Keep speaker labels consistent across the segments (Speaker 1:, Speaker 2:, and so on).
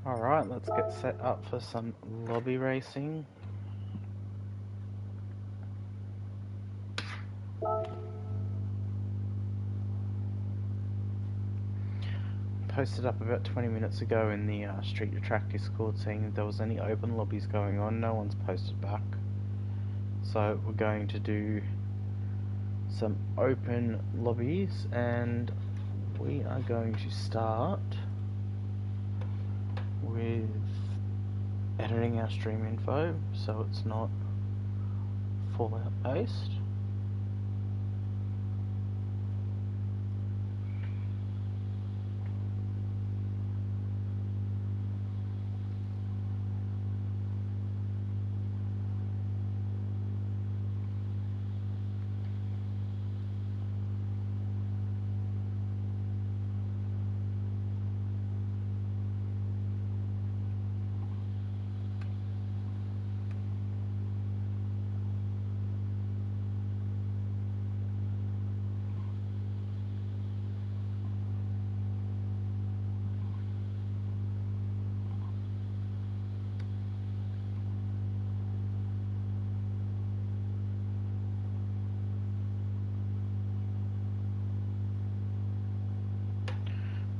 Speaker 1: Alright, let's get set up for some lobby racing. Posted up about 20 minutes ago in the Street to Track Discord saying if there was any open lobbies going on. No one's posted back. So we're going to do some open lobbies and we are going to start with editing our stream info so it's not Fallout based.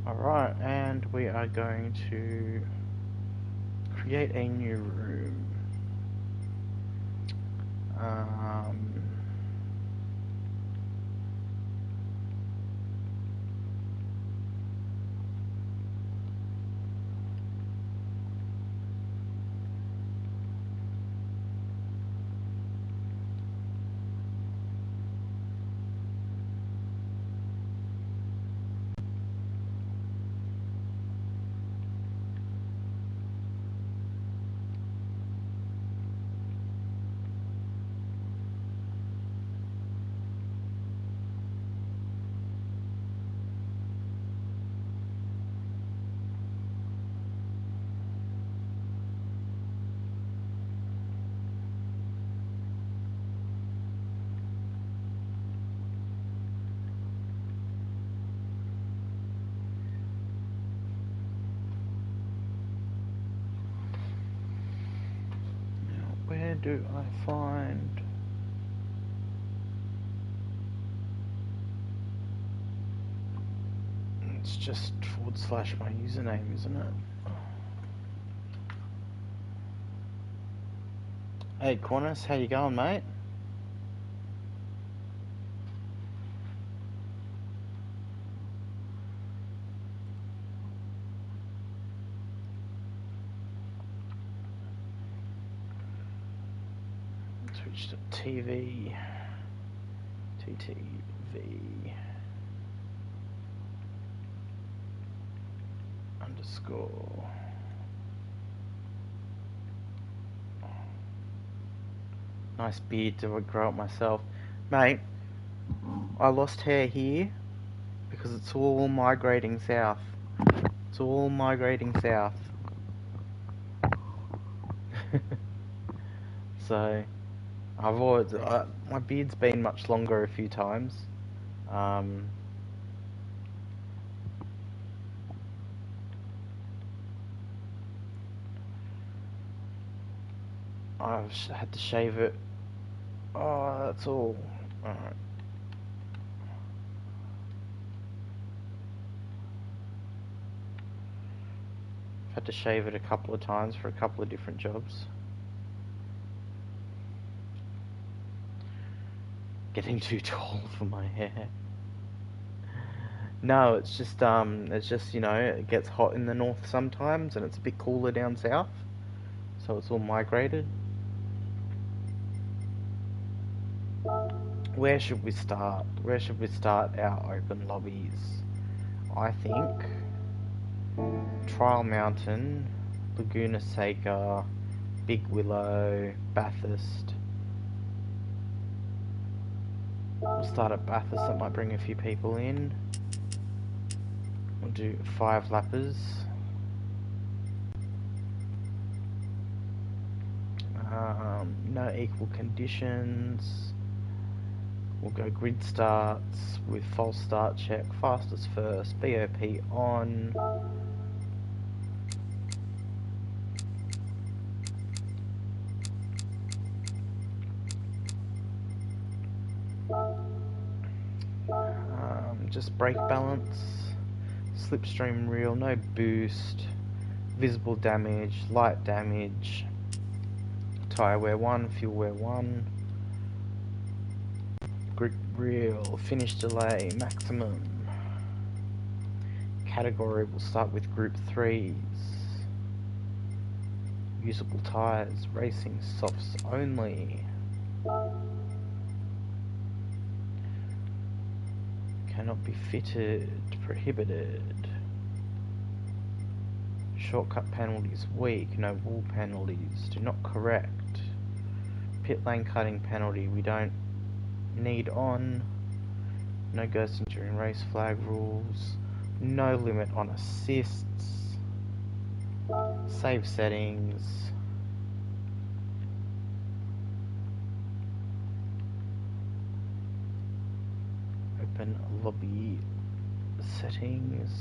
Speaker 1: Alright, and we are going to create a new room. Where do I find... It's just / my username, isn't it? Hey Qantas, how you going, mate? Switch to TV, TTV _ nice beard to grow up myself. Mate, I lost hair here because it's all migrating south. It's all migrating south. So, I've always... my beard's been much longer a few times. I've had to shave it. Oh, that's all. Alright. I've had to shave it a couple of times for a couple of different jobs. Getting too tall for my hair. No, it's just you know, it gets hot in the north sometimes and it's a bit cooler down south. So it's all migrated. Where should we start? Where should we start our open lobbies? I think Trial Mountain, Laguna Seca, Big Willow, Bathurst. We'll start at Bathurst, that might bring a few people in. We'll do 5 lappers. No equal conditions. We'll go grid starts with false start check, fastest first, BOP on. Just brake balance, slipstream reel, no boost, visible damage, light damage, tyre wear 1, fuel wear 1, grip reel, finish delay, maximum. Category will start with group 3s. Usable tyres, racing softs only. Cannot be fitted, prohibited. Shortcut penalties weak, no wall penalties, do not correct. Pit lane cutting penalty we don't need on. No ghosting during race flag rules. No limit on assists. Save settings. Open lobby settings.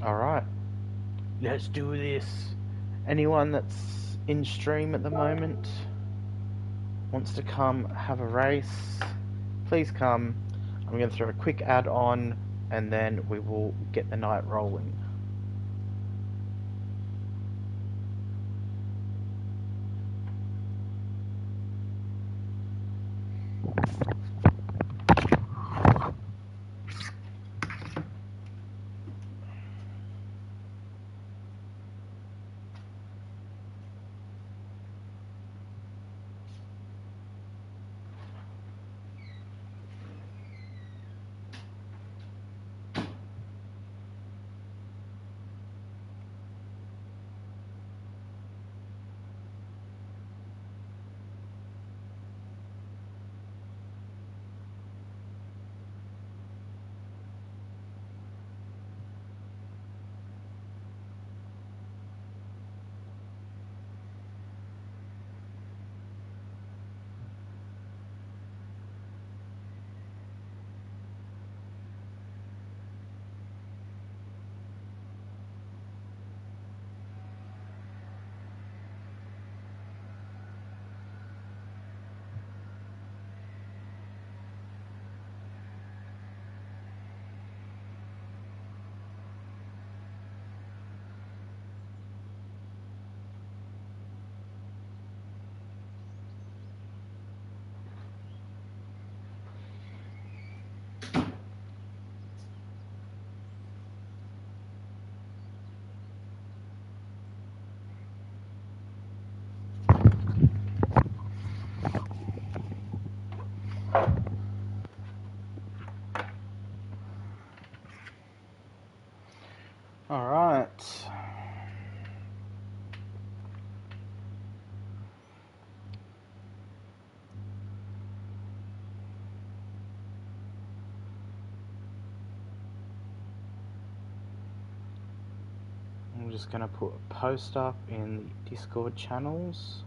Speaker 1: Alright, let's do this. Anyone that's in stream at the moment wants to come have a race, please come. I'm going to throw a quick ad on and then we will get the night rolling. Alright. I'm just going to put a post up in the Discord channels.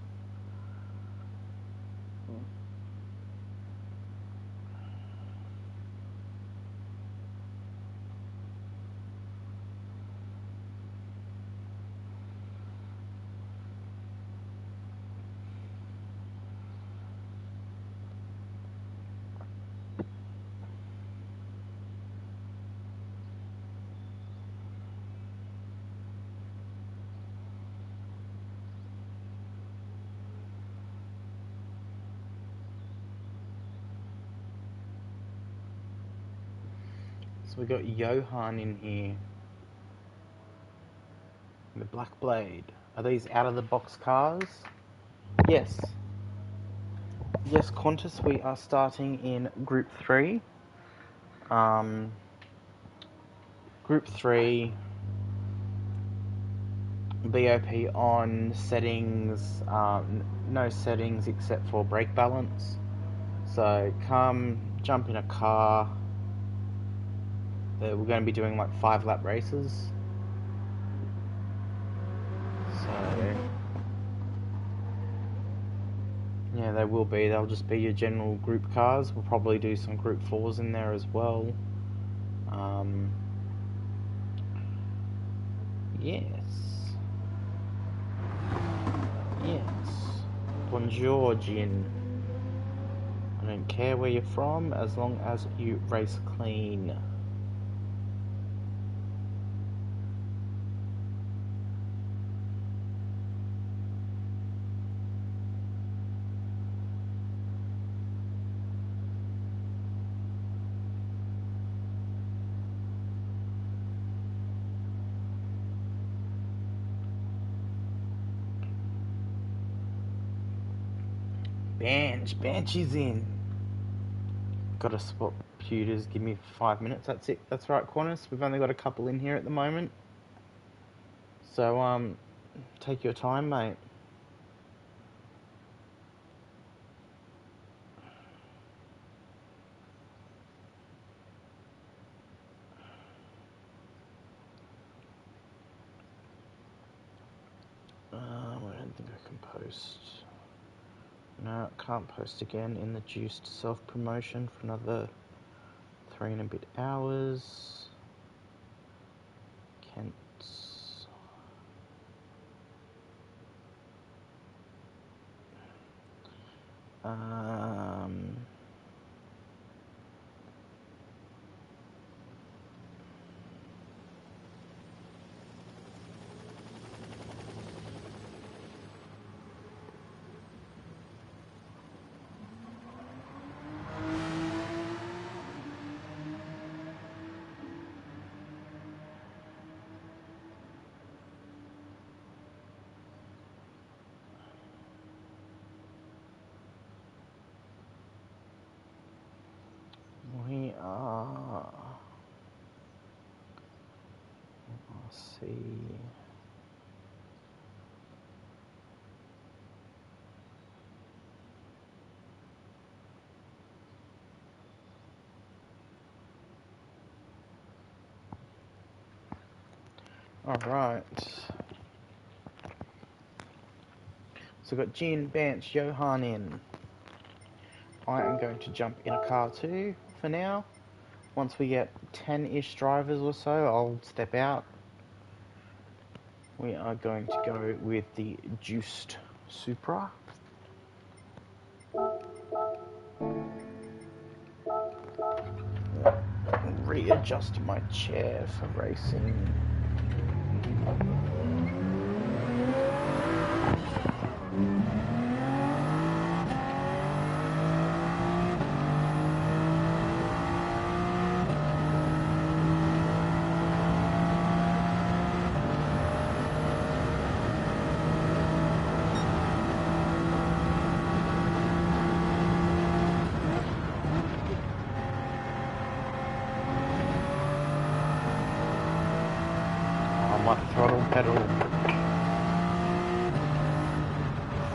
Speaker 1: So we got Johan in here. The Black Blade. Are these out of the box cars? Yes. Yes, Qantas, we are starting in Group 3. Group 3, BOP on, settings, no settings except for brake balance. So come, jump in a car. We're going to be doing like 5-lap races. So yeah, they will be. They'll just be your general group cars. We'll probably do some group 4s in there as well. Yes. Bonjour, Jin. I don't care where you're from, as long as you race clean. Banshee's in. Gotta swap computers, give me 5 minutes, that's it. That's right, Qantas, we've only got a couple in here at the moment. So, take your time, mate. I don't think I can post. No, can't post again in the juiced self-promotion for another 3 and a bit hours. Kent's. We are. Let's see. Alright. So we've got Jin, Bench, Johan in. I am going to jump in a car too for now. Once we get 10-ish drivers or so, I'll step out. We are going to go with the juiced Supra. Readjust my chair for racing.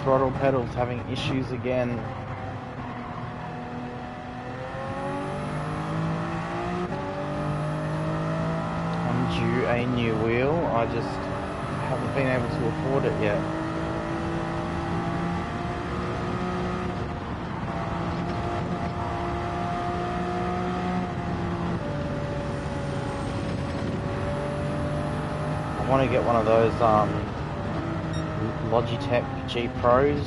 Speaker 1: Throttle pedal's having issues again. I'm due a new wheel. I just haven't been able to afford it yet. I want to get one of those Logitech G Pros,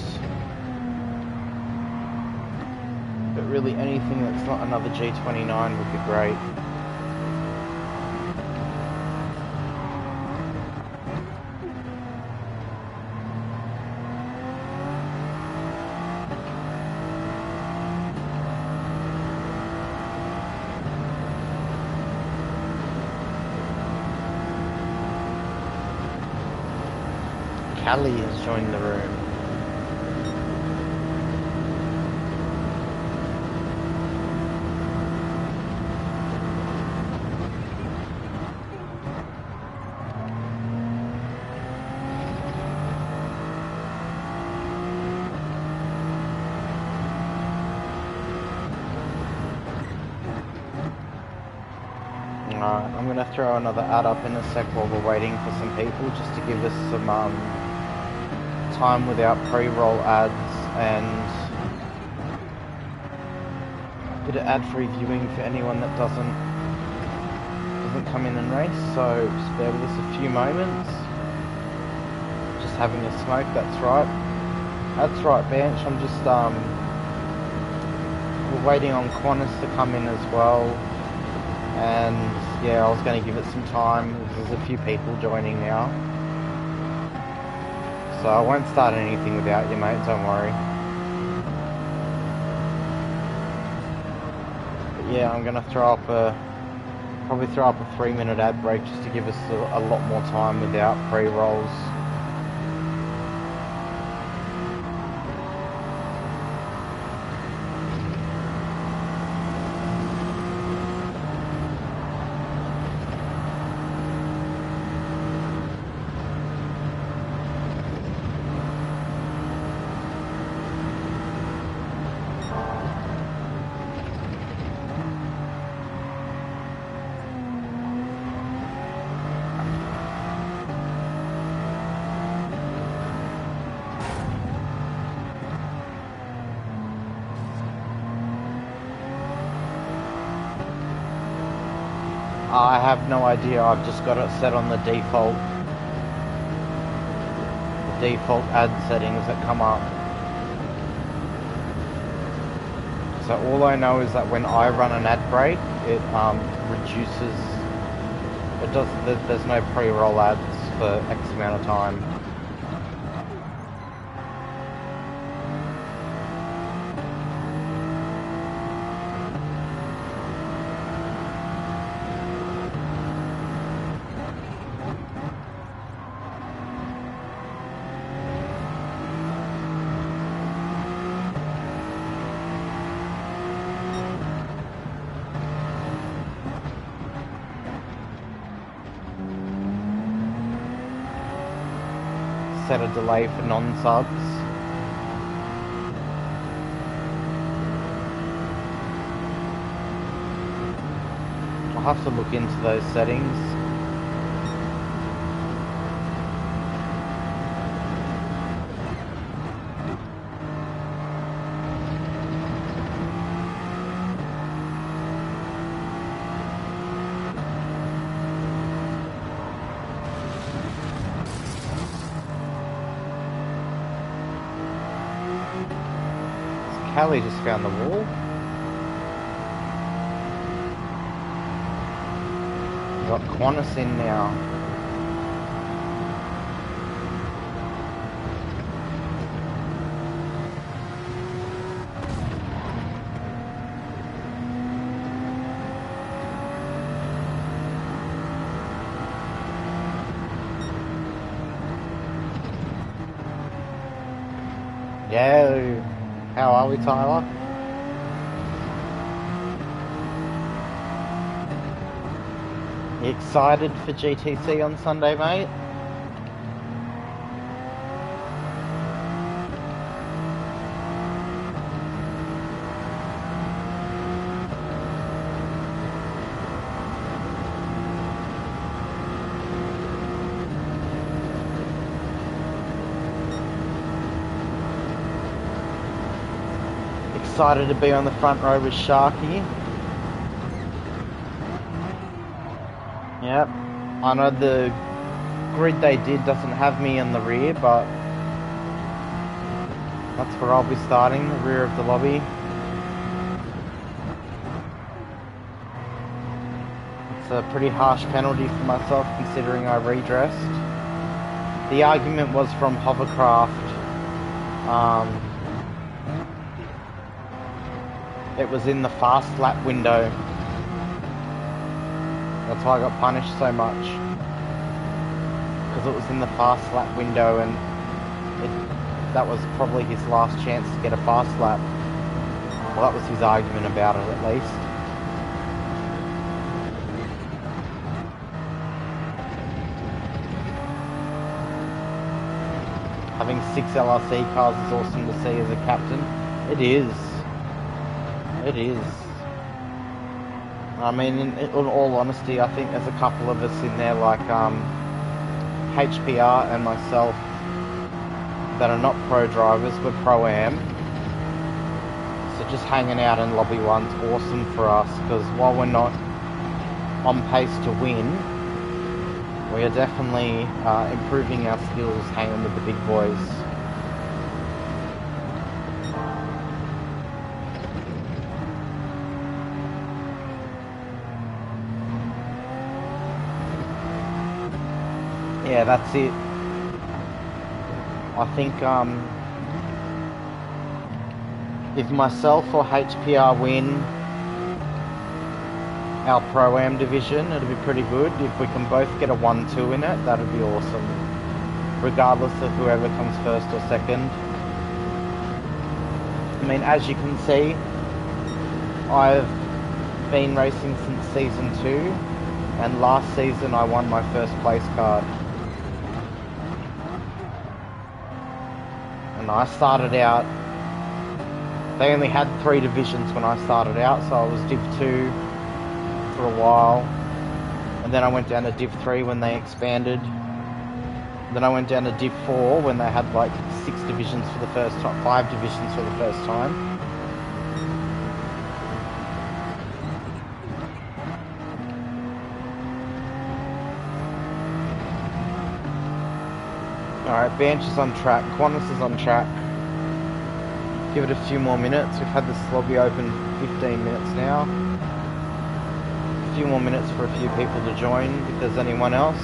Speaker 1: but really anything that's not another G29 would be great. Callie has joined the room. Alright, I'm going to throw another ad up in a sec while we're waiting for some people, just to give us some time without pre-roll ads and a bit of ad-free viewing for anyone that doesn't come in and race. So just bear with us a few moments. Just having a smoke, that's right. That's right, Bench. I'm just we're waiting on Qantas to come in as well, and yeah, I was going to give it some time. There's a few people joining now, so I won't start anything without you, mate. Don't worry. But yeah, I'm going to probably throw up a 3-minute ad break just to give us a lot more time without pre-rolls. I have no idea. I've just got it set on the default ad settings that come up. So all I know is that when I run an ad break, it reduces. It does. There's no pre-roll ads for X amount of time. Set a delay for non-subs. I'll have to look into those settings. Callie just found the wall. Got Qantas in now. Yeah. How are we, Tyler? You excited for GTC on Sunday, mate? Excited to be on the front row with Sharky. Yep. I know the grid they did doesn't have me in the rear, but that's where I'll be starting, the rear of the lobby. It's a pretty harsh penalty for myself considering I redressed. The argument was from Hovercraft. It was in the fast lap window. That's why I got punished so much. Because it was in the fast lap window and that was probably his last chance to get a fast lap. Well, that was his argument about it at least. Having 6 LRC cars is awesome to see as a captain. It is. It is. I mean, in all honesty, I think there's a couple of us in there, like HPR and myself, that are not pro drivers, we're pro-am. So just hanging out in lobby 1's awesome for us, because while we're not on pace to win, we are definitely improving our skills hanging with the big boys. that's it. I think if myself or HPR win our Pro-Am division, it'll be pretty good. If we can both get a 1-2 in it, that'd be awesome. Regardless of whoever comes first or second. I mean, as you can see, I've been racing since season 2, and last season I won my first place card. And I started out, they only had 3 divisions when I started out, so I was Div 2 for a while, and then I went down to Div 3 when they expanded. Then I went down to Div 4 when they had like 6 divisions for the first time, 5 divisions for the first time. Alright, Banch is on track, Qantas is on track. Give it a few more minutes. We've had this lobby open 15 minutes now. A few more minutes for a few people to join if there's anyone else.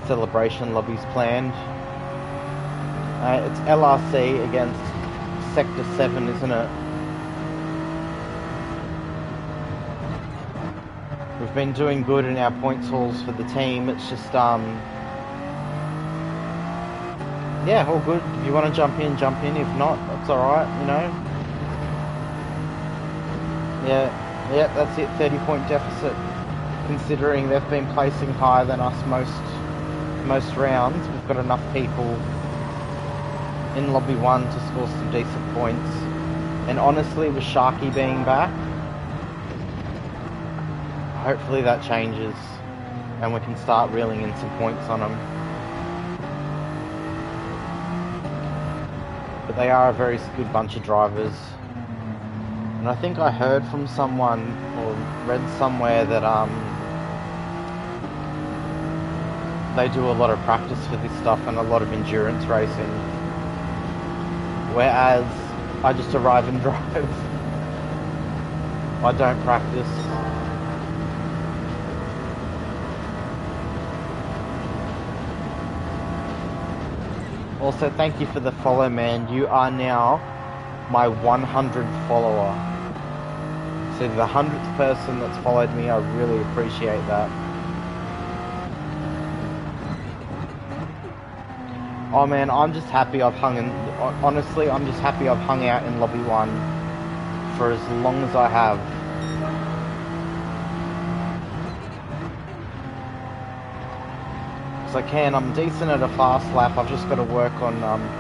Speaker 1: Celebration lobbies planned. It's LRC against Sector 7, isn't it? We've been doing good in our points hauls for the team. It's just, yeah, all good. If you want to jump in, jump in. If not, that's alright, you know. Yeah, that's it. 30-point deficit. Considering they've been placing higher than us most rounds, we've got enough people in Lobby 1 to score some decent points. And honestly, with Sharky being back, hopefully that changes and we can start reeling in some points on them. But they are a very good bunch of drivers. And I think I heard from someone or read somewhere that they do a lot of practice for this stuff and a lot of endurance racing. Whereas I just arrive and drive. I don't practice. Also, thank you for the follow, man. You are now my 100th follower. So the 100th person that's followed me, I really appreciate that. Oh man, I'm just happy I've honestly, I'm just happy I've hung out in Lobby 1 for as long as I have. Because I'm decent at a fast lap, I've just got to work on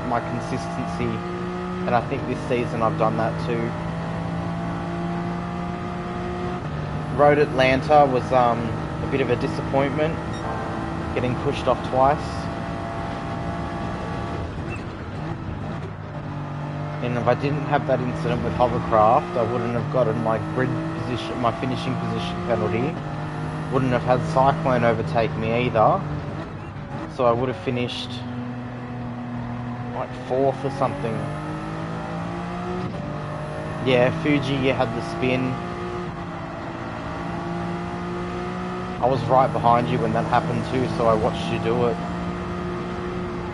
Speaker 1: my consistency, and I think this season I've done that too. Road Atlanta was a bit of a disappointment, getting pushed off twice. And if I didn't have that incident with hovercraft, I wouldn't have gotten my grid position, my finishing position penalty. Wouldn't have had Cyclone overtake me either. So I would have finished like 4th or something. Yeah, Fuji, you had the spin. I was right behind you when that happened too, so I watched you do it.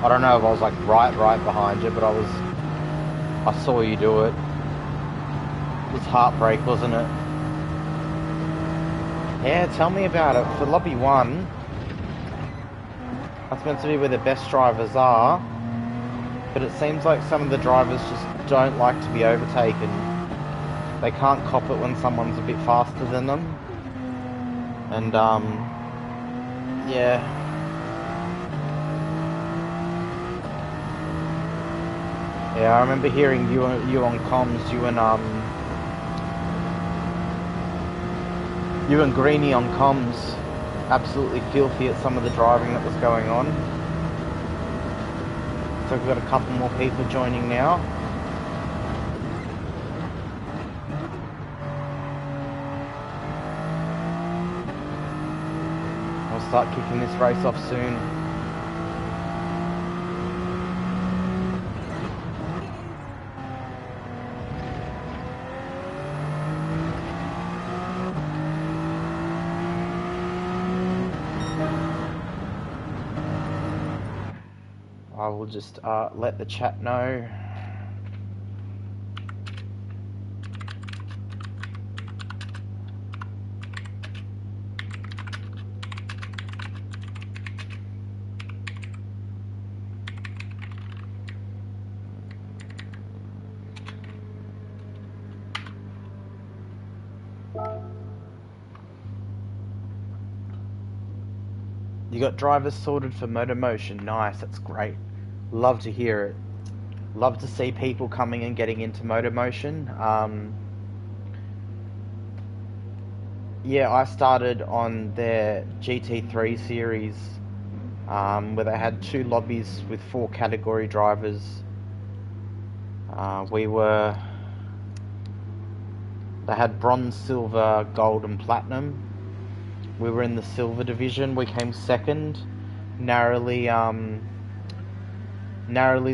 Speaker 1: I don't know if I was like right behind you, but I saw you do it. It was heartbreak, wasn't it? Yeah, tell me about it. For Lobby 1, that's meant to be where the best drivers are, but it seems like some of the drivers just don't like to be overtaken. They can't cop it when someone's a bit faster than them. And, yeah. Yeah, I remember hearing you on comms, you and Greenie on comms, absolutely filthy at some of the driving that was going on. So we've got a couple more people joining now. We'll start kicking this race off soon. I will just let the chat know. You got drivers sorted for Motormotion. Nice, that's great. Love to hear it. Love to see people coming and getting into Motormotion. Yeah, I started on their GT3 series, where they had 2 lobbies with 4 category drivers. They had bronze, silver, gold, and platinum. We were in the silver division. We came second, narrowly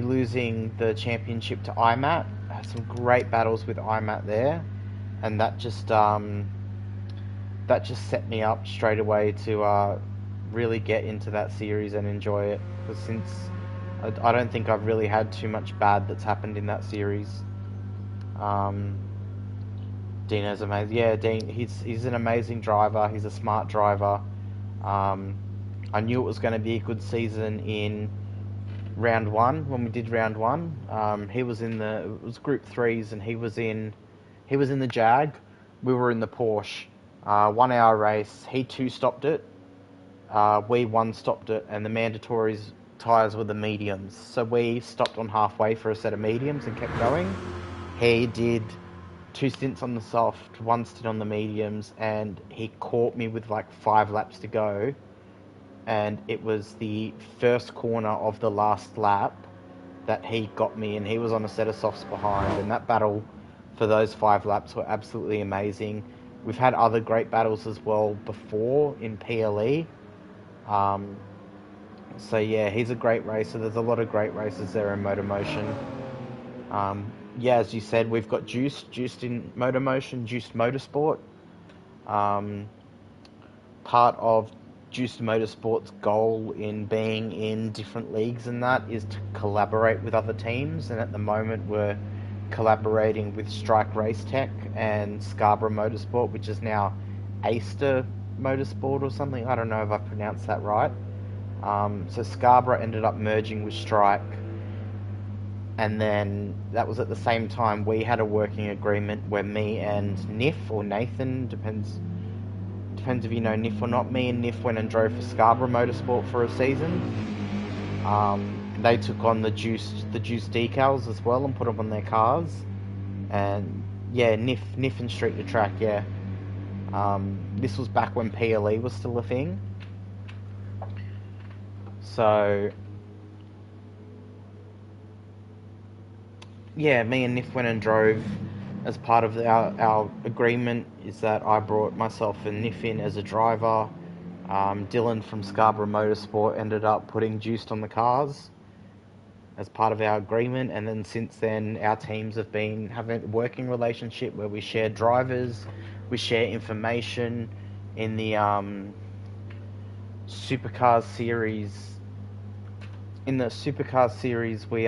Speaker 1: losing the championship to IMAT. Had some great battles with IMAT there, and that just set me up straight away to really get into that series and enjoy it. Because since I don't think I've really had too much bad that's happened in that series. Dino's amazing. Yeah, Dean, he's an amazing driver. He's a smart driver. I knew it was going to be a good season in round 1 when we did round 1. He was in it was Group 3s, and he was in the Jag. We were in the Porsche. 1 hour race. He 2-stopped it. We 1-stopped it, and the mandatories tyres were the mediums. So we stopped on halfway for a set of mediums and kept going. He did 2 stints on the soft, 1 stint on the mediums, and he caught me with like 5 laps to go. And it was the first corner of the last lap that he got me, and he was on a set of softs behind. And that battle for those 5 laps were absolutely amazing. We've had other great battles as well before in PLE. So yeah, he's a great racer. There's a lot of great racers there in Motormotion. Yeah, as you said, we've got Juiced in Motormotion, Juiced Motorsport. Part of Juiced Motorsport's goal in being in different leagues and that is to collaborate with other teams, and at the moment we're collaborating with Strike Race Tech and Scarborough Motorsport, which is now Aster Motorsport or something. I don't know if I pronounced that right. So Scarborough ended up merging with Strike, and then that was at the same time we had a working agreement where me and Nif, or Nathan, depends if you know Nif or not, me and Nif went and drove for Scarborough Motorsport for a season. They took on the juice decals as well and put them on their cars. And yeah, Nif and Street to Track, yeah. This was back when PLE was still a thing. So yeah, me and Nif went and drove. As part of our agreement is that I brought myself and Nif in as a driver. Dylan from Scarborough Motorsport ended up putting Juiced on the cars as part of our agreement, and then since then our teams have been having a working relationship where we share drivers, we share information. In the Supercars series, we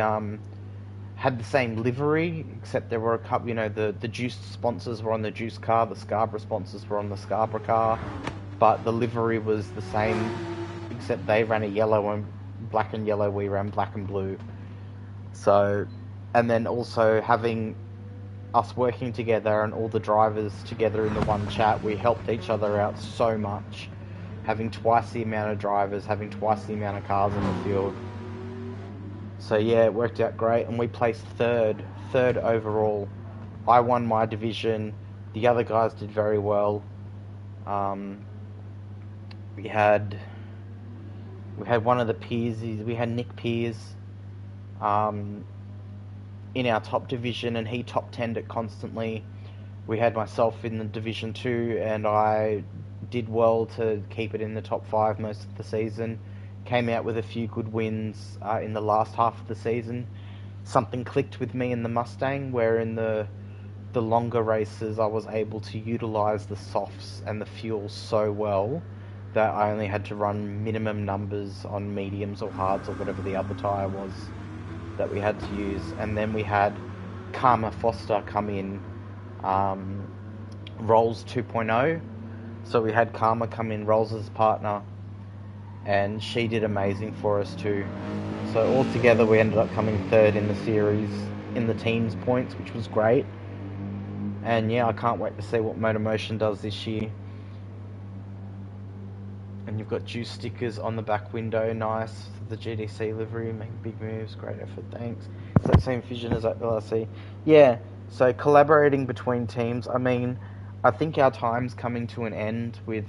Speaker 1: had the same livery, except there were a couple, the Juiced sponsors were on the Juiced car, the Scarborough sponsors were on the Scarborough car, but the livery was the same, except they ran a yellow and black and yellow, we ran black and blue. So, and then also having us working together and all the drivers together in the one chat, we helped each other out so much. Having twice the amount of drivers, having twice the amount of cars in the field. So yeah, it worked out great, and we placed third overall. I won my division. The other guys did very well. We had one of the peers. We had Nick Pears in our top division, and he top 10'd it constantly. We had myself in the Division 2, and I did well to keep it in the top 5 most of the season. Came out with a few good wins in the last half of the season. Something clicked with me in the Mustang, where in the longer races I was able to utilise the softs and the fuel so well that I only had to run minimum numbers on mediums or hards or whatever the other tyre was that we had to use. And then we had Karma Foster come in, Rolls 2.0. So we had Karma come in, Rolls as partner, and she did amazing for us too. So altogether we ended up coming third in the series in the teams points, which was great. And yeah, I can't wait to see what Motormotion does this year. And you've got juice stickers on the back window, nice. The GDC livery, making big moves, great effort, thanks. It's that same vision as LRC. Yeah, so collaborating between teams, I mean, I think our time's coming to an end with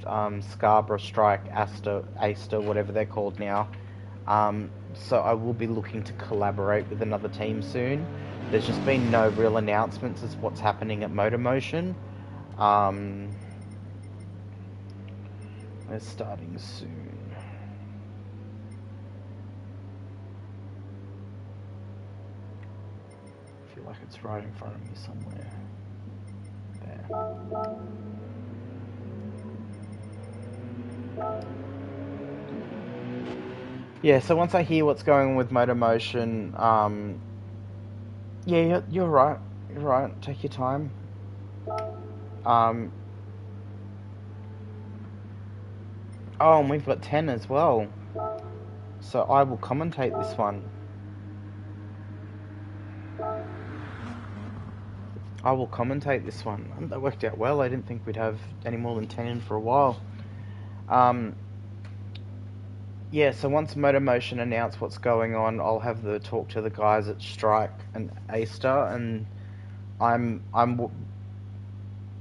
Speaker 1: Scarborough, Strike, Aster, whatever they're called now. So I will be looking to collaborate with another team soon. There's just been no real announcements as what's happening at Motormotion. We're starting soon. I feel like it's right in front of me somewhere. There. Yeah, so once I hear what's going on with Motormotion, yeah, you're right. You're right. Take your time. Oh, and we've got 10 as well. So I will commentate this one. I will commentate this one. That worked out well. I didn't think we'd have any more than 10 in for a while. Yeah, so once Motormotion announce what's going on, I'll have the talk to the guys at Strike and Aster, and I'm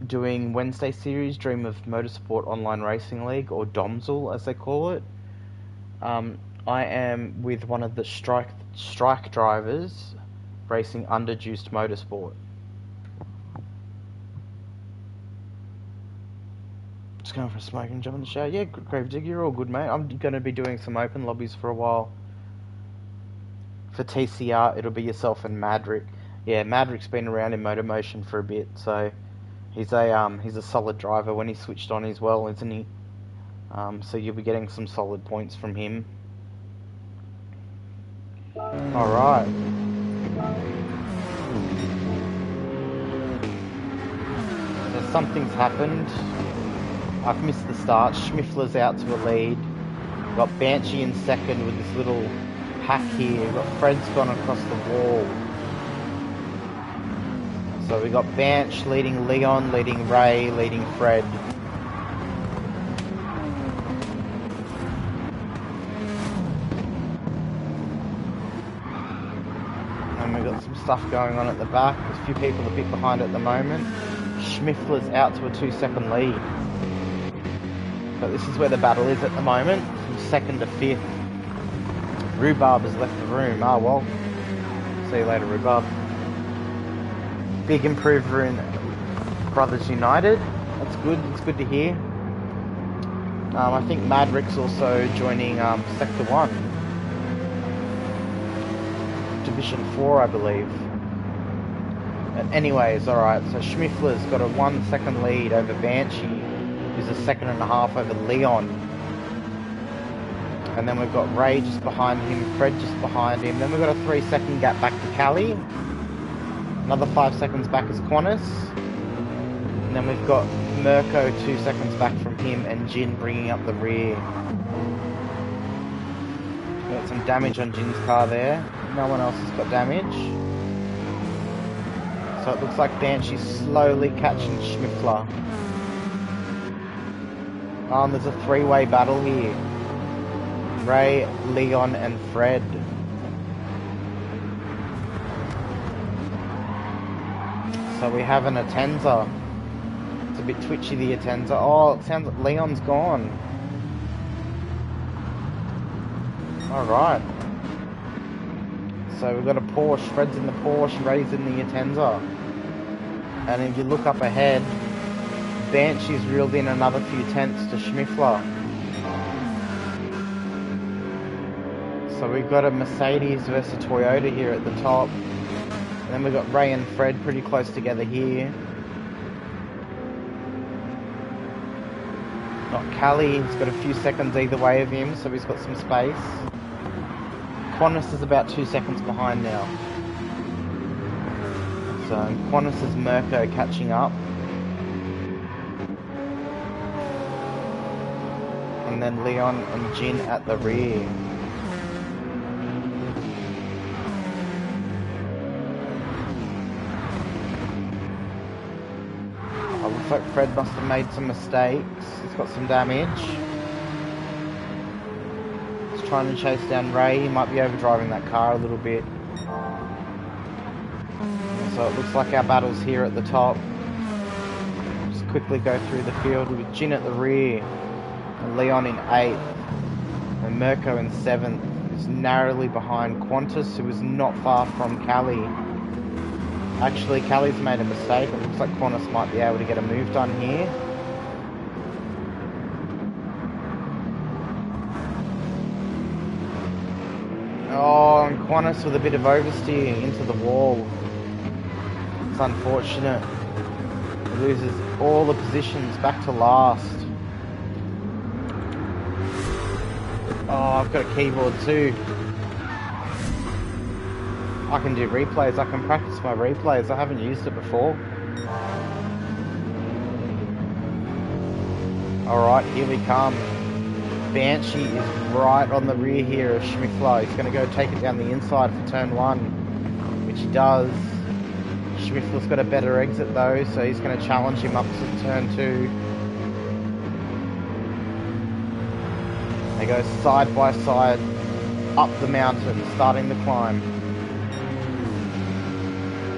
Speaker 1: doing Wednesday series, Dream of Motorsport Online Racing League, or DOMSL as they call it. I am with one of the Strike drivers racing Underjuiced Motorsport. Just going for a smoke and jump in the shower. Yeah, Gravedigger, you're all good, mate. I'm going to be doing some open lobbies for a while. For TCR, it'll be yourself and Madrick. Yeah, Madrick's been around in Motormotion for a bit, so he's a solid driver when he's switched on as well, isn't he? So you'll be getting some solid points from him. Alright. So something's happened. I've missed the start. Schmiffler's out to a lead. We've got Banshee in second with this little hack here. We've got Fred's gone across the wall. So we got Bansh leading Leon, leading Ray, leading Fred. And we've got some stuff going on at the back. There's a few people a bit behind at the moment. Schmiffler's out to a 2-second lead. But this is where the battle is at the moment, from 2nd to 5th. Rhubarb has left the room. Oh well. See you later, Rhubarb. Big improver in Brothers United. That's good. It's good to hear. I think Madrick's also joining Sector 1. Division 4, I believe. But anyways, alright. So Schmiffler's got a 1-second lead over Banshee. Who's a 1.5 seconds over Leon. And then we've got Ray just behind him, Fred just behind him. Then we've got a 3-second gap back to Callie. Another 5 seconds back is Qantas. And then we've got Mirko 2 seconds back from him and Jin bringing up the rear. Got some damage on Jin's car there. No one else has got damage. So it looks like Banshee's slowly catching Schmiffler. There's a 3-way battle here. Ray, Leon, and Fred. So we have an Atenza. It's a bit twitchy, the Atenza. Oh, it sounds like Leon's gone. Alright. So we've got a Porsche. Fred's in the Porsche, Ray's in the Atenza. And if you look up ahead, Banshee's reeled in another few tenths to Schmiffler. So we've got a Mercedes versus Toyota here at the top. And then we've got Ray and Fred pretty close together here. Not Callie, he's got a few seconds either way of him, so he's got some space. Qantas is about 2 seconds behind now. So Qantas is Mirko catching up. And then Leon and Jin at the rear. Looks like Fred must have made some mistakes. He's got some damage. He's trying to chase down Ray. He might be overdriving that car a little bit. So it looks like our battle's here at the top. Just quickly go through the field with Jin at the rear. And Leon in 8th. And Mirko in 7th. He's narrowly behind Qantas, who is not far from Callie. Actually, Callie's made a mistake. It looks like Qantas might be able to get a move done here. Oh, and Qantas with a bit of oversteer into the wall. It's unfortunate. He loses all the positions back to last. Oh, I've got a keyboard too. I can do replays, I can practice my replays, I haven't used it before. Alright, here we come. Banshee is right on the rear here of Schmiffler. He's going to go take it down the inside for turn 1, which he does. Schmiffler's got a better exit though, so he's going to challenge him up to turn 2. They go side by side up the mountain, starting the climb.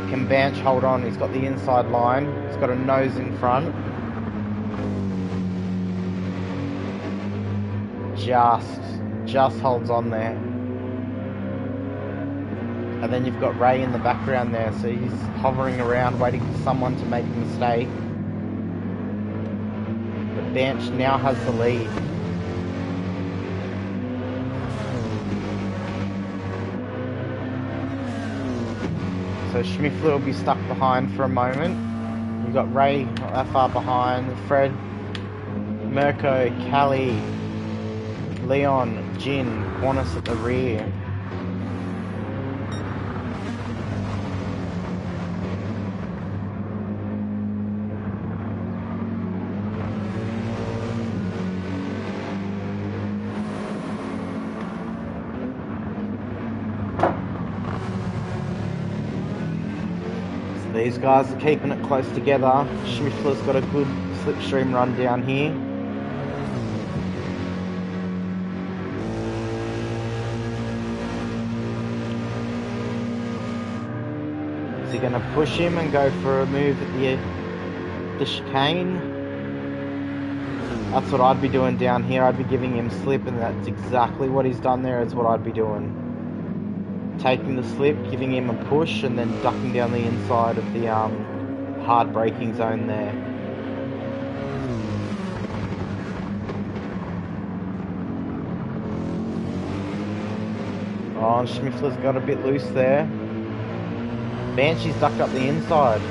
Speaker 1: Can Banch hold on? He's got the inside line. He's got a nose in front. Just holds on there. And then you've got Ray in the background there, so he's hovering around waiting for someone to make a mistake. But Banch now has the lead. So Schmiffler will be stuck behind for a moment. You've got Ray not that far behind, Fred, Mirko, Callie, Leon, Jin, Qantas at the rear. These guys are keeping it close together. Schmiffler's got a good slipstream run down here. Is he going to push him and go for a move at the chicane? That's what I'd be doing down here. I'd be giving him slip, and that's exactly what he's done there. Is what I'd be doing. Taking the slip, giving him a push, and then ducking down the inside of the hard braking zone there. Oh, Schmiffler's got a bit loose there. Banshee's ducked up the inside.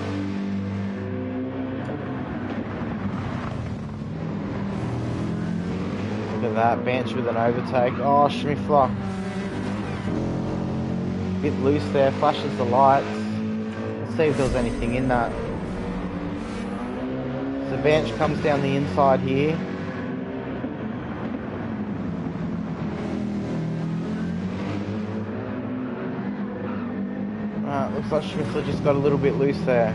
Speaker 1: Look at that, Banshee with an overtake. Oh, Schmiffler. Bit loose there, flashes the lights. Let's see if there was anything in that. So Banch comes down the inside here. Looks like Schmiffler just got a little bit loose there.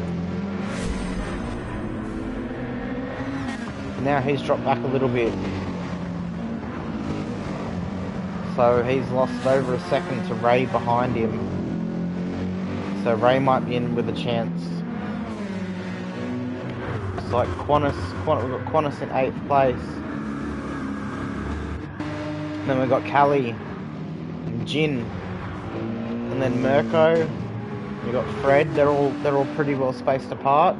Speaker 1: Now he's dropped back a little bit. So he's lost over a second to Ray behind him. So Ray might be in with a chance. It's like Qantas, we've got Qantas in 8th place. And then we've got Callie and Jin. And then Mirko. We've got Fred, they're all pretty well spaced apart.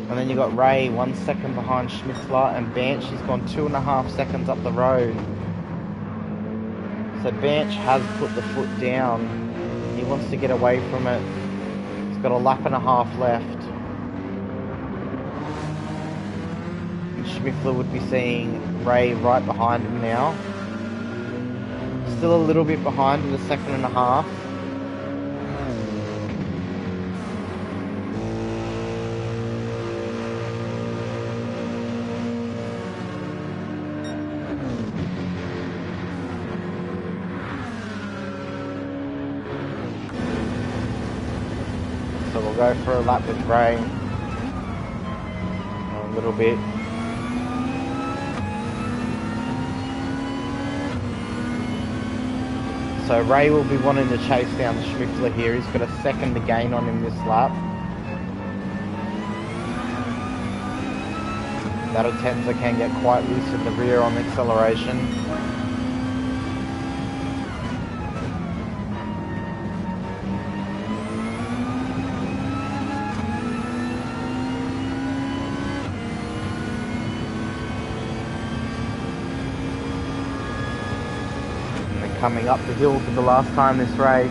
Speaker 1: And then you've got Ray 1 second behind Schmitzler, and Banch has gone 2.5 seconds up the road. So Banch has put the foot down. He wants to get away from it. He's got a lap and a half left. And Schmiffler would be seeing Ray right behind him now. Still a little bit behind at a second and a half. So we'll go for a lap with Ray. A little bit. So Ray will be wanting to chase down Schmiffler here. He's got a second to gain on him this lap. That Atenza can get quite loose in the rear on the acceleration. Coming up the hill for the last time this race.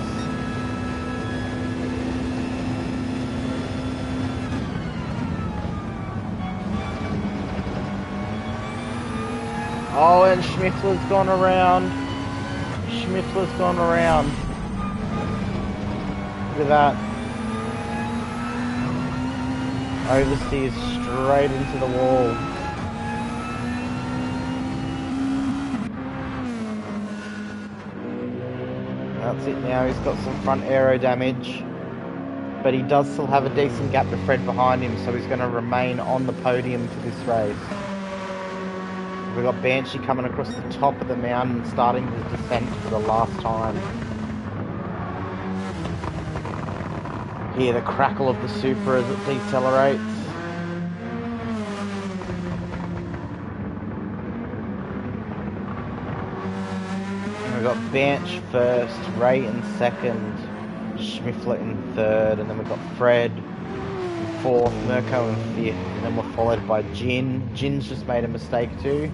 Speaker 1: Oh, and Schmiffler's gone around. Schmiffler's gone around. Look at that. Oversteers straight into the wall. That's it now, he's got some front aero damage, but he does still have a decent gap to Fred behind him, so he's going to remain on the podium for this race. We've got Banshee coming across the top of the mountain, starting the descent for the last time. Hear the crackle of the Supra as it decelerates. We've got Banch first, Ray in second, Schmiffler in third, and then we've got Fred in fourth, Mirko in fifth, and then we're followed by Jin. Jin's just made a mistake too.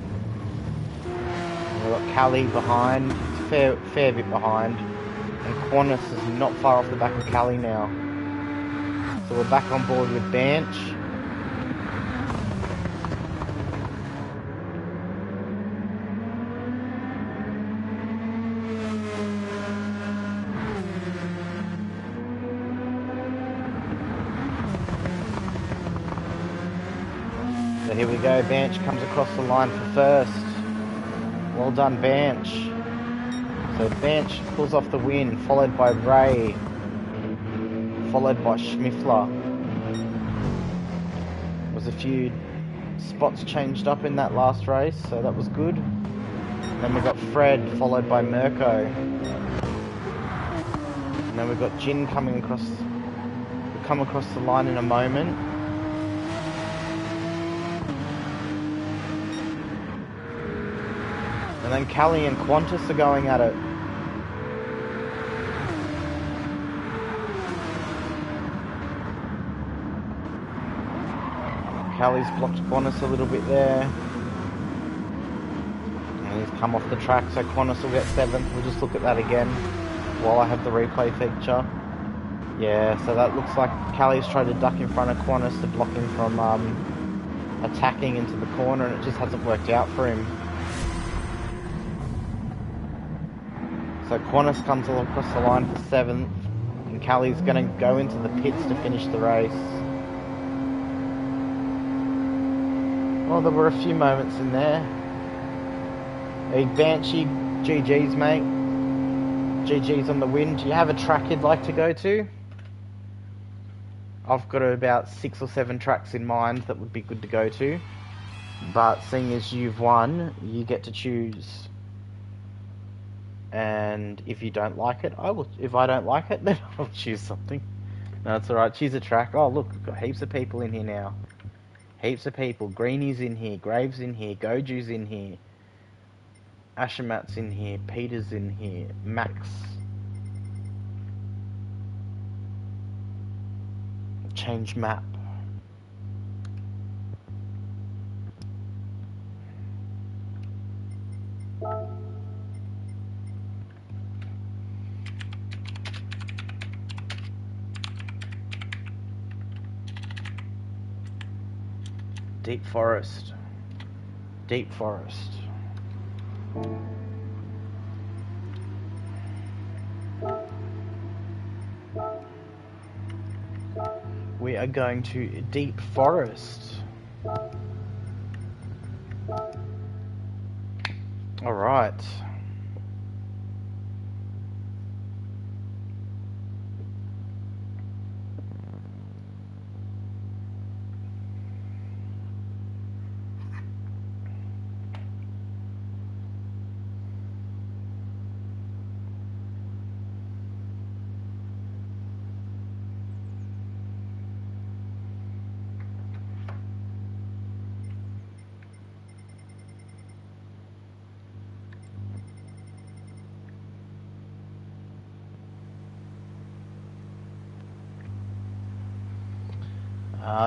Speaker 1: And we've got Callie behind, fair bit behind, and Qantas is not far off the back of Callie now. So we're back on board with Banch. So here we go, Banch comes across the line for first. Well done, Banch. So Banch pulls off the win, followed by Ray, followed by Schmiffler. There was a few spots changed up in that last race, so that was good. Then we got Fred, followed by Mirko. And then we've got Jin coming across. We'll come across the line in a moment. And then Callie and Qantas are going at it. Callie's blocked Qantas a little bit there. And he's come off the track, so Qantas will get 7th. We'll just look at that again while I have the replay feature. Yeah, so that looks like Callie's tried to duck in front of Qantas to block him from attacking into the corner, and it just hasn't worked out for him. So Qantas comes across the line for 7th, and Callie's going to go into the pits to finish the race. Well, there were a few moments in there. Hey, Banshee, GG's mate. GG's on the win. Do you have a track you'd like to go to? I've got about 6 or 7 tracks in mind that would be good to go to. But seeing as you've won, you get to choose. And if you don't like it, I will. If I don't like it, then I'll choose something. No, it's alright. Choose a track. Oh, look, we've got heaps of people in here now. Heaps of people. Greenie's in here. Graves in here. Goju's in here. Ashamat's in here. Peter's in here. Max. Change map. Deep Forest. Deep forest. We are going to deep forest. Alright.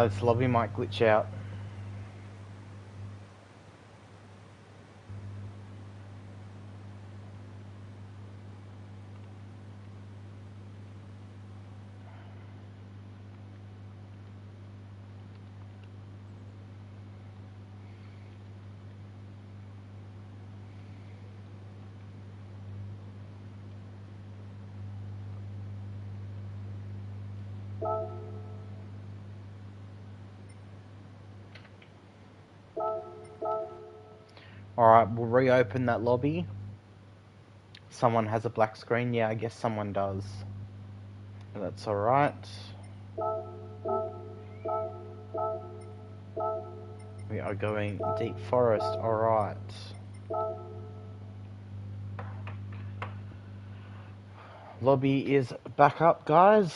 Speaker 1: This lobby might glitch out. Alright, we'll reopen that lobby. Someone has a black screen. Yeah, I guess someone does. That's alright. We are going deep forest. Alright. Lobby is back up, guys.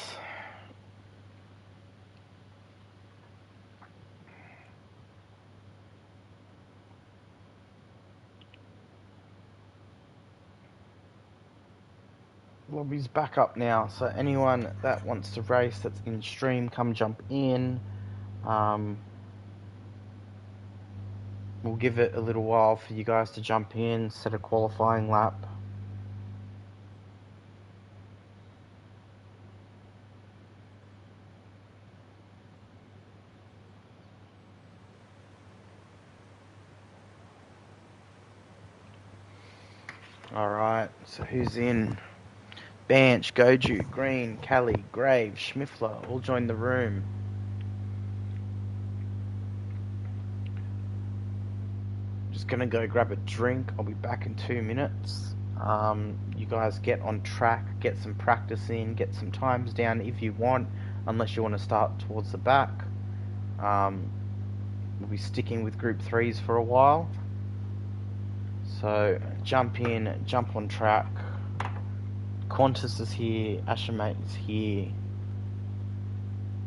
Speaker 1: Lobby's back up now, so anyone that wants to race that's in stream, come jump in. We'll give it a little while for you guys to jump in, set a qualifying lap. Alright, so who's in? Banch, Goju, Green, Callie, Grave, Schmiffler, all join the room. Just gonna go grab a drink. I'll be back in 2 minutes. You guys get on track, get some practice in, get some times down if you want, unless you want to start towards the back. We'll be sticking with group 3s for a while. So jump in, jump on track. Qantas is here, Ashamate is here.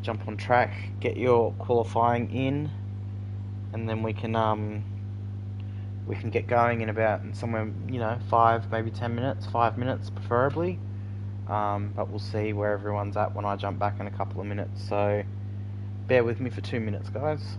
Speaker 1: Jump on track, get your qualifying in, and then we can get going in about somewhere, 5, maybe 10 minutes, 5 minutes preferably. But we'll see where everyone's at when I jump back in a couple of minutes. So bear with me for 2 minutes, guys.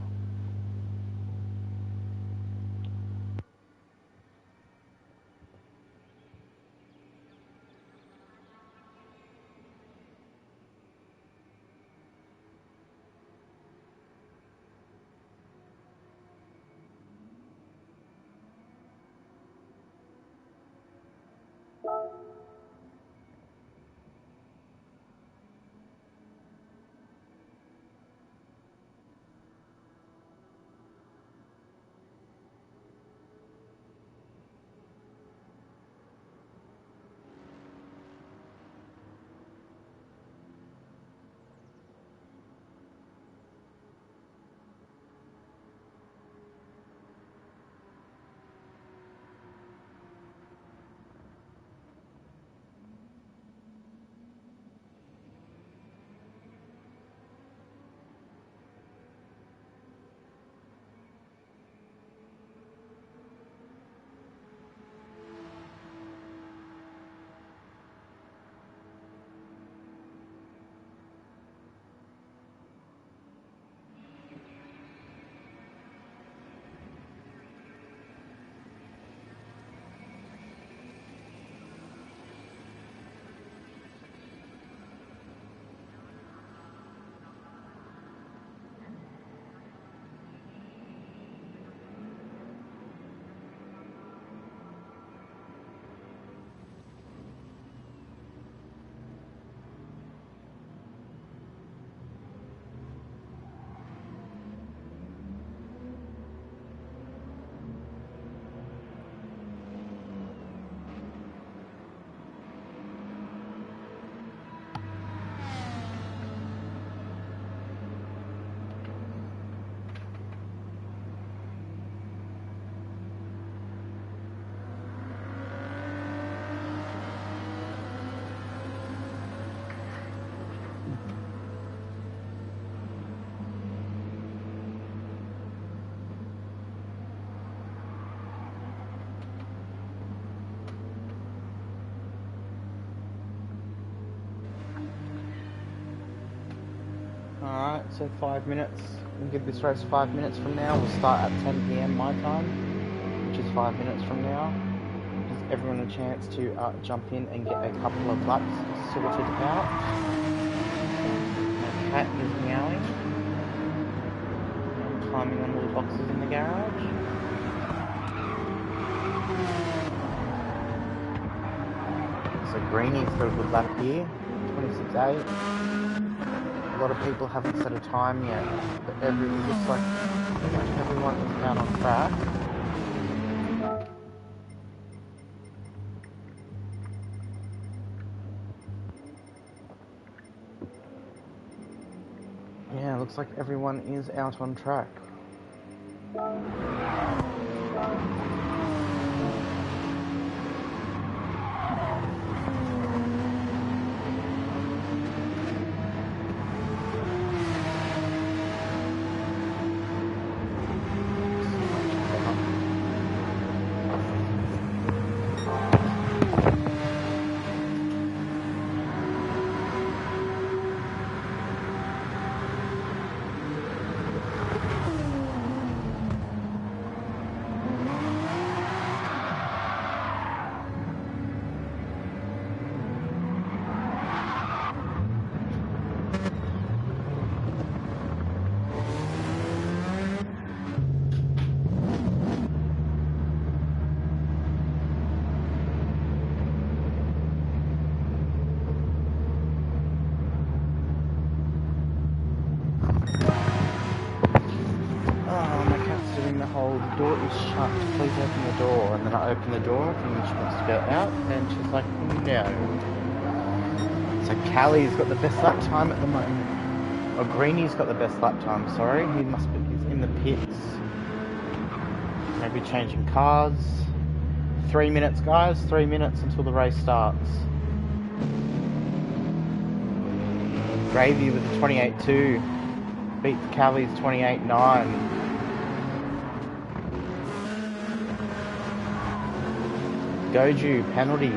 Speaker 1: Alright, so 5 minutes. We'll give this race 5 minutes from now. We'll start at 10 PM my time, which is 5 minutes from now. Gives everyone a chance to jump in and get a couple of laps sorted out. My cat is meowing. I'm climbing on little boxes in the garage. So Greenie's got a good lap here, 26.8. A lot of people haven't set a time yet, but it looks like pretty much everyone is out on track. Yeah, looks like everyone is out on track. The door is shut, please open the door. And then I open the door and she wants to go out and she's like, no. So Callie's got the best lap time at the moment. Or Greenie's got the best lap time, sorry. He's in the pits. Maybe changing cars. 3 minutes guys, 3 minutes until the race starts. Gravy with the 28.2. Beat Callie's 28.9. Goju, penalty.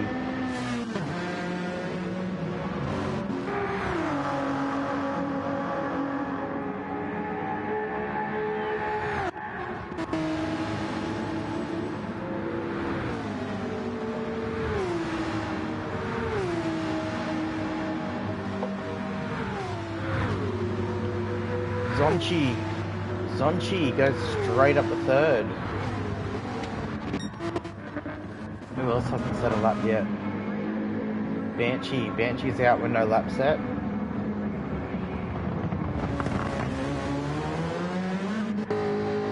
Speaker 1: Zonchi goes straight up the third. Who else hasn't set a lap yet? Banshee's out with no lap set.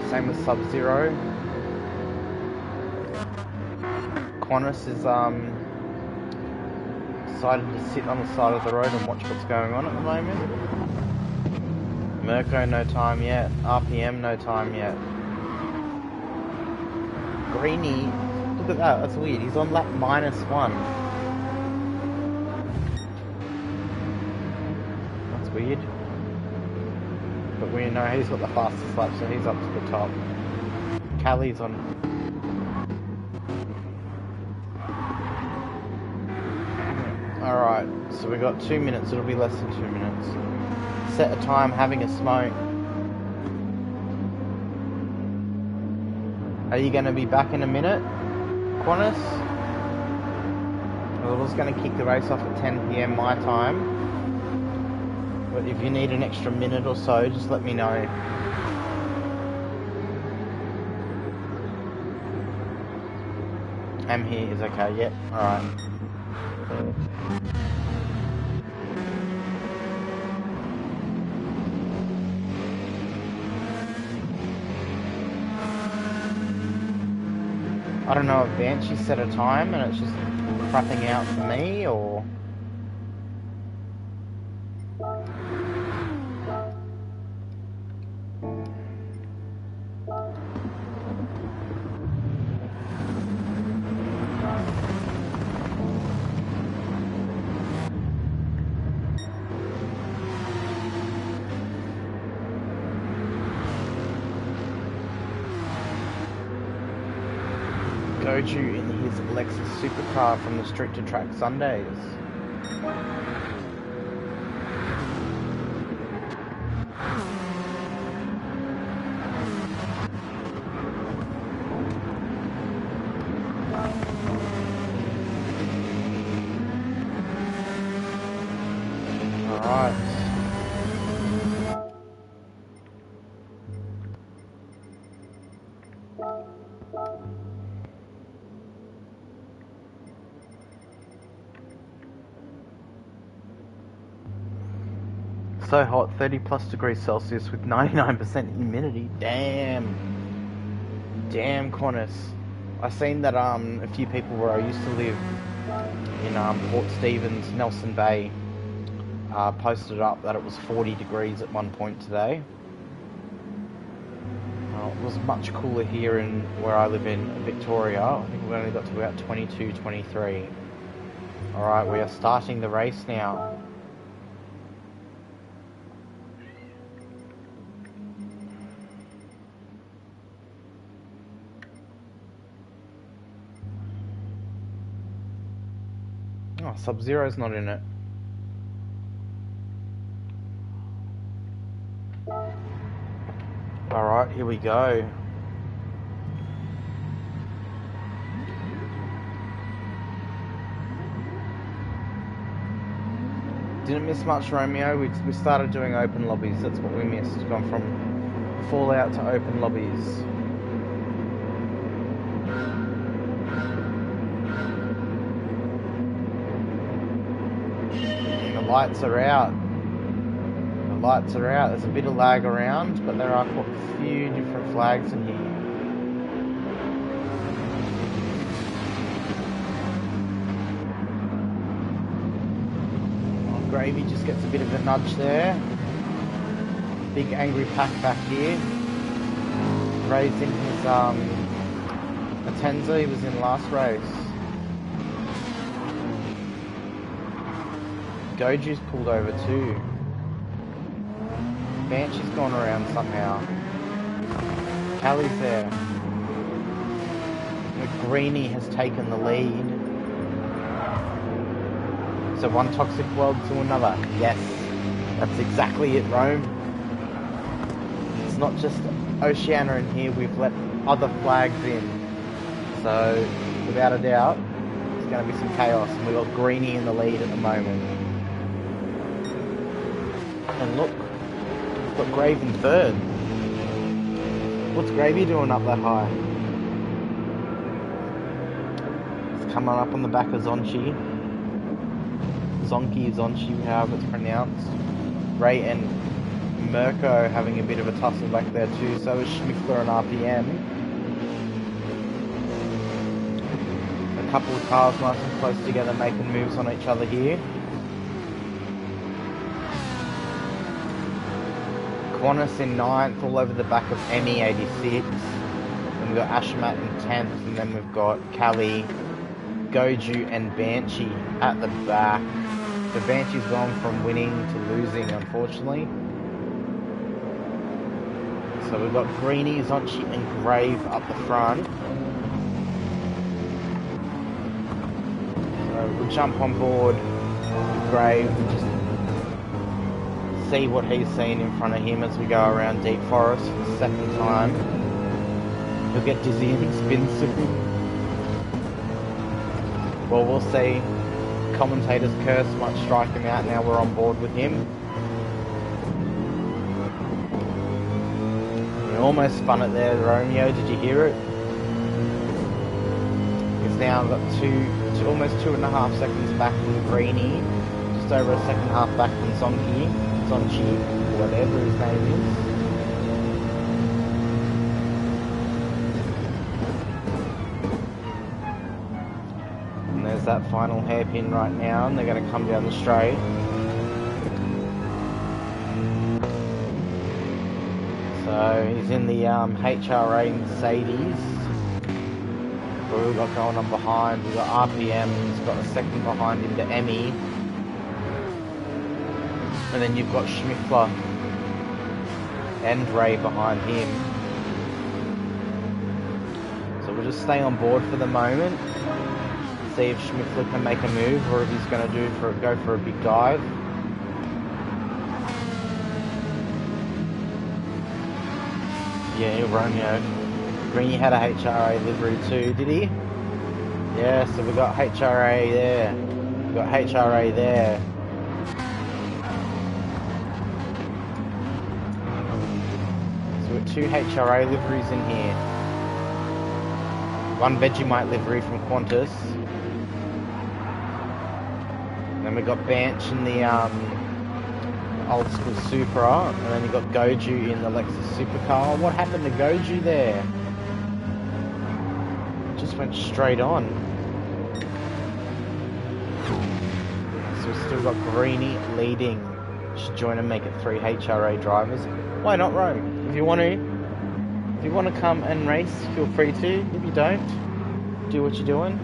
Speaker 1: Same with Sub-Zero. Qantas is decided to sit on the side of the road and watch what's going on at the moment. Mirko no time yet. RPM no time yet. Greenie, look at that, that's weird. He's on lap -1. That's weird. But we know he's got the fastest lap, so he's up to the top. Callie's on. Alright, so we got 2 minutes, it'll be less than 2 minutes. Set a time, having a smoke. Are you going to be back in a minute, Qantas? Well, I was going to kick the race off at 10 PM my time. But if you need an extra minute or so, just let me know. I'm here is okay, yep, alright. I don't know if Banshee set a time and it's just crapping out for me, or... Goju in his Lexus supercar from the Street to Track Sundays. Alright. So hot, 30 plus degrees Celsius with 99% humidity. Damn. Damn, Qantas. I seen that a few people where I used to live in Port Stephens, Nelson Bay, posted up that it was 40 degrees at one point today. It was much cooler here in where I live in Victoria. I think we only got to about 22, 23. Alright, we are starting the race now. Oh, Sub-Zero's not in it. Alright, here we go. Didn't miss much, Romeo. We started doing open lobbies. That's what we missed. Gone from Fallout to open lobbies. The lights are out. The lights are out. There's a bit of lag around, but there are a few different flags in here. Gravy just gets a bit of a nudge there. Big angry pack back here. Ray's in his Atenza, he was in last race. Goju's pulled over too. Banshee's gone around somehow. Callie's there. Greenie has taken the lead. So one toxic world to another. Yes, that's exactly it, Rome. It's not just Oceania in here, we've let other flags in. So, without a doubt, there's going to be some chaos. And we've got Greenie in the lead at the moment. And look, we've got Grave in third. What's Gravy doing up that high? It's coming up on the back of Zonchi, however it's pronounced. Ray and Mirko having a bit of a tussle back there too, so is Schmickler and RPM. A couple of cars nice and close together making moves on each other here. Qantas in 9th, all over the back of Emmy 86. Then we've got Ashmat in 10th, and then we've got Callie, Goju and Banshee at the back. So Banshee's gone from winning to losing, unfortunately. So we've got Greenie, Zonchi and Grave up the front. So we'll jump on board with Grave and just see what he's seen in front of him as we go around Deep Forest for the second time. He'll get dizzy and spin soon. Well, we'll see. Commentator's curse might strike him out now we're on board with him. We almost spun it there, Romeo. Did you hear it? He's now got almost 2.5 seconds back from Greenie. Just over a second half back from Zonchi, whatever his name is. There's that final hairpin right now, and they're going to come down the straight. So he's in the HRA Mercedes. What we've got going on behind, we've got RPM, he's got a second behind him to Emmy. And then you've got Schmickler and Ray behind him. So we'll just stay on board for the moment. See if Schmickler can make a move or if he's going to go for a big dive. Yeah, Romeo. Greenie had a HRA livery too, did he? Yeah, so we've got HRA there. We've got HRA there. 2 HRA liveries in here. 1 Vegemite livery from Qantas. And then we got Banch in the old school Supra, and then you got Goju in the Lexus Supercar. What happened to Goju there? Just went straight on. So we've still got Greenie leading. Should join and make it 3 HRA drivers. Why not, Ro? If you want to come and race, feel free to. If you don't, do what you're doing.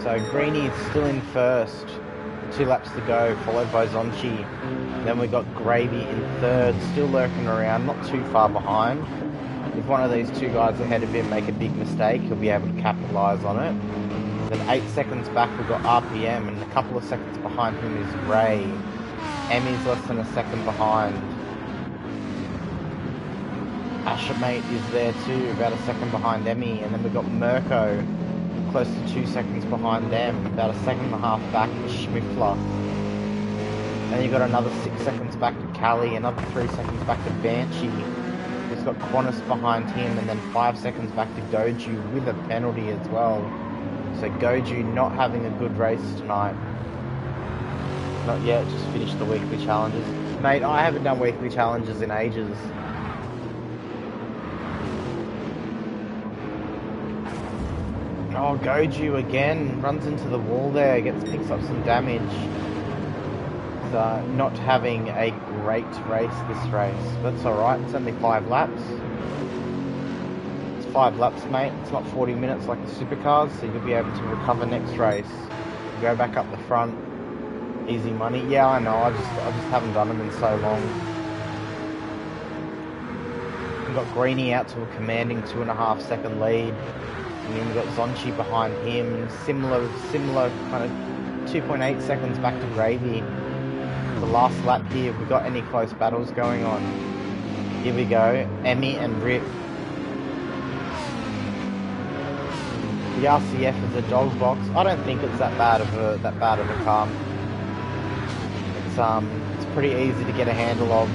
Speaker 1: So Greenie is still in first, 2 laps to go, followed by Zonchi. Then we got Gravy in third, still lurking around, not too far behind. If one of these 2 guys ahead of him make a big mistake, he'll be able to capitalise on it. Then 8 seconds back we've got RPM, and a couple of seconds behind him is Ray. Emmy's less than a second behind. Ashermate is there too, about a second behind Emmy, and then we've got Mirko, close to 2 seconds behind them, about a second and a half back to Schmiffler. Then you've got another 6 seconds back to Callie, another 3 seconds back to Banshee. He's got Qantas behind him, and then 5 seconds back to Goju with a penalty as well. So Goju not having a good race tonight. Not yet, just finished the weekly challenges. Mate, I haven't done weekly challenges in ages. Oh, Goju again, runs into the wall there, picks up some damage. So, not having a great race this race. That's alright, it's only 5 laps. It's 5 laps, mate. It's not 40 minutes like the supercars, so you'll be able to recover next race. Go back up the front. Easy money. Yeah, I know, I just haven't done them in so long. We've got Greenie out to a commanding 2.5 second lead. And then we've got Zonchi behind him, similar kind of 2.8 seconds back to Gravy. The last lap here, have we got any close battles going on? Here we go, Emmy and Rip. The RCF is a dog box. I don't think it's that bad of a car. It's pretty easy to get a handle of.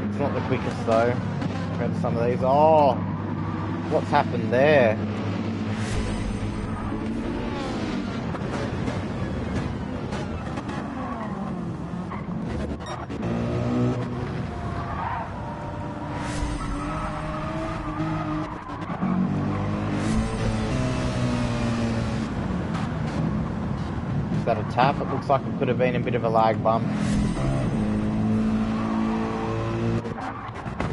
Speaker 1: It's not the quickest though. Compared to some of these. Oh! What's happened there? Is that a tap? It looks like it could have been a bit of a lag bump.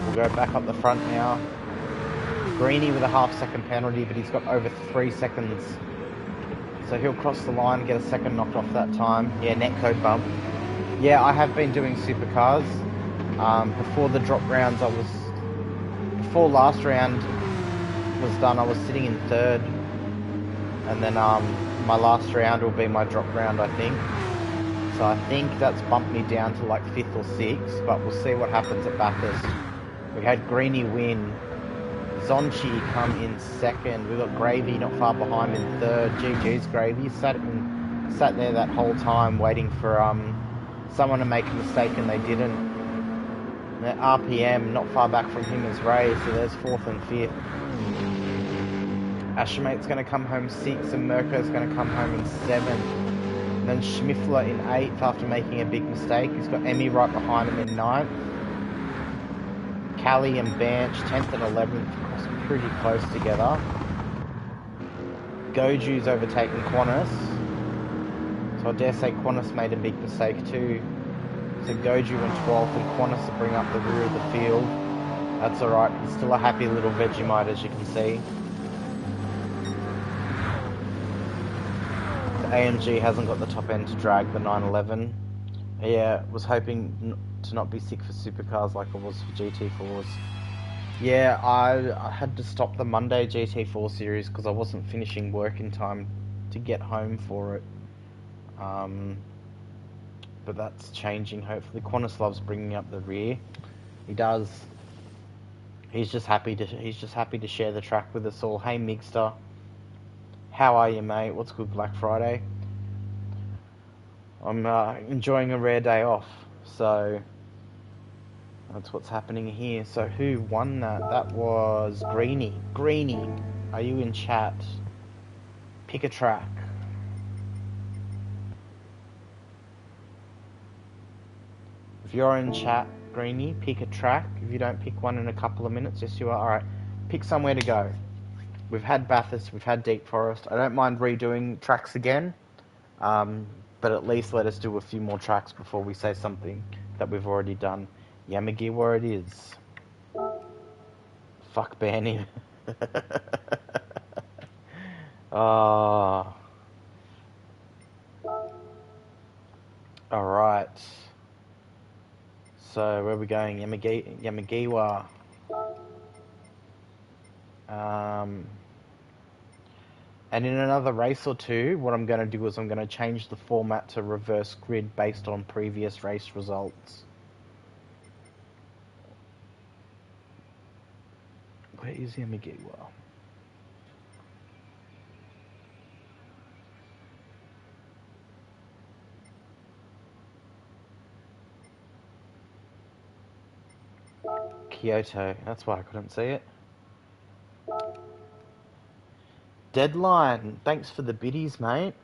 Speaker 1: We'll go back up the front now. Greenie with a half-second penalty, but he's got over 3 seconds. So he'll cross the line, get a second knocked off that time. Yeah, netcode bump. Yeah, I have been doing supercars. Before the drop rounds, before last round was done, I was sitting in third. And then my last round will be my drop round, I think. So I think that's bumped me down to like 5th or 6th, but we'll see what happens at Bathurst. We had Greenie win. Zonchi come in second. We've got Gravy not far behind in third. GG's Gravy. Sat there that whole time waiting for someone to make a mistake, and they didn't. And RPM not far back from him is Ray, so there's 4th and 5th. Ashermate's going to come home 6th, and Mirko's going to come home in 7th. And then Schmiffler in 8th after making a big mistake. He's got Emmy right behind him in 9th. Callie and Banch 10th and 11th, pretty close together. Goju's overtaken Qantas. So I dare say Qantas made a big mistake too. So Goju in 12th and Qantas to bring up the rear of the field. That's alright, he's still a happy little Vegemite, as you can see. The AMG hasn't got the top end to drag the 911. Yeah, was hoping to not be sick for supercars like I was for GT4s. Yeah, I had to stop the Monday GT4 series because I wasn't finishing work in time to get home for it. But that's changing, hopefully. Qantas loves bringing up the rear. He does. He's just happy to share the track with us all. Hey Migster, how are you, mate? What's good, Black Friday? I'm enjoying a rare day off, so that's what's happening here. So who won that? That was Greenie. Greenie, are you in chat? Pick a track. If you're in chat, Greenie, pick a track. If you don't pick one in a couple of minutes, yes you are. Alright, pick somewhere to go. We've had Bathurst, we've had Deep Forest. I don't mind redoing tracks again, but at least let us do a few more tracks before we say something that we've already done. Yamagiwa it is. Fuck Banny. Oh. Alright. So, where are we going? Yamagiwa. And in another race or two, what I'm going to do is I'm going to change the format to reverse grid based on previous race results. Where is Yamagiwa? Kyoto, that's why I couldn't see it. Deadline, thanks for the biddies, mate.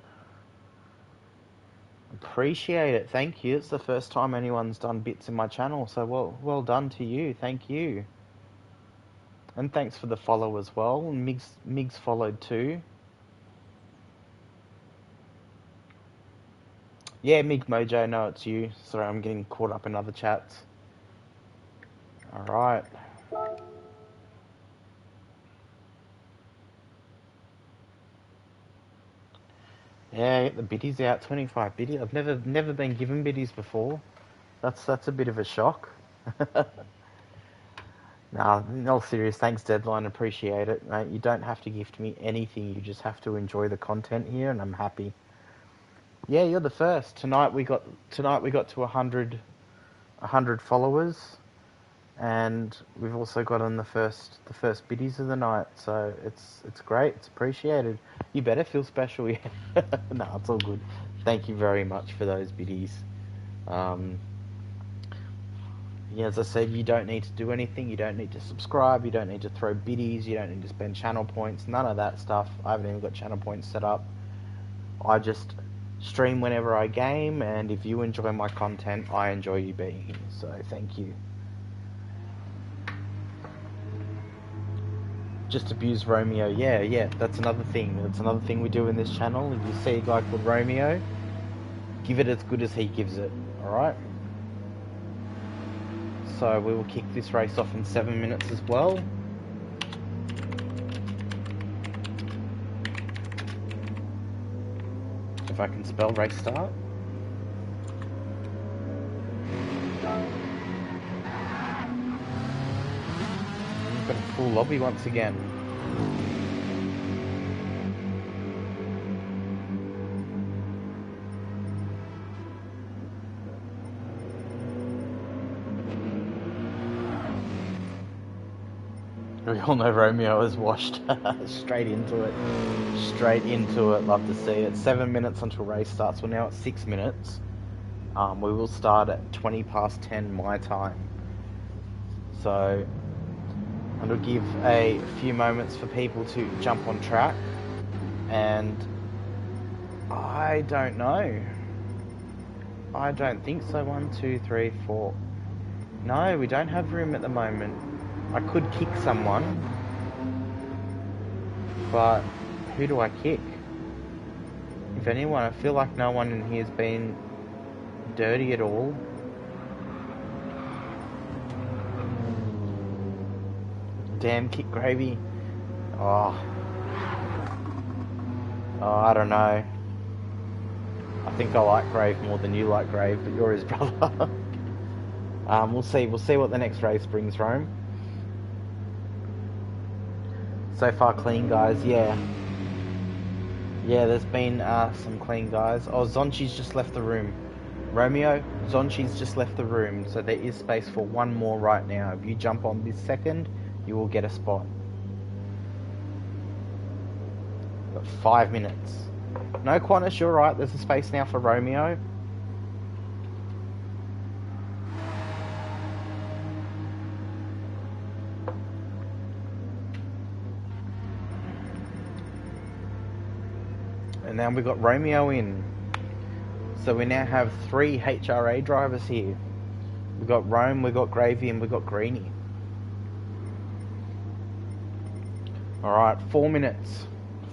Speaker 1: Appreciate it, thank you. It's the first time anyone's done bits in my channel, so well done to you, thank you. And thanks for the follow as well. Migs followed too. Yeah, Mig Mojo, no, it's you. Sorry, I'm getting caught up in other chats. Alright. Yeah, get the biddies out, 25 biddies. I've never been given biddies before. That's a bit of a shock. Nah, in all serious, thanks Deadline, appreciate it, mate. You don't have to gift me anything, you just have to enjoy the content here, and I'm happy. Yeah, you're the first. Tonight we got to 100 followers, and we've also got on the first biddies of the night. So it's great. It's appreciated. You better feel special. Yeah. No, it's all good. Thank you very much for those biddies. Yeah, as I said, you don't need to do anything. You don't need to subscribe. You don't need to throw biddies. You don't need to spend channel points. None of that stuff. I haven't even got channel points set up. I just stream whenever I game, and if you enjoy my content, I enjoy you being here. So thank you. Just abuse Romeo. Yeah, that's another thing. That's another thing we do in this channel. If you see a guy called Romeo, give it as good as he gives it. Alright? So we will kick this race off in 7 minutes as well. If I can spell race start. We've got a full lobby once again. We all know Romeo is washed. Straight into it. Straight into it. Love to see it. 7 minutes until race starts. We're now at 6 minutes. We will start at 20 past 10 my time. So, I'm going to give a few moments for people to jump on track. And I don't know. I don't think so. 1, 2, 3, 4. No, we don't have room at the moment. I could kick someone, but who do I kick? If anyone, I feel like no one in here has been dirty at all. Damn, kick Gravy. Oh, I don't know. I think I like Grave more than you like Grave, but you're his brother. We'll see what the next race brings, Rome. So far clean guys, yeah. Yeah, there's been some clean guys. Oh, Zonchi's just left the room. Romeo, Zonchi's just left the room, so there is space for one more right now. If you jump on this second, you will get a spot. Got 5 minutes. No, Qantas, you're right. There's a space now for Romeo. And now we've got Romeo in. So we now have 3 HRA drivers here. We've got Rome, we've got Gravy, and we've got Greenie. Alright, 4 minutes.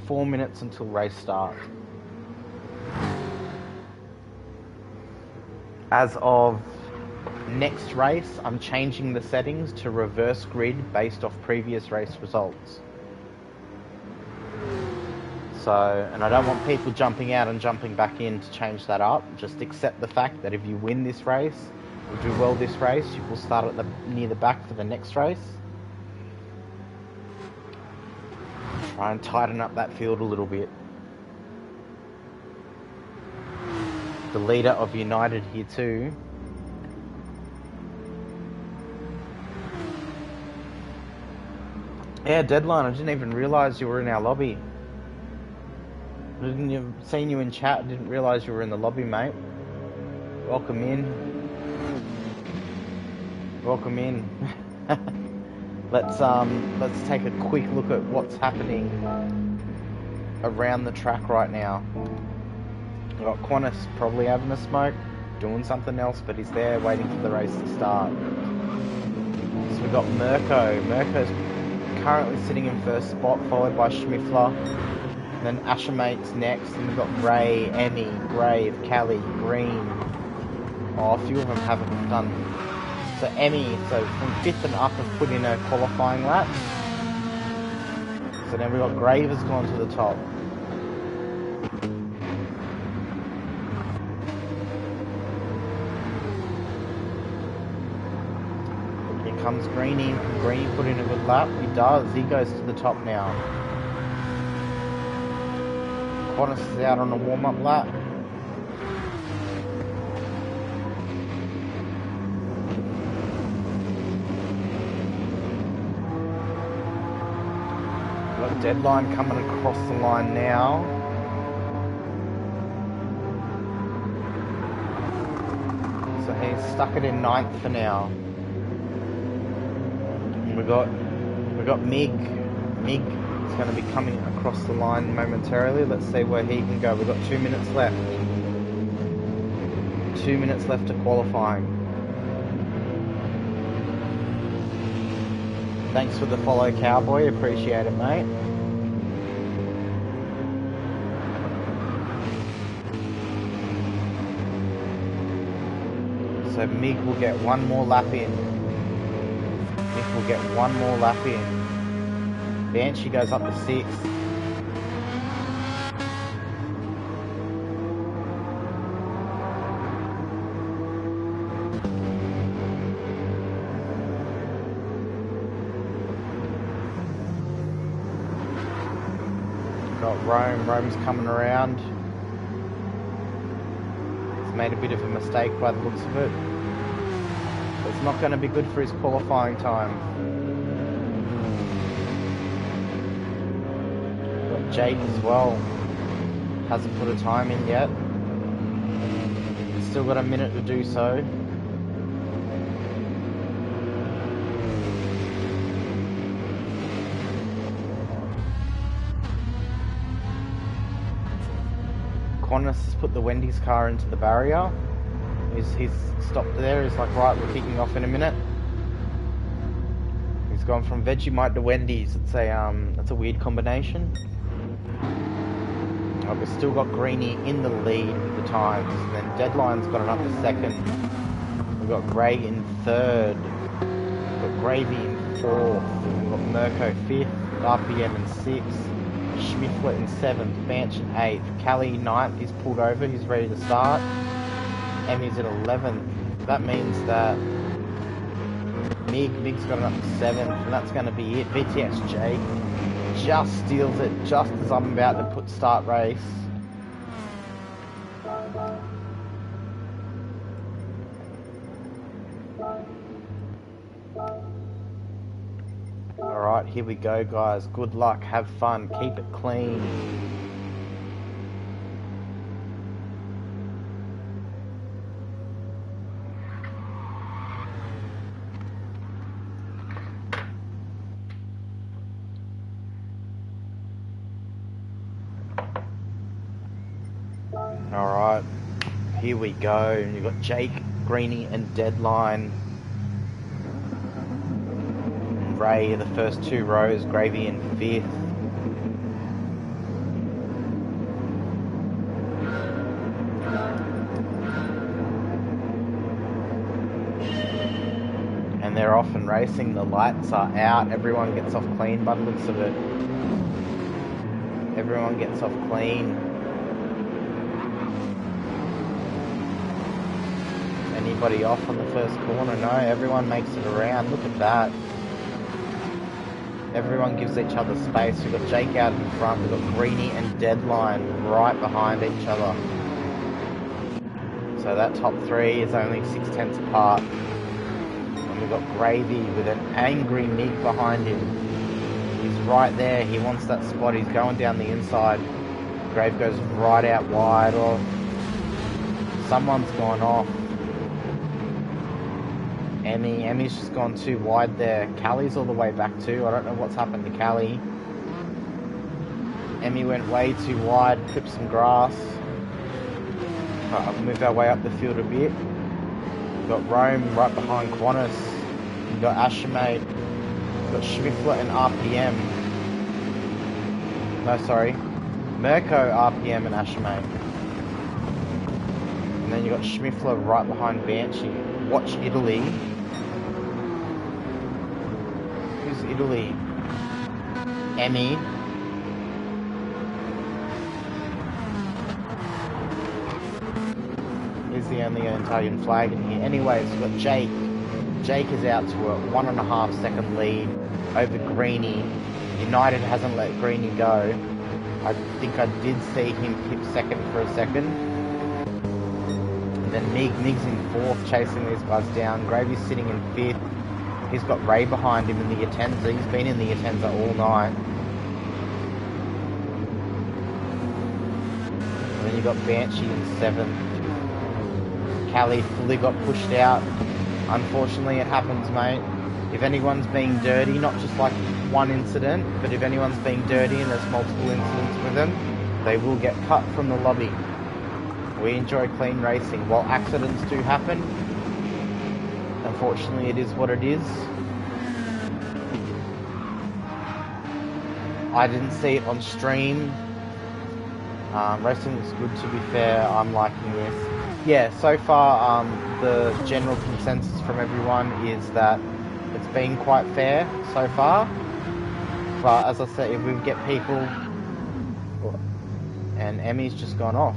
Speaker 1: 4 minutes until race start. As of next race, I'm changing the settings to reverse grid based off previous race results. So, and I don't want people jumping out and jumping back in to change that up. Just accept the fact that if you win this race, or do well this race, you will start at near the back for the next race. Try and tighten up that field a little bit. The leader of United here too. Yeah, Deadline, I didn't even realise you were in our lobby. I didn't have seen you in chat, didn't realise you were in the lobby, mate. Welcome in. Welcome in. Let's take a quick look at what's happening around the track right now. We've got Qantas probably having a smoke, doing something else, but he's there waiting for the race to start. So we've got Mirko. Mirko's currently sitting in first spot, followed by Schmiffler. Then Ashamate's next, and we've got Ray, Emmy, Grave, Callie, Green. Oh, a few of them haven't done. So Emmy, so from 5th and up, have put in a qualifying lap. So then we've got Grave has gone to the top. Here comes Greenie. Can Greenie put in a good lap? He does. He goes to the top now. Qantas is out on a warm-up lap. Got Deadline coming across the line now. So he's stuck it in 9th for now. And we've got Mig. Mig is going to be coming across the line momentarily. Let's see where he can go. We've got 2 minutes left. 2 minutes left to qualifying. Thanks for the follow, Cowboy. Appreciate it, mate. So Mig will get one more lap in. Mig will get one more lap in. Banshee goes up to 6th. Got Rome. Rome's coming around. He's made a bit of a mistake by the looks of it. But it's not going to be good for his qualifying time. Got Jake as well. Hasn't put a time in yet. Still got a minute to do so. Qantas has put the Wendy's car into the barrier. He's stopped there. He's like, right, we're kicking off in a minute. He's gone from Vegemite to Wendy's. It's a weird combination. Oh, we've still got Greenie in the lead with the times, and then Deadline's got it up to 2nd. We've got Gray in 3rd. We've got Gravy in 4th. We've got Mirko 5th. RPM in 6th. Schmiffler in 7th, Banch in 8th, Callie 9th, he's pulled over, he's ready to start. Emmy's at 11th. That means that Mig's got it up to 7th, and that's going to be it. VTX Jake just steals it just as I'm about to put start race. Alright, here we go, guys. Good luck, have fun, keep it clean. Alright, here we go. You've got Jake, Greenie and Deadline. Ray in the first 2 rows, Gravy in 5th. And they're off and racing, the lights are out, everyone gets off clean by the looks of it. Everyone gets off clean. Anybody off on the first corner? No, everyone makes it around, look at that. Everyone gives each other space. We've got Jake out in front, we've got Greenie and Deadline right behind each other. So that top 3 is only 6/10 apart. And we've got Gravy with an angry Mig behind him. He's right there, he wants that spot, he's going down the inside. Grave goes right out wide, or someone's gone off. Emmy's just gone too wide there. Callie's all the way back too. I don't know what's happened to Callie. Emmy went way too wide, clipped some grass. Right, we'll move our way up the field a bit. We've got Rome right behind Qantas. We've got Ashamate. We've got Schmiffler and RPM. No, sorry. Mirko, RPM and Ashamate. And then you've got Schmiffler right behind Banshee. Watch Italy. Who's Italy? Emmy. Is the only Italian flag in here. Anyways, we've got Jake. Jake is out to a 1.5 second lead over Greenie. United hasn't let Greenie go. I think I did see him pip second for a second. And then Mig's in 4th, chasing these guys down. Gravy's sitting in 5th. He's got Ray behind him in the Atenza. He's been in the Atenza all night. And then you've got Banshee in 7th. Callie fully got pushed out. Unfortunately, it happens, mate. If anyone's being dirty, not just like one incident, but if anyone's being dirty and there's multiple incidents with them, they will get cut from the lobby. We enjoy clean racing. While accidents do happen, unfortunately it is what it is. I didn't see it on stream. Racing looks good, to be fair. I'm liking this. Yeah, so far the general consensus from everyone is that it's been quite fair so far. But as I said, if we get people... And Emmy's just gone off.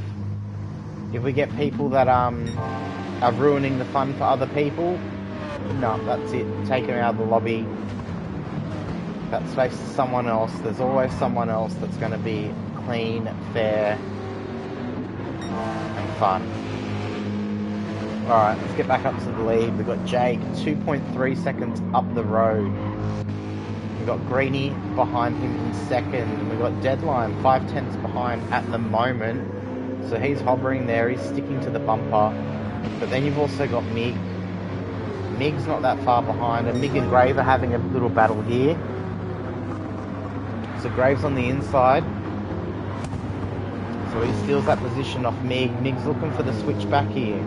Speaker 1: If we get people that are ruining the fun for other people, no, that's it. Take them out of the lobby. That space to someone else. There's always someone else that's going to be clean, fair, and fun. Alright, let's get back up to the lead. We've got Jake, 2.3 seconds up the road. We've got Greenie behind him in 2nd. And we've got Deadline, 5/10 behind at the moment. So he's hovering there, he's sticking to the bumper. But then you've also got Mig. Mig's not that far behind, and Mig and Grave are having a little battle here. So Grave's on the inside. So he steals that position off Mig. Mig's looking for the switch back here.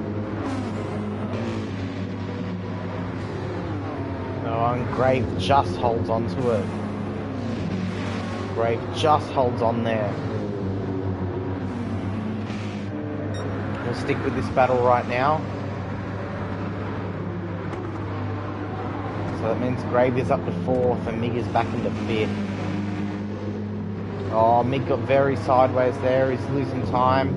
Speaker 1: Oh, and Grave just holds on to it. Grave just holds on there. We'll stick with this battle right now. So that means Grave is up to 4th and Mig is back into 5th. Oh, Mig got very sideways there. He's losing time.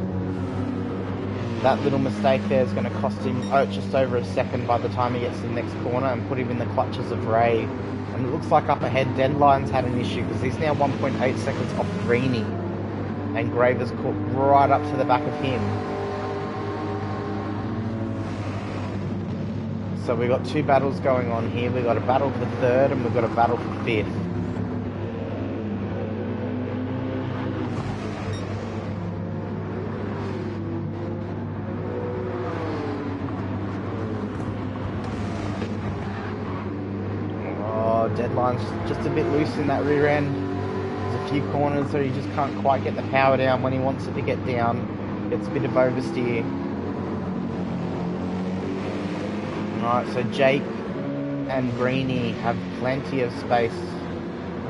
Speaker 1: That little mistake there is going to cost him just over a second by the time he gets to the next corner and put him in the clutches of Ray. And it looks like up ahead, Deadline's had an issue because he's now 1.8 seconds off Greenie. And Grave is caught right up to the back of him. So we've got 2 battles going on here. We've got a battle for 3rd and we've got a battle for 5th. Deadline's just a bit loose in that rear end. There's a few corners that he just can't quite get the power down when he wants it to get down. Gets a bit of oversteer. Alright, so Jake and Greenie have plenty of space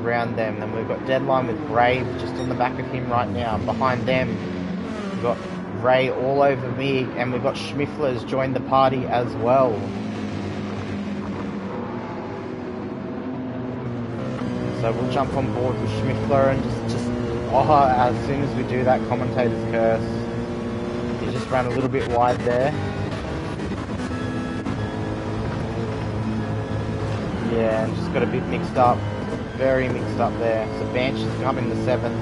Speaker 1: around them. Then we've got Deadline with Brave just on the back of him right now. Behind them, we've got Ray all over me, and we've got Schmiffler's joined the party as well. So we'll jump on board with Schmiffler and as soon as we do that, commentator's curse. He just ran a little bit wide there. Yeah, and just got a bit mixed up. Very mixed up there. So Banch has come in the 7th.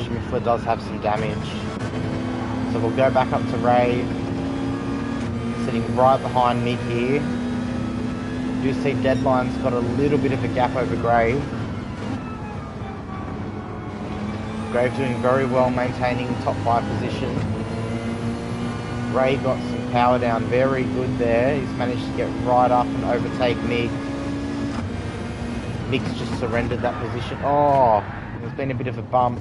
Speaker 1: Schmiffler does have some damage. So we'll go back up to Ray. Sitting right behind Mick here. You do see Deadline's got a little bit of a gap over Grave. Grave doing very well maintaining top 5 position. Ray got some power down very good there. He's managed to get right up and overtake Mick. Mick's just surrendered that position. Oh, there's been a bit of a bump.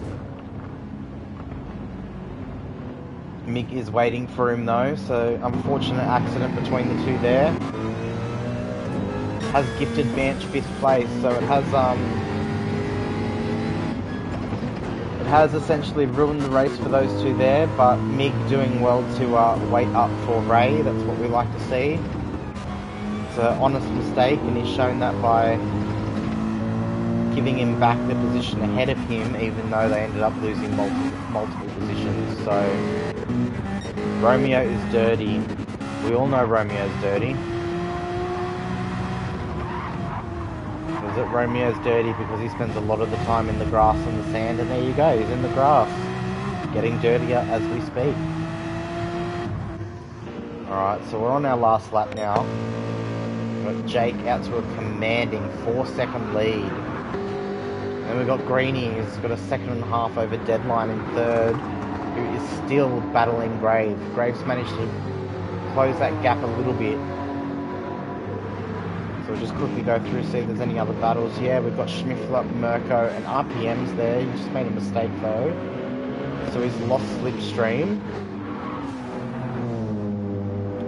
Speaker 1: Mick is waiting for him though, so unfortunate accident between the two there. Has gifted Banch 5th place, so it has essentially ruined the race for those two there, but Mick doing well to wait up for Ray. That's what we like to see. It's an honest mistake, and he's shown that by giving him back the position ahead of him, even though they ended up losing multiple positions. So Romeo is dirty. We all know Romeo's dirty. Is it Romeo's dirty because he spends a lot of the time in the grass and the sand? And there you go, he's in the grass, getting dirtier as we speak. Alright, so we're on our last lap now. We've got Jake out to a commanding 4-second lead. Then we've got Greenie, who's got a 1.5 over Deadline in 3rd, who is still battling Grave. Grave's managed to close that gap a little bit. So we'll just quickly go through, see if there's any other battles. Yeah, we've got Schmiffler, Mirko, and RPM's there. He just made a mistake though. So he's lost Slipstream.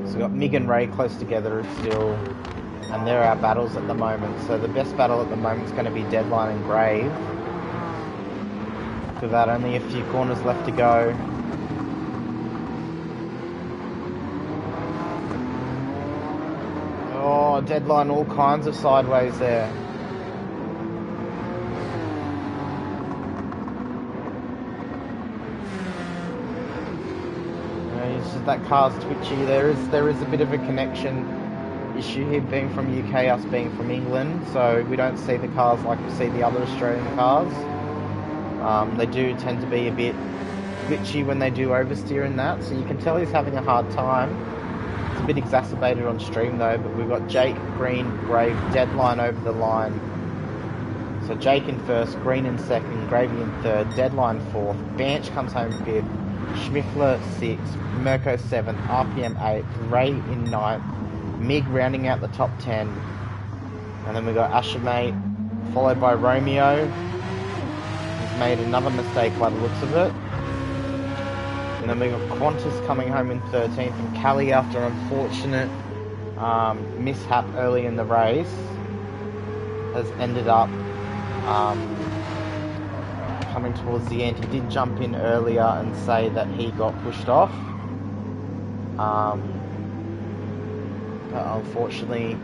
Speaker 1: So we've got Mig and Ray close together still. And they're our battles at the moment. So the best battle at the moment is going to be Deadline and Grave. With that, only a few corners left to go. Oh, Deadline all kinds of sideways there. It's just that car's twitchy. There is a bit of a connection issue here, being from UK, us being from England, so we don't see the cars like we see the other Australian cars. They do tend to be a bit glitchy when they do oversteer and that, so you can tell he's having a hard time. It's a bit exacerbated on stream though, but we've got Jake, Green, Grave, Deadline over the line. So Jake in 1st, Green in 2nd, Gravy in 3rd, Deadline 4th, Banch comes home 5th, Schmiffler 6th, Mirko 7th, RPM 8th, Ray in 9th, Mig rounding out the top 10, and then we got Ashermate followed by Romeo. He's made another mistake by the looks of it, and then we got Qantas coming home in 13th, and Callie, after an unfortunate mishap early in the race, has ended up coming towards the end. He did jump in earlier and say that he got pushed off. Unfortunately,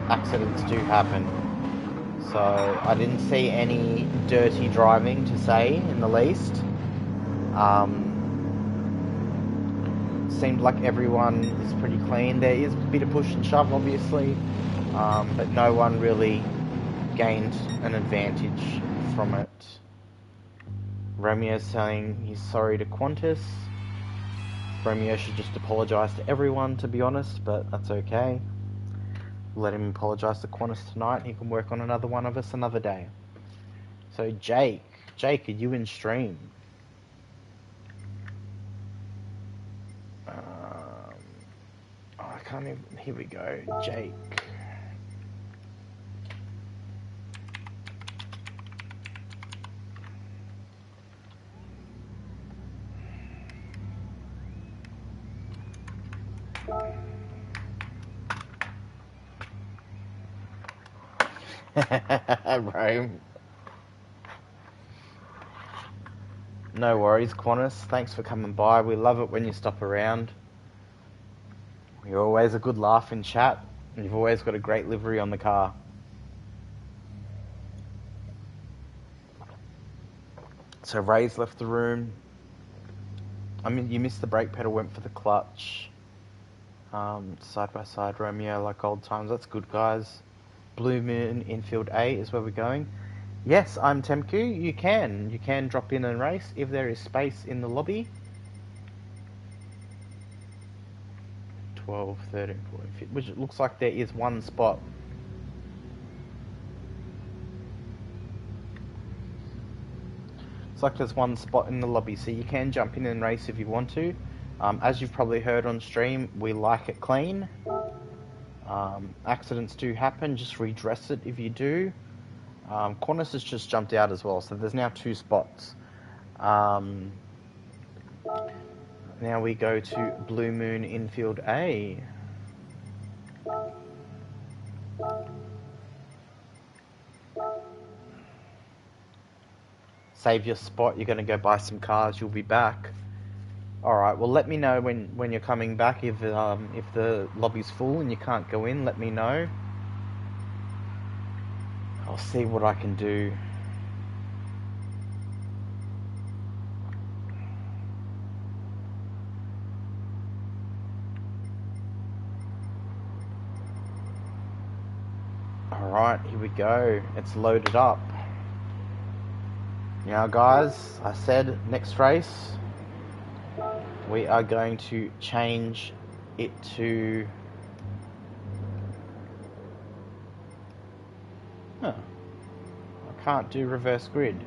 Speaker 1: accidents do happen. So I didn't see any dirty driving to say in the least. Seemed like everyone is pretty clean. There is a bit of push and shove obviously, but no one really gained an advantage from it. Romeo's saying he's sorry to Qantas. Romeo should just apologise to everyone, to be honest, but that's okay. Let him apologise to Qantas tonight. He can work on another one of us another day. So Jake, are you in stream? I can't even. Here we go, Jake. Rome. No worries, Qantas. Thanks for coming by. We love it when you stop around. You're always a good laugh in chat, and you've always got a great livery on the car. So Ray's left the room. I mean, you missed the brake pedal, went for the clutch. Side by side, Romeo, like old times. That's good, guys. Blue Moon Infield A is where we're going. Yes, I'm Temku. You can drop in and race if there is space in the lobby. 12, 13, 14, 15, which it looks like there is one spot. It's like there's one spot in the lobby, so you can jump in and race if you want to. As you've probably heard on stream, we like it clean. Accidents do happen, just redress it if you do. Qantas has just jumped out as well, so there's now 2 spots. Now we go to Blue Moon Infield A. Save your spot, you're going to go buy some cars, you'll be back. Alright, well let me know when you're coming back. If the lobby's full and you can't go in, let me know. I'll see what I can do. Alright, here we go. It's loaded up. Now guys, I said next race we are going to change it to... I can't do reverse grid.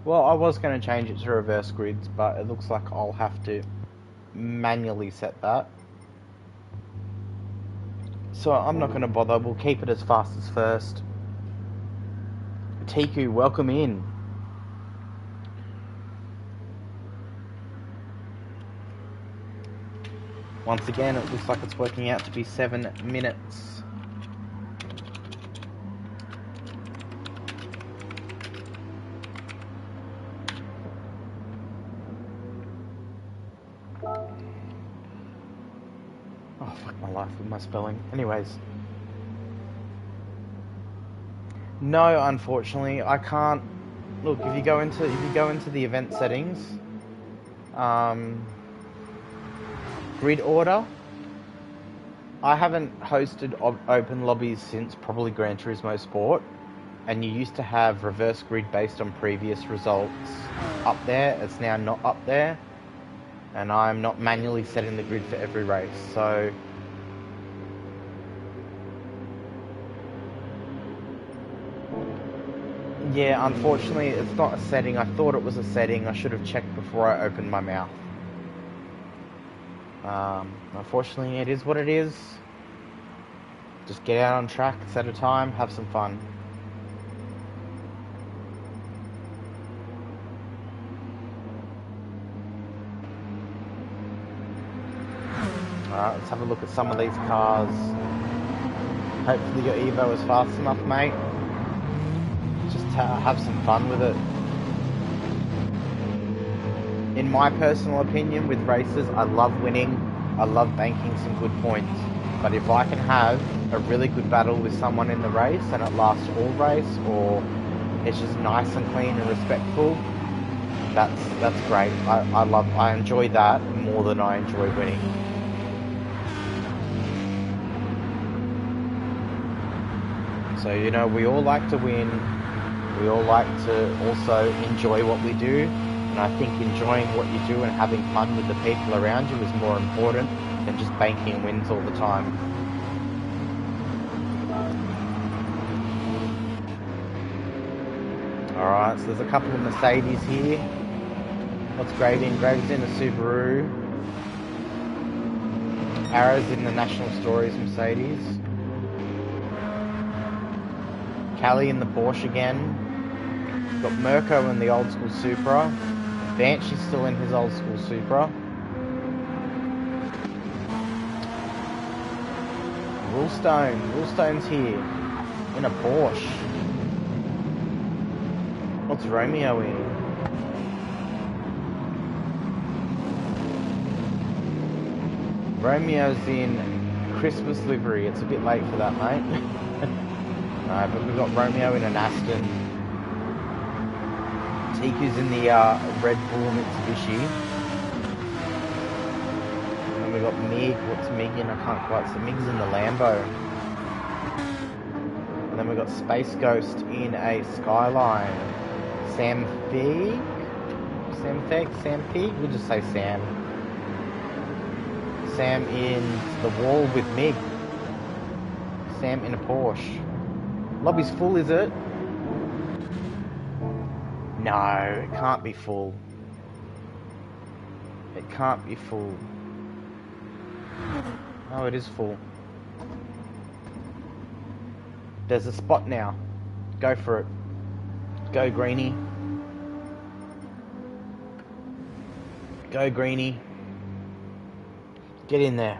Speaker 1: Well, I was going to change it to reverse grids, but it looks like I'll have to manually set that. So I'm not going to bother, we'll keep it as fast as first. Tiku, welcome in. Once again, it looks like it's working out to be 7 minutes. Oh, fuck my life with my spelling. Anyways. No, unfortunately, I can't. Look, if you go into the event settings, grid order. I haven't hosted open lobbies since probably Gran Turismo Sport, and you used to have reverse grid based on previous results up there. It's now not up there, and I'm not manually setting the grid for every race, so. Yeah, unfortunately, it's not a setting. I thought it was a setting. I should have checked before I opened my mouth. Unfortunately, it is what it is. Just get out on track, set a time, have some fun. Alright, let's have a look at some of these cars. Hopefully your Evo is fast enough, mate. Just have some fun with it. In my personal opinion, with races, I love winning. I love banking some good points. But if I can have a really good battle with someone in the race and it lasts all race, or it's just nice and clean and respectful, that's great. I enjoy that more than I enjoy winning. So, you know, we all like to win. We all like to also enjoy what we do. And I think enjoying what you do and having fun with the people around you is more important than just banking wins all the time. Alright, so there's a couple of Mercedes here. What's Grave in? Grave's in a Subaru. Arrow's in the National Stories Mercedes. Callie in the Porsche again. Got Mirko in the old school Supra. Banshee's still in his old school Supra. Woolstone's here in a Porsche. What's Romeo in? Romeo's in Christmas livery. It's a bit late for that, mate. No, but we've got Romeo in an Aston. Tiku's in the Red Bull Mitsubishi. And we got Mig. What's Mig in? I can't quite see. Mig's in the Lambo. And then we got Space Ghost in a Skyline. Sam Feig? We'll just say Sam. Sam in the wall with Mig. Sam in a Porsche. Lobby's full, is it? No, it can't be full. It can't be full. Oh, it is full. There's a spot now. Go for it. Go, Greenie. Go, Greenie. Get in there.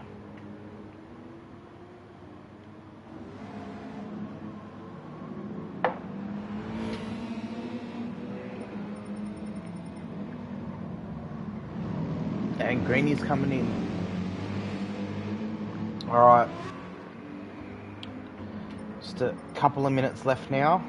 Speaker 1: And Greenie's coming in. Alright. Just a couple of minutes left now.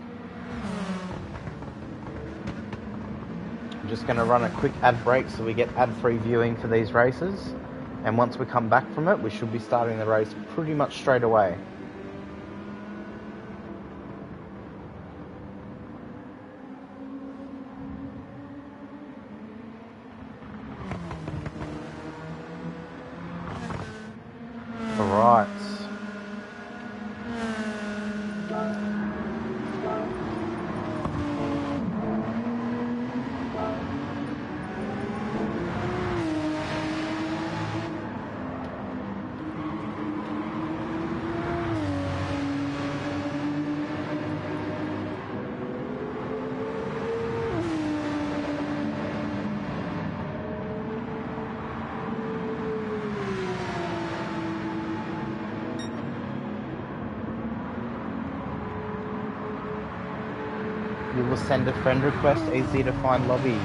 Speaker 1: I'm just going to run a quick ad break so we get ad-free viewing for these races. And once we come back from it, we should be starting the race pretty much straight away. Alright. You will send a friend request, easy to find lobbies.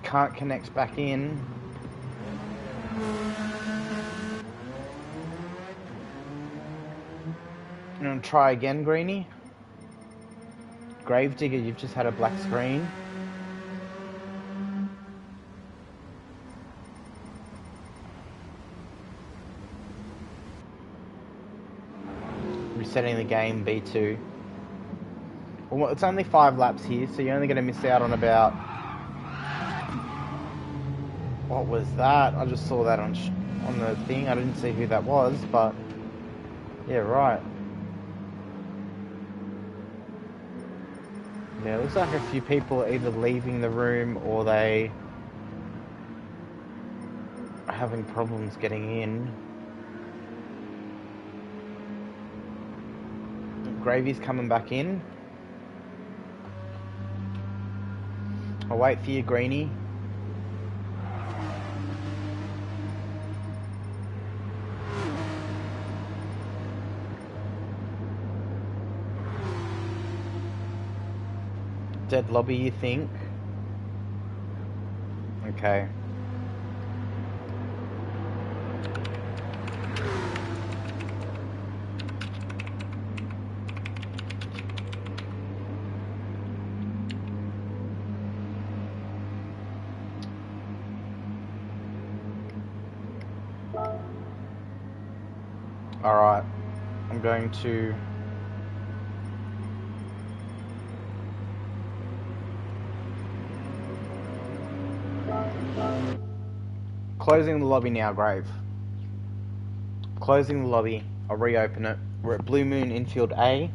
Speaker 1: Can't connect back in. I'm gonna try again, Greenie. Gravedigger, you've just had a black screen. Resetting the game, B2. Well, it's only 5 laps here, so you're only going to miss out on about... What was that? I just saw that on the thing. I didn't see who that was, but... Yeah, right. Yeah, it looks like a few people are either leaving the room or they are having problems getting in. Gravy's coming back in. I'll wait for you, Greenie. Dead lobby, you think? Okay. Alright. I'm going to... Closing the lobby now, Grave. Closing the lobby. I'll reopen it. We're at Blue Moon Infield A.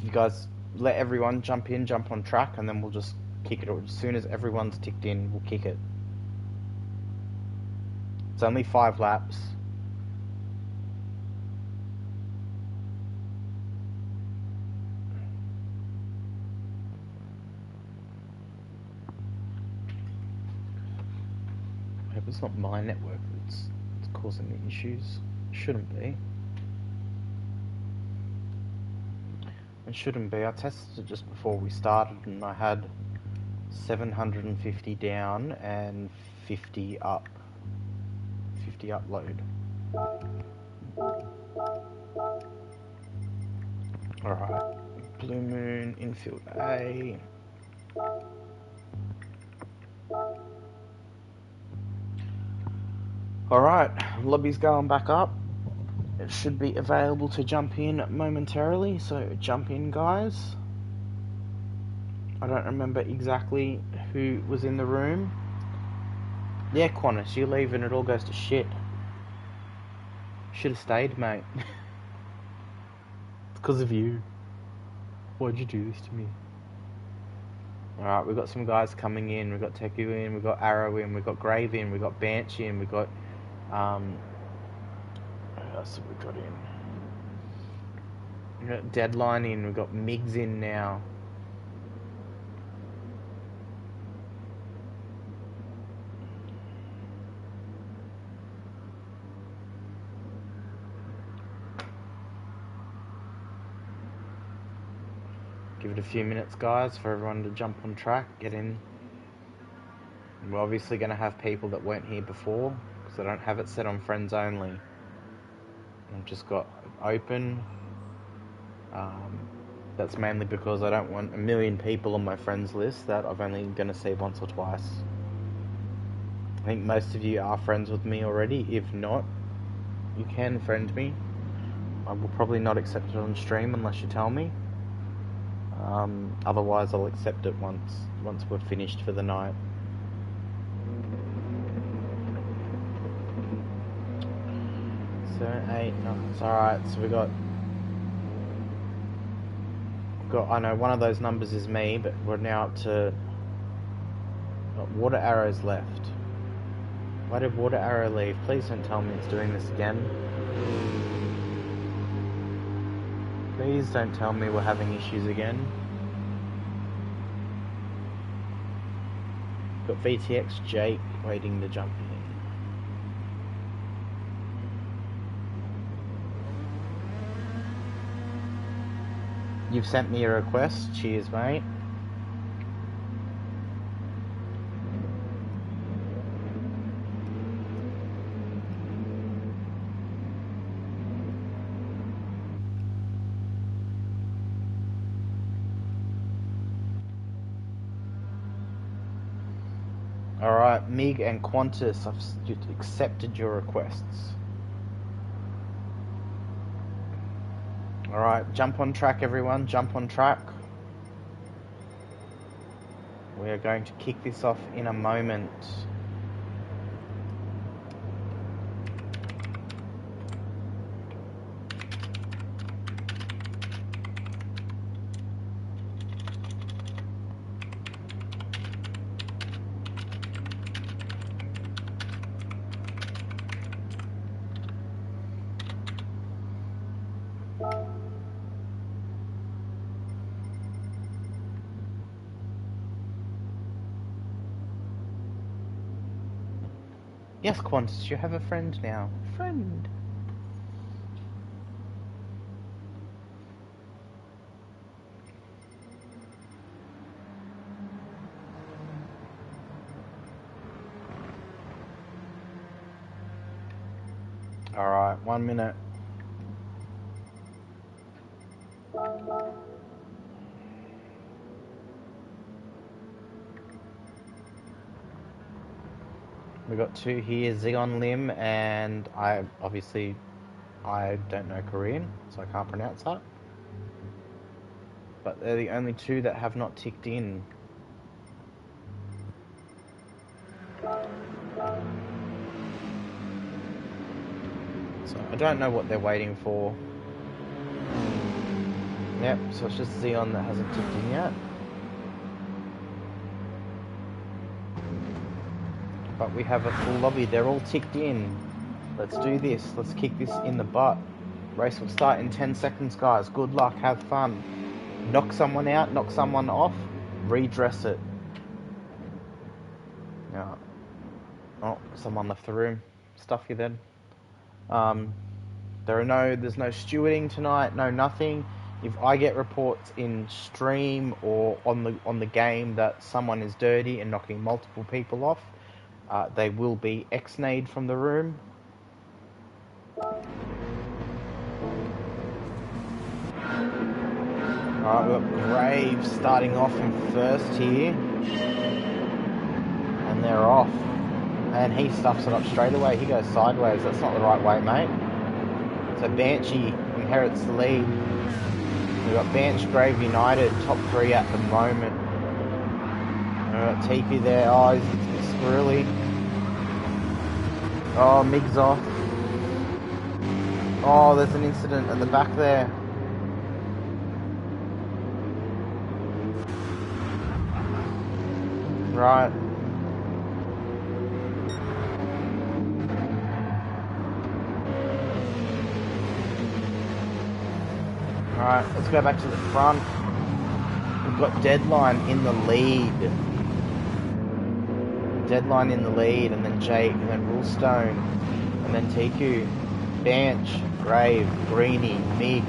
Speaker 1: You guys let everyone jump in, jump on track, and then we'll just kick it. As soon as everyone's ticked in, we'll kick it. It's only 5 laps. I hope it's not my network that's causing the issues. Shouldn't be. It shouldn't be. I tested it just before we started and I had 750 down and 50 up. 50 upload. Alright. Blue Moon, Infield A. Alright, lobby's going back up. It should be available to jump in momentarily, so jump in, guys. I don't remember exactly who was in the room. Yeah, Qantas, you leave and it all goes to shit. Should have stayed, mate. It's because of you. Why'd you do this to me? Alright, we've got some guys coming in. We've got Teku in, we've got Arrow in, we've got Grave in, we've got Banch in, we've got... what else have we got in? We've got Deadline in, we've got Migs in now. Give it a few minutes, guys, for everyone to jump on track, get in. We're obviously going to have people that weren't here before, because I don't have it set on friends only. I've just got open. That's mainly because I don't want a million people on my friends list that I've only going to see once or twice. I think most of you are friends with me already. If not, you can friend me. I will probably not accept it on stream unless you tell me. Otherwise I'll accept it once we're finished for the night. Seven, 8, no, it's alright, so we got, I know one of those numbers is me, but we're now up to, got Water Arrows left. Why did Water Arrow leave? Please don't tell me it's doing this again. Please don't tell me we're having issues again. Got VTX Jake waiting to jump in. You've sent me a request. Cheers, mate. Alright, Mig and Qantas, I've accepted your requests. Alright, jump on track, everyone. Jump on track. We are going to kick this off in a moment. Yes, Qantas, you have a friend now. Friend. Alright, 1 minute. We got two here, Zion Lim, and I don't know Korean, so I can't pronounce that. But they're the only two that have not ticked in. So I don't know what they're waiting for. Yep, so it's just Zion that hasn't ticked in yet. But we have a full lobby, they're all ticked in. Let's do this, let's kick this in the butt. Race will start in 10 seconds, guys. Good luck, have fun. Knock someone out, knock someone off, redress it. Now, oh, someone left the room. Stuff you then. There's no stewarding tonight, no nothing. If I get reports in stream or on the game that someone is dirty and knocking multiple people off, they will be ex-nayed from the room. Alright, we've got Graves starting off in first here. And they're off. And he stuffs it up straight away. He goes sideways. That's not the right way, mate. So Banshee inherits the lead. We've got Bansh, Grave United, top three at the moment. We've got Tiku there. Oh, he's squirrely. Oh, Mig's off. Oh, there's an incident at the back there. Right. Alright, let's go back to the front. We've got Deadline in the lead. Deadline in the lead, and then Jake, and then Rulestone, and then Tiku, Banch, Grave, Greenie, Mig,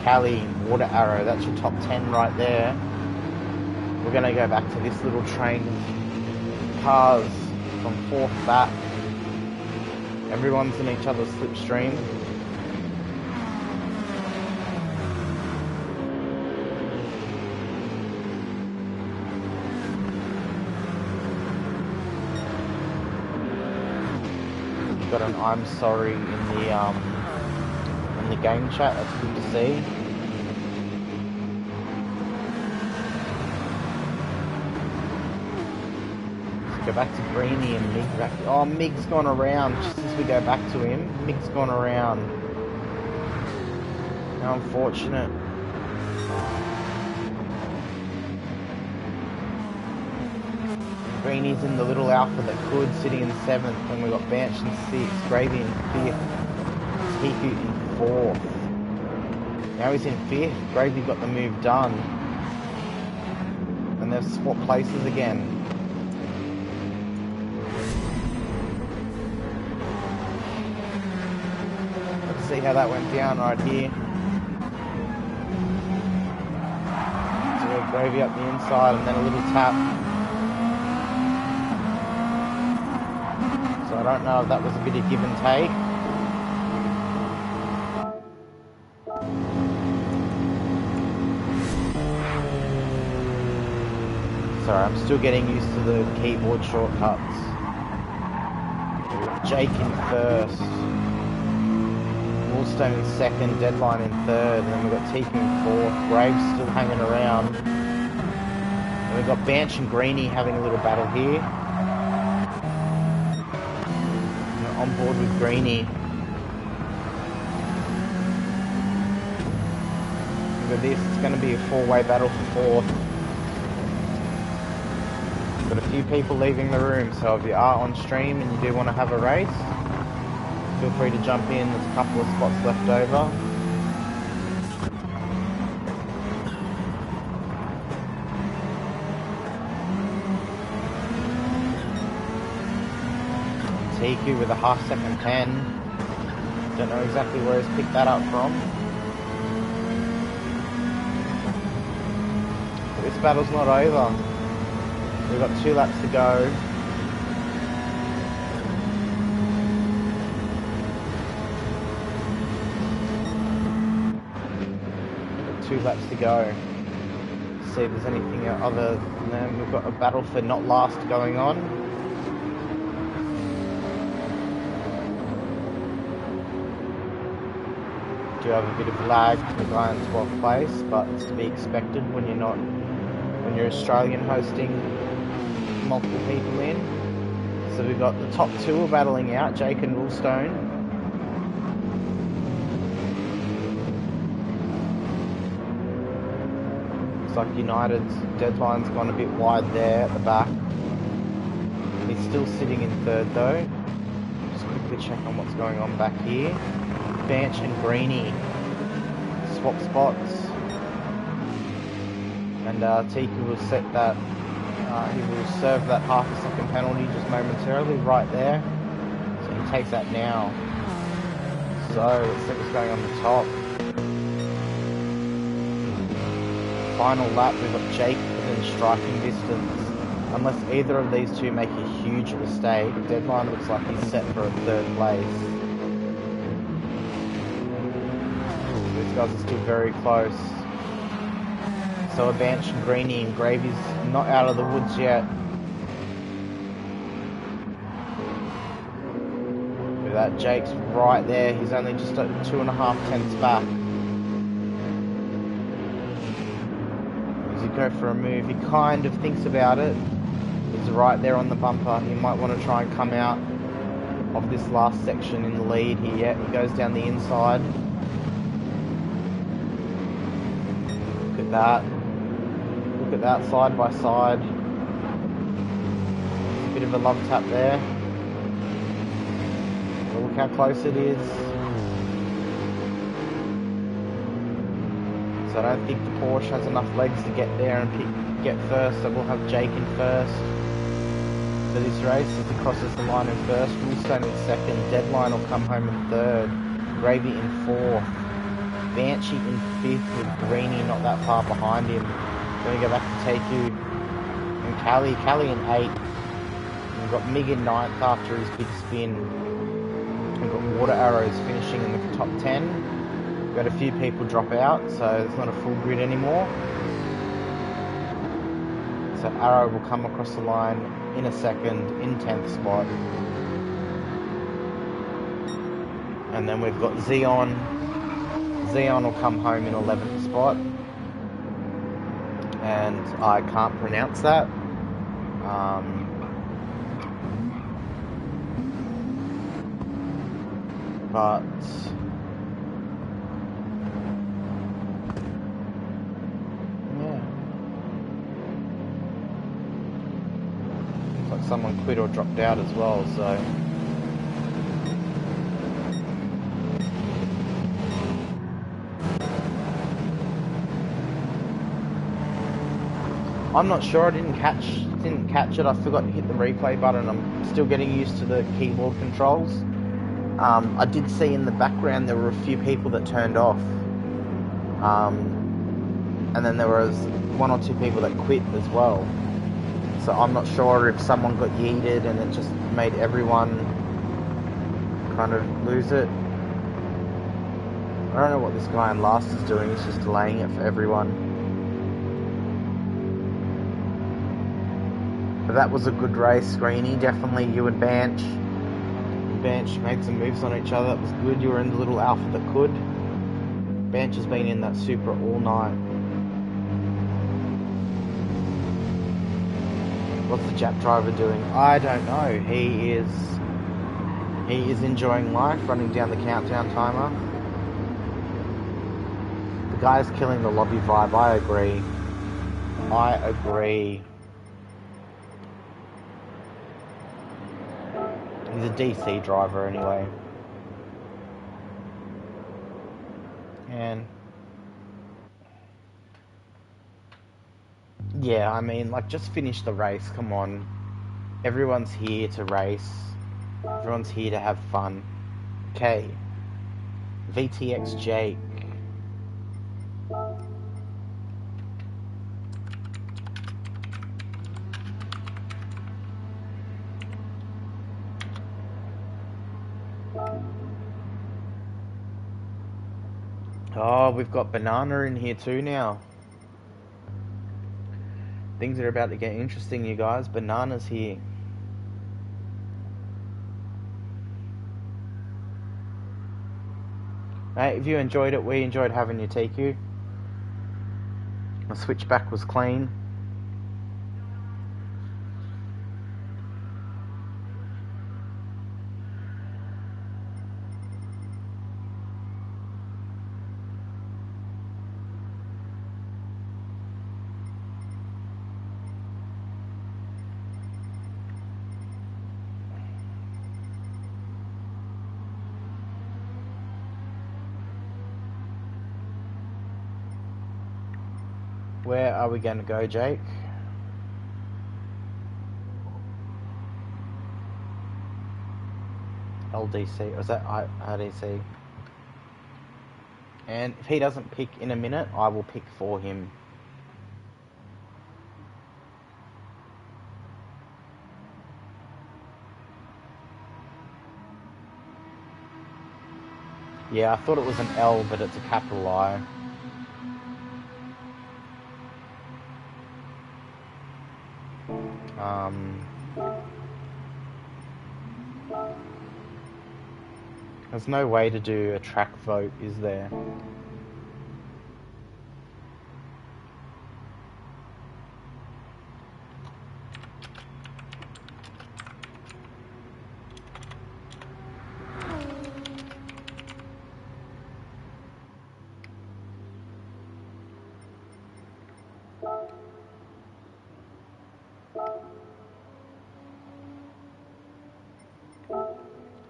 Speaker 1: Callie, Water Arrow. That's your top 10 right there. We're going to go back to this little train of cars from fourth back. Everyone's in each other's slipstream. We've got an I'm sorry in the game chat. That's good to see. Go back to Greenie and Mig back. Oh, Mig's gone around just as we go back to him. Mig's gone around. How unfortunate. Greenie's in the little Alpha that could, sitting in 7th, and we've got Banch in 6th, Gravy in 5th, Tiku in 4th. Now he's in 5th. Gravy got the move done. And they've swapped places again. See how that went down right here. So we've got Gravy up the inside and then a little tap. So I don't know if that was a bit of give and take. Sorry, I'm still getting used to the keyboard shortcuts. Jake in first. Stone in 2nd, Deadline in 3rd, and then we've got Tiku in 4th, Graves still hanging around. And we've got Banch and Greenie having a little battle here. And on board with Greenie. Look at this, it's going to be a 4-way battle for 4th. Got a few people leaving the room, so if you are on stream and you do want to have a race, feel free to jump in, there's a couple of spots left over. Tiku with a half-second 10. Don't know exactly where he's picked that up from. But this battle's not over. We've got 2 laps to go. 2 laps to go. See if there's anything other than them. We've got a battle for not last going on. Do have a bit of lag to the guy in 12th place, but it's to be expected when you're Australian hosting multiple people in. So we've got the top 2 are battling out, Jake and Woolstone. Looks like United's deadline's gone a bit wide there at the back. He's still sitting in 3rd though. Just quickly check on what's going on back here. Banch and Greenie swap spots, and Tiki will set that. He will serve that half a second penalty just momentarily right there. So he takes that now. So let's see what's going on the top. Final lap, we've got Jake within striking distance. Unless either of these two make a huge mistake, Deadline looks like he's set for a 3rd place. These guys are still very close. So a Banch and Greenie, and Gravy's not out of the woods yet. Look at that, Jake's right there. He's only just at 2.5 tenths back. As he go for a move, he kind of thinks about it. He's right there on the bumper. He might want to try and come out of this last section in the lead here. Yeah, he goes down the inside. Look at that. Look at that, side by side. A bit of a love tap there. Well, look how close it is. So I don't think the Porsche has enough legs to get there and get first, so we'll have Jake in first for this race as he crosses the line in first. Woolstone in second. Deadline will come home in 3rd. Gravy in 4th. Banshee in 5th with Greenie not that far behind him. Then we go back to Taku and Callie in 8th. And we've got Mig in 9th after his big spin. We've got Water Arrows finishing in the top 10. We've got a few people drop out, so it's not a full grid anymore. So Arrow will come across the line in a second, in 10th spot. And then we've got Xeon. Xeon will come home in 11th spot. And I can't pronounce that. But yeah, looks like someone quit or dropped out as well. So I'm not sure. I didn't catch it. I forgot to hit the replay button. I'm still getting used to the keyboard controls. I did see in the background there were a few people that turned off. And then there was 1 or 2 people that quit as well. So I'm not sure if someone got yeeted and it just made everyone kind of lose it. I don't know what this guy in last is doing. He's just delaying it for everyone. But that was a good race, Greenie. Definitely you and Banch. Banch made some moves on each other. That was good. You were in the little Alpha that could. Banch has been in that Supra all night. What's the Jap driver doing? I don't know. He is enjoying life, running down the countdown timer. The guy's killing the lobby vibe. I agree. I agree. He's a DC driver anyway. And yeah, I mean, like, just finish the race, come on. Everyone's here to race. Everyone's here to have fun. Okay. VTX Jake. Oh, we've got Banana in here too now. Things are about to get interesting, you guys. Banana's here. Hey, if you enjoyed it, we enjoyed having you, TQ. The switchback was clean. Where are we going to go, Jake? LDC, or is that RDC? And if he doesn't pick in a minute, I will pick for him. Yeah, I thought it was an L, but it's a capital I. There's no way to do a track vote, is there?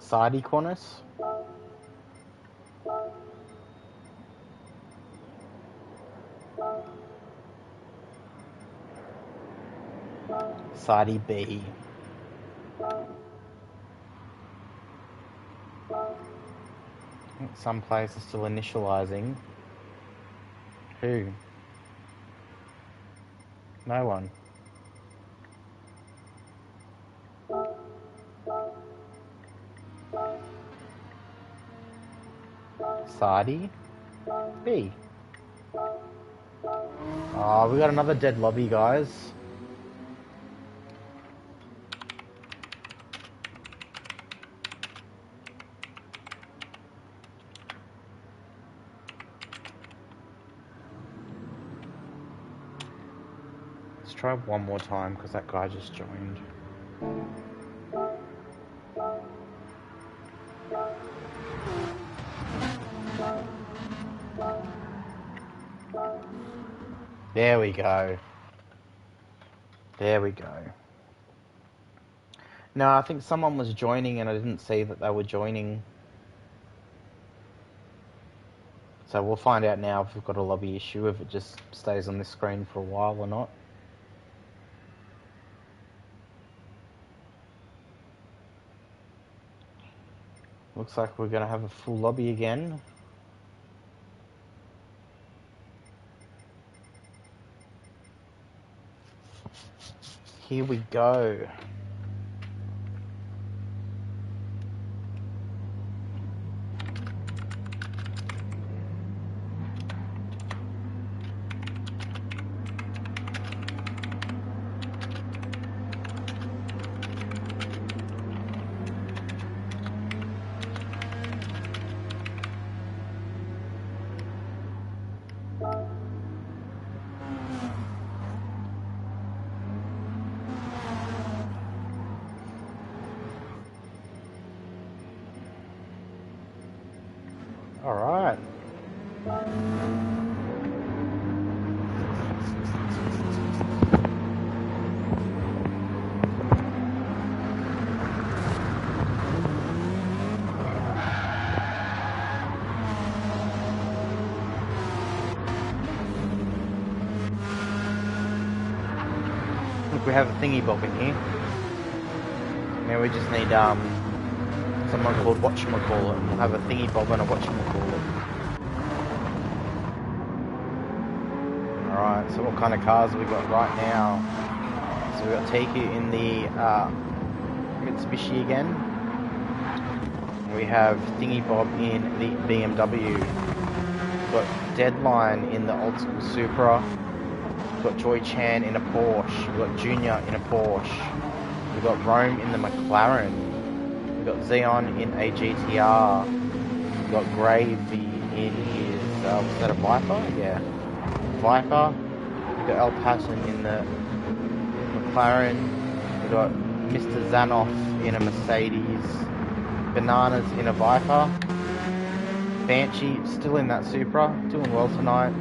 Speaker 1: Side Equinus? Side B. Some players are still initializing. Who? No one. Sadi? B. Oh, we got another dead lobby, guys. Let's try one more time, because that guy just joined. There we go. There we go. No, I think someone was joining and I didn't see that they were joining. So we'll find out now if we've got a lobby issue, if it just stays on this screen for a while or not. Looks like we're going to have a full lobby again. Here we go. All right. Look, we have a thingy bob in here. Now we just need someone called whatchamacallit. We'll have a thingy bob and a whatchamacallit. Alright, so what kind of cars have we got right now? So we've got TQ in the Mitsubishi again. We have thingy bob in the BMW. got Deadline in the old school Supra. We've got Joy Chan in a Porsche. We've got Junior in a Porsche. We've got Rome in the McLaren. We've got Xeon in a GTR. We've got Gravy in his, was that a Viper? Yeah. Viper. We've got El Patton in the McLaren. We've got Mr. Zanoff in a Mercedes. Bananas in a Viper. Banshee still in that Supra, doing well tonight.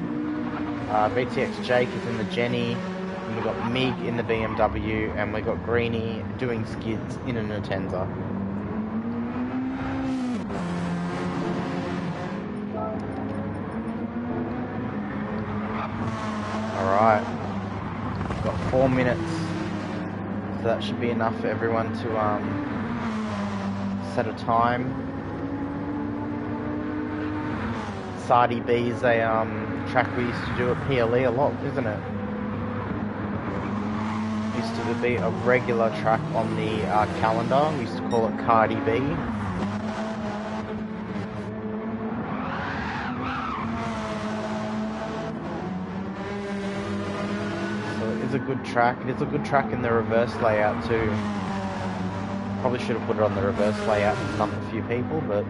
Speaker 1: VTX Jake is in the Jenny. And we've got Mig in the BMW, and we've got Greenie doing skids in an Atenza. Alright, we've got 4 minutes, so that should be enough for everyone to set a time. Sardi B is a track we used to do at PLE a lot, isn't it? Used to be a regular track on the calendar. We used to call it Cardi B. So it is a good track. It is a good track in the reverse layout too. Probably should have put it on the reverse layout and stumped a few people, but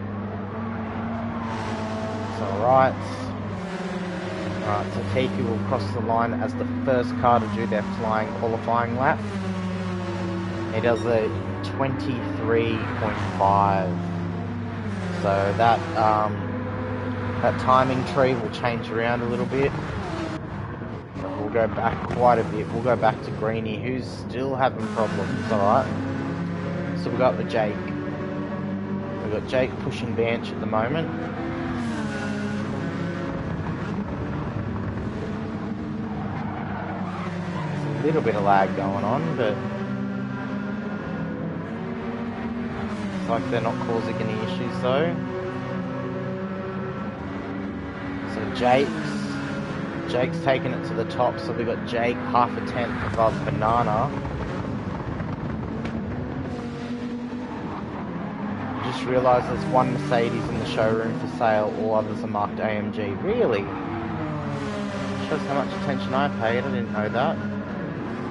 Speaker 1: it's alright. Alright, so Kiki will cross the line as the first car to do their flying qualifying lap. He does a 23.5. So that that timing tree will change around a little bit. But we'll go back quite a bit. We'll go back to Greenie, who's still having problems, alright? So we've got the Jake. We've got Jake pushing Banch at the moment. Little bit of lag going on, but it's like they're not causing any issues though. So Jake's taking it to the top, so we've got Jake half a tenth above Banana. Just realised there's one Mercedes in the showroom for sale, all others are marked AMG. Really? Shows how much attention I paid, I didn't know that.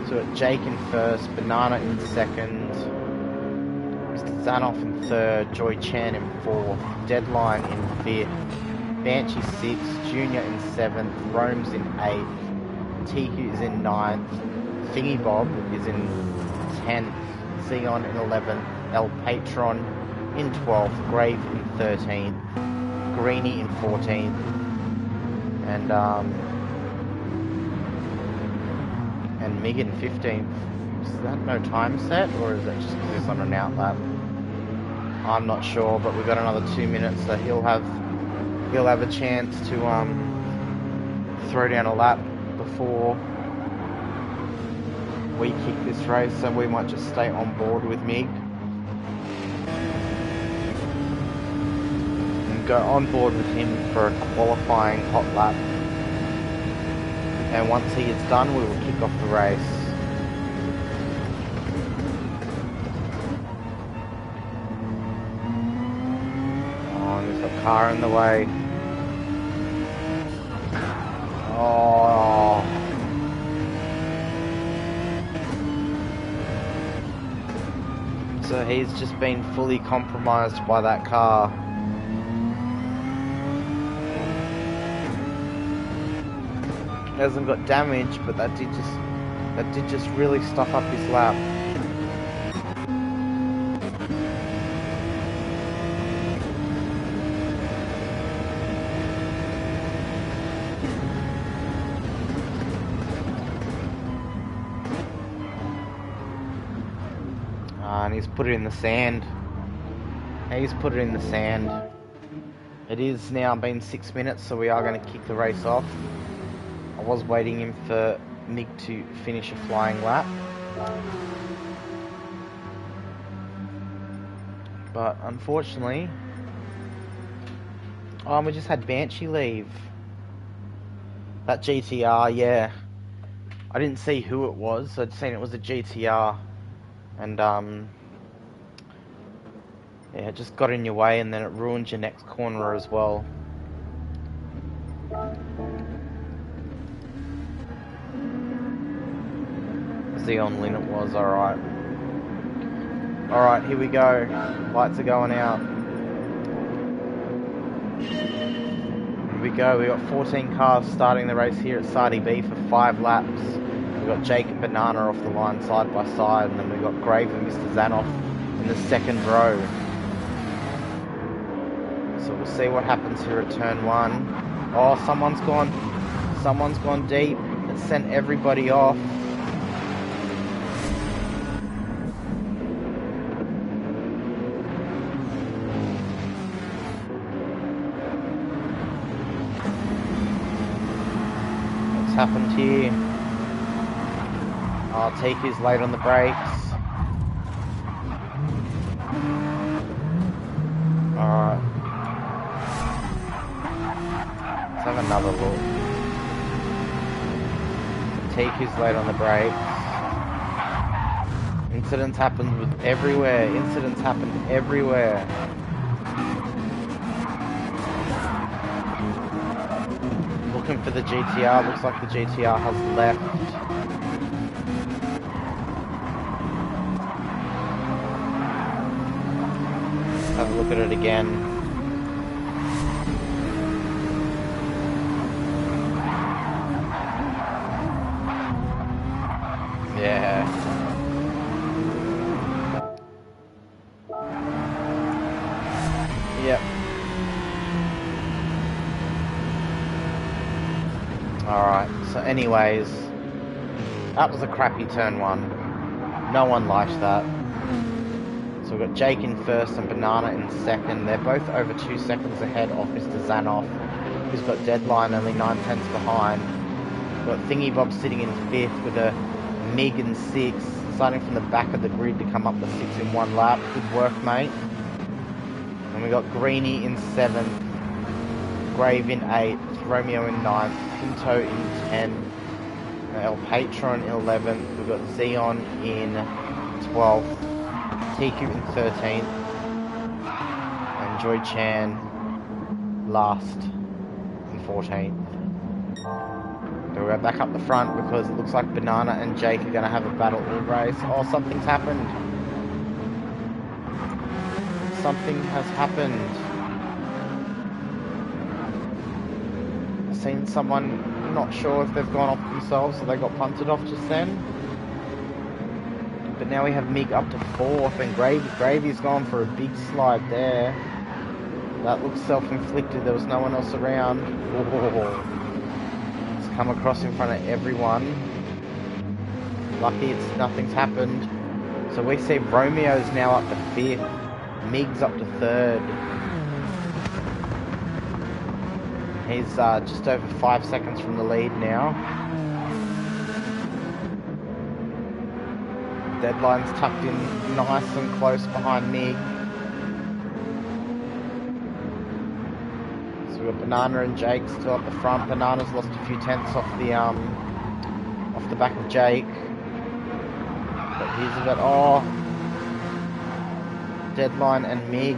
Speaker 1: So we've got Jake in first, Banana in second, Mr. Zanoff in third, Joy Chan in fourth, Deadline in fifth, Banshee sixth, Junior in seventh, Rome's in eighth, TQ is in ninth, Thingy Bob is in 10th, Xeon in 11th, El Patron in 12th, Grave in 13th, Greenie in 14th, and Megan 15th. Is that no time set, or is that just because it's on an out lap? I'm not sure, but we've got another 2 minutes, so he'll have a chance to throw down a lap before we kick this race. So we might just stay on board with Mig and go on board with him for a qualifying hot lap. And once he is done, we will kick off the race. Oh, and there's a car in the way. Oh. So he's just been fully compromised by that car. Hasn't got damage, but that did just really stuff up his lap. And he's put it in the sand. He's put it in the sand. It is now been 6 minutes, so we are going to kick the race off. I was waiting him for Nick to finish a flying lap, but unfortunately, we just had Banshee leave. That GTR, yeah, I didn't see who it was. I'd seen it was a GTR, and yeah, it just got in your way, and then it ruined your next corner as well. Xeon Lin it was, alright. Alright, here we go. Lights are going out. Here we go, we got 14 cars starting the race here at Sardi B for 5 laps. We've got Jake and Banana off the line side by side, and then we've got Grave and Mr. Zanoff in the second row. So we'll see what happens here at turn 1. Oh, someone's gone deep. It sent everybody off. What's happened here? Oh, TQ's late on the brakes. Alright. Let's have another look. TQ's late on the brakes. Incidents happened with everywhere. Incidents happened everywhere. Looking for the GTR. Looks like the GTR has left. Have a look at it again. Yeah. Yep. Alright, so anyways, that was a crappy turn 1. No one liked that. So we've got Jake in first and Banana in second. They're both over 2 seconds ahead of Mr. Zanoff, who's got Deadline only 9/10 behind. We've got Thingy Bob sitting in 5th with a MiG in 6th, starting from the back of the grid to come up the 6 in 1 lap. Good work, mate. And we've got Greenie in 7th, Grave in 8th, Romeo in 9th, Pinto in 10th, El Patron in 11th. We've got Xeon in 12th. TQ in 13th, and Joy Chan last in 14th. So we'll go back up the front because it looks like Banana and Jake are going to have a battle all race. Oh, something's happened. Something has happened. I've seen someone, not sure if they've gone off themselves or they got punted off just then. But now we have Mig up to 4th, and Gravy's gone for a big slide there. That looks self-inflicted. There was no one else around. Oh, it's come across in front of everyone. Lucky nothing's happened. So we see Romeo's now up to 5th. Mig's up to 3rd. He's just over 5 seconds from the lead now. Deadline's tucked in nice and close behind Mig. So we've got Banana and Jake still up the front. Banana's lost a few tenths off the back of Jake. But he's about, oh, Deadline and Mig.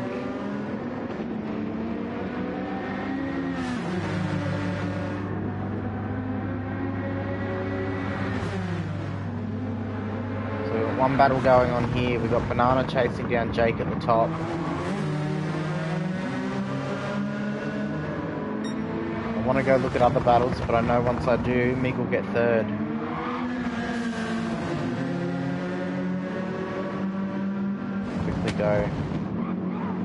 Speaker 1: One battle going on here. We've got Banana chasing down Jake at the top. I want to go look at other battles, but I know once I do, Mig will get 3rd. Quickly go.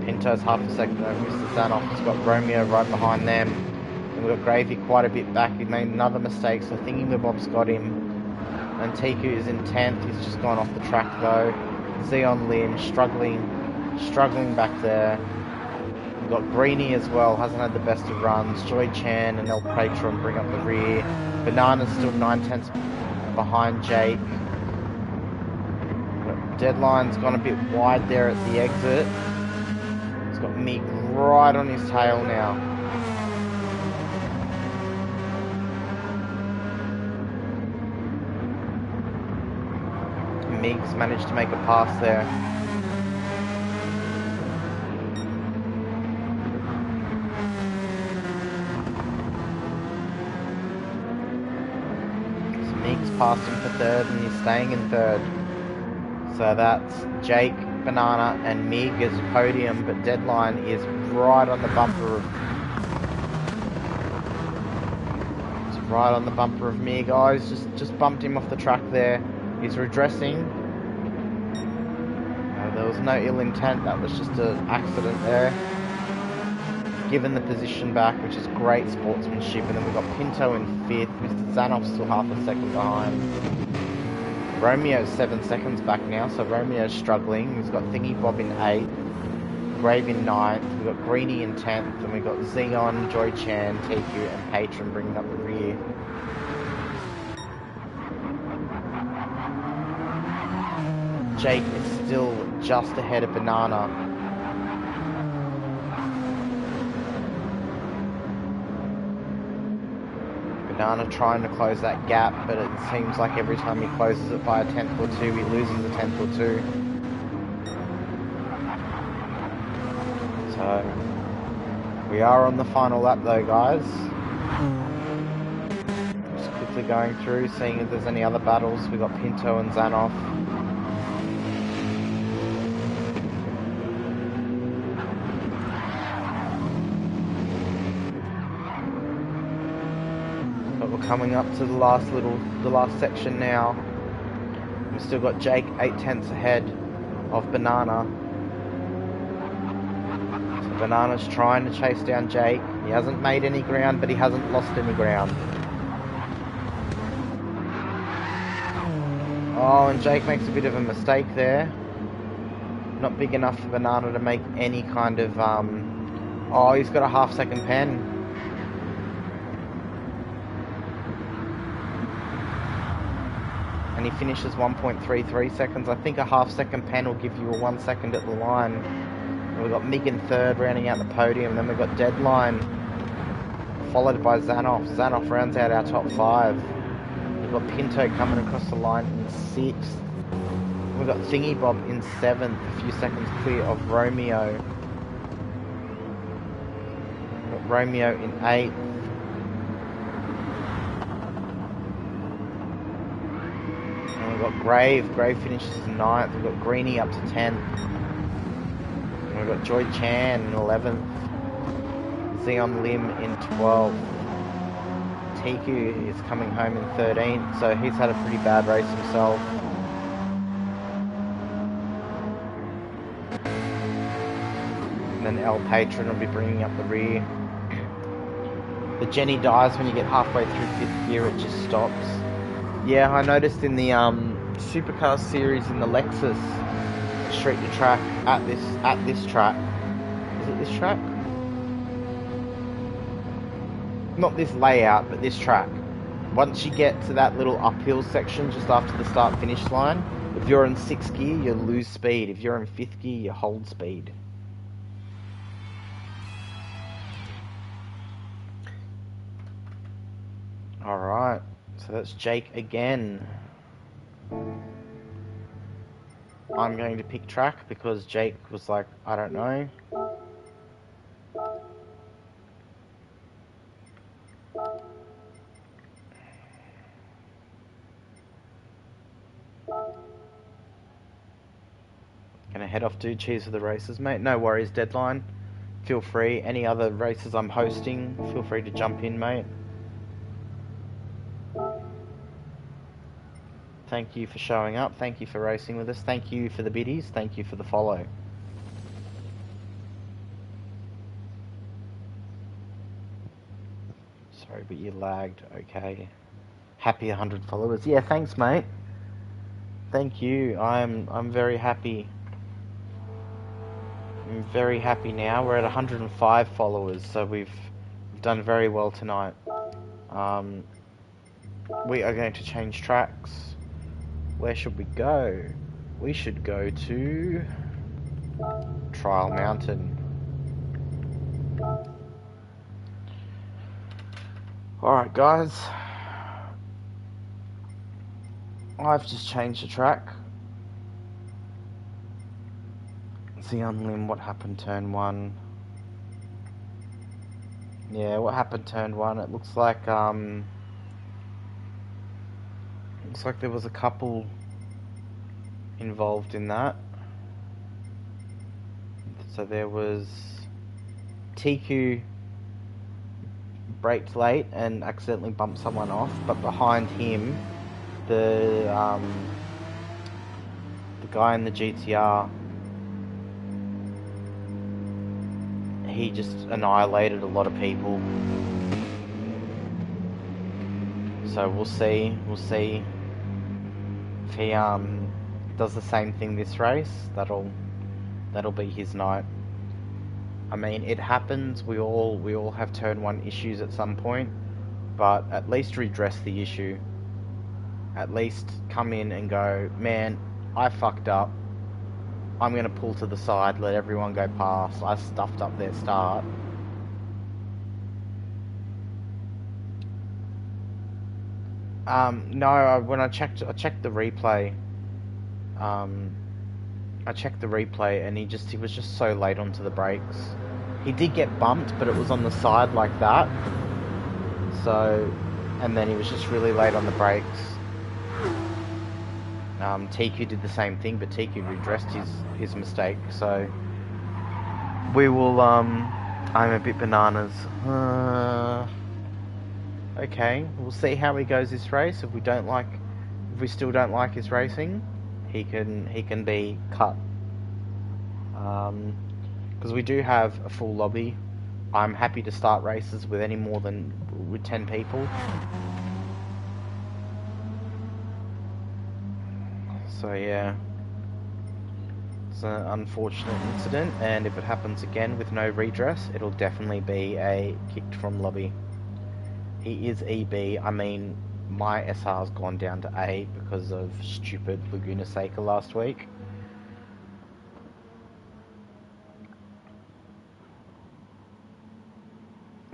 Speaker 1: Pinto's half a second over Mr. Zanoff. He's got Romeo right behind them. And we've got Gravy quite a bit back. He made another mistake, so thinking the Bob's got him. And TQ is in 10th, he's just gone off the track though. Xeon Lin struggling back there. We've got Greenie as well, hasn't had the best of runs. Joy Chan and El Patron bring up the rear. Banana's still 9/10 behind Jake. Deadline's gone a bit wide there at the exit. He's got Mig right on his tail now. Mig's managed to make a pass there. past him for third, and he's staying in third. So that's Jake, Banana, and Mig as a podium, but Deadline is right on the bumper of... It's right on the bumper of Mig. Oh, he's just bumped him off the track there. He's redressing. There was no ill intent, that was just an accident there. Given the position back, which is great sportsmanship, and then we've got Pinto in 5th, Mr. Zanoff still half a second behind. Romeo's 7 seconds back now, so Romeo's struggling. He's got Thingy Bob in 8th, Grave in 9th, we've got Greenie in 10th, and we've got Xeon, Joy Chan, TQ, and Patron bringing up the rear. Jake is still just ahead of Banana. Banana trying to close that gap, but it seems like every time he closes it by a tenth or two, he loses a tenth or two. So, we are on the final lap though, guys. Just quickly going through, seeing if there's any other battles. We've got Pinto and Zanoff. Coming up to the last section now. We've still got Jake 8 tenths ahead of Banana. So Banana's trying to chase down Jake. He hasn't made any ground, but he hasn't lost any ground. Oh, and Jake makes a bit of a mistake there. Not big enough for Banana to make any kind of oh, he's got a half-second pen. And he finishes 1.33 seconds. I think a half-second pen will give you a 1 second at the line. And we've got Mig in 3rd, rounding out the podium. Then we've got Deadline, followed by Zanoff. Zanoff rounds out our top 5. We've got Pinto coming across the line in 6th. We've got Thingy Bob in 7th, a few seconds clear of Romeo. We've got Romeo in 8th. We've got Grave finishes 9th, we've got Greenie up to 10th, and we've got Joy Chan in 11th, Xeon Lim in 12th, TQ is coming home in 13th, so he's had a pretty bad race himself. And then El Patron will be bringing up the rear. The Jenny dies when you get halfway through 5th gear, it just stops. Yeah, I noticed in the Supercar series in the Lexus Street to Track at this track. Is it this track? Not this layout, but this track. Once you get to that little uphill section just after the start-finish line, if you're in 6th gear, you lose speed. If you're in 5th gear, you hold speed. Alright. So that's Jake again. I'm going to pick track because Jake was like, I don't know. Gonna head off, dude. Cheers for the races, mate. No worries, Deadline. Feel free. Any other races I'm hosting, feel free to jump in, mate. Thank you for showing up. Thank you for racing with us. Thank you for the biddies. Thank you for the follow. Sorry, but you lagged. Okay. Happy 100 followers. Yeah, thanks, mate. Thank you. I'm very happy. I'm very happy now. We're at 105 followers, so we've done very well tonight. We are going to change tracks. Where should we go? We should go to Trial Mountain. Alright guys, I've just changed the track. Xeon Lim, what happened turn 1? Yeah, what happened turn 1? It looks like Looks like there was a couple involved in that. So there was TQ braked late and accidentally bumped someone off, but behind him, the guy in the GTR, he just annihilated a lot of people. So we'll see if he does the same thing this race. That'll be his night. I mean, it happens. We all have turn one issues at some point, but at least redress the issue. At least come in and go, man, I fucked up. I'm gonna pull to the side, let everyone go past. I stuffed up their start. No, when I checked the replay. I checked the replay, and he was just so late onto the brakes. He did get bumped, but it was on the side like that. So, and then he was just really late on the brakes. TQ did the same thing, but TQ redressed his mistake. So we will. I'm a bit bananas. Okay, we'll see how he goes this race. If we still don't like his racing, he can be cut. Because we do have a full lobby. I'm happy to start races with any more than with 10 people. So yeah, it's an unfortunate incident, and if it happens again with no redress, it'll definitely be a kicked from lobby. He is EB. I mean, my SR's gone down to A because of stupid Laguna Seca last week.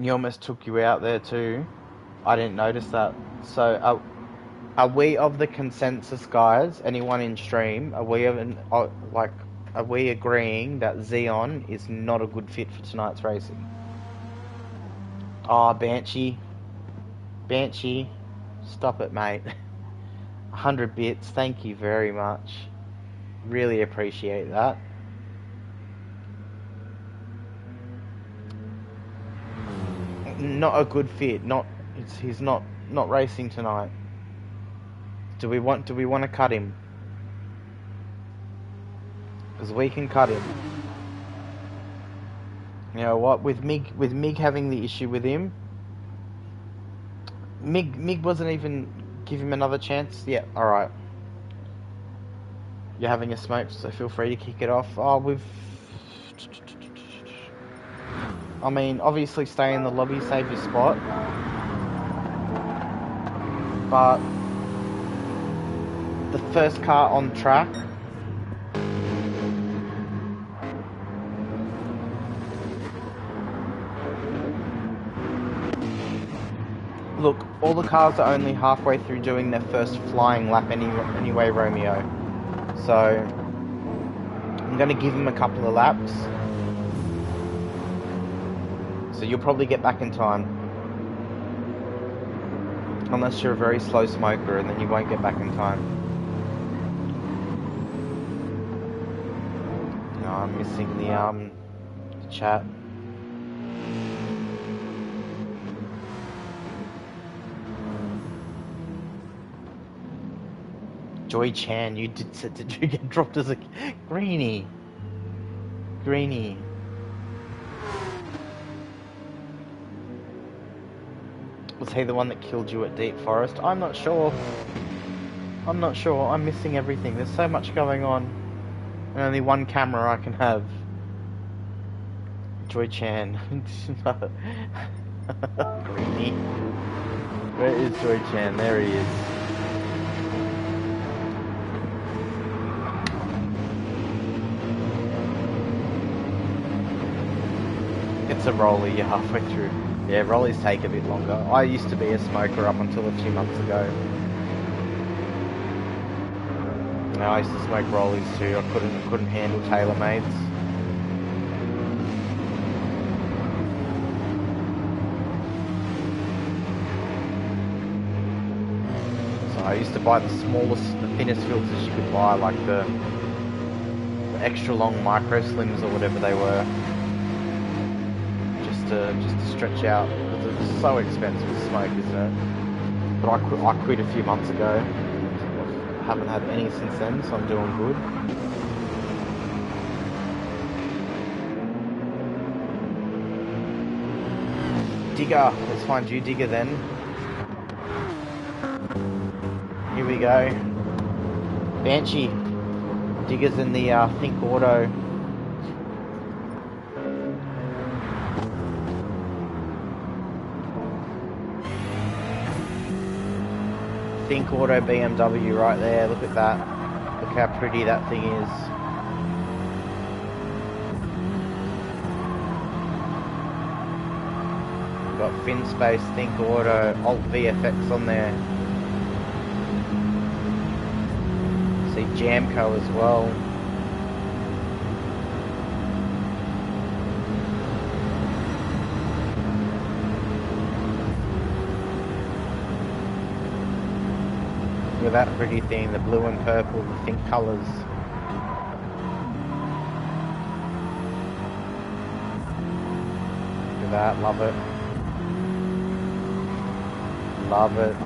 Speaker 1: He almost took you out there too. I didn't notice that. So, are we of the consensus, guys? Anyone in stream? Are we agreeing that Xeon is not a good fit for tonight's racing? Oh, Banshee, stop it, mate. 100 bits. Thank you very much. Really appreciate that. Not a good fit. He's not racing tonight. Do we want to cut him? Because we can cut him. You know what? With Mig having the issue with him, Mig wasn't even give him another chance. Yeah, all right. You're having a smoke, so feel free to kick it off. Oh, I mean, obviously stay in the lobby, save your spot. But the first car on track. Look, all the cars are only halfway through doing their first flying lap anyway, Romeo. So, I'm going to give him a couple of laps. So you'll probably get back in time. Unless you're a very slow smoker, and then you won't get back in time. No, I'm missing the chat. Joy Chan, did you get dropped as a greenie? Greenie. Was he the one that killed you at Deep Forest? I'm not sure. I'm missing everything. There's so much going on. And only one camera I can have. Joy Chan. Greenie. Where is Joy Chan? There he is. It's a roller, you're halfway through. Yeah, rollies take a bit longer. I used to be a smoker up until a few months ago. Now I used to smoke rollies too. I couldn't handle tailor-mades. So I used to buy the smallest, the thinnest filters you could buy, like the extra long micro slims or whatever they were, just to stretch out, because it's so expensive to smoke, isn't it? But I quit a few months ago. I haven't had any since then, so I'm doing good. Digger, let's find you, Digger, then. Here we go. Banshee. Digger's in the Think Auto. Think Auto BMW right there. Look at that. Look how pretty that thing is. We've got FinSpace, Think Auto, Alt VFX on there. See Jamco as well. Look at that pretty thing, the blue and purple, the Think colours. Look at that, love it. Love it.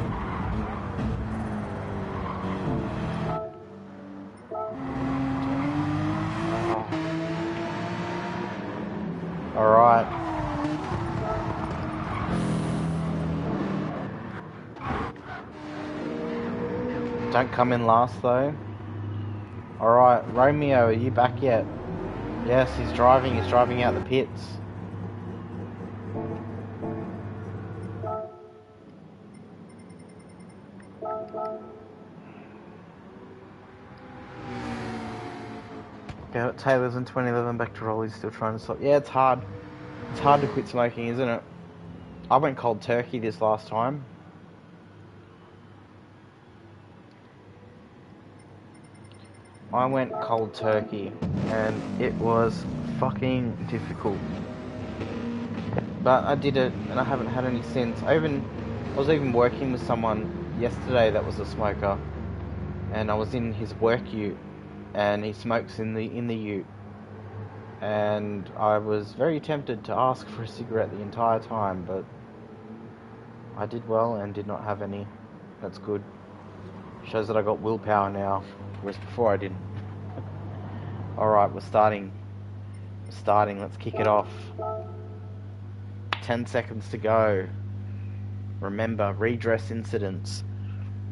Speaker 1: Oh. Alright. Don't come in last though. Alright, Romeo, are you back yet? Yes, he's driving out the pits. Okay, Taylor's in 2011, back to Rollies, still trying to stop. Yeah, it's hard. It's hard to quit smoking, isn't it? I went cold turkey this last time. I went cold turkey, and it was fucking difficult. But I did it, and I haven't had any since. I was even working with someone yesterday that was a smoker, and I was in his work ute, and he smokes in the ute, and I was very tempted to ask for a cigarette the entire time, but I did well and did not have any. That's good. Shows that I got willpower now, whereas before I didn't. Alright, we're starting. Let's kick it off. 10 seconds to go. Remember, redress incidents.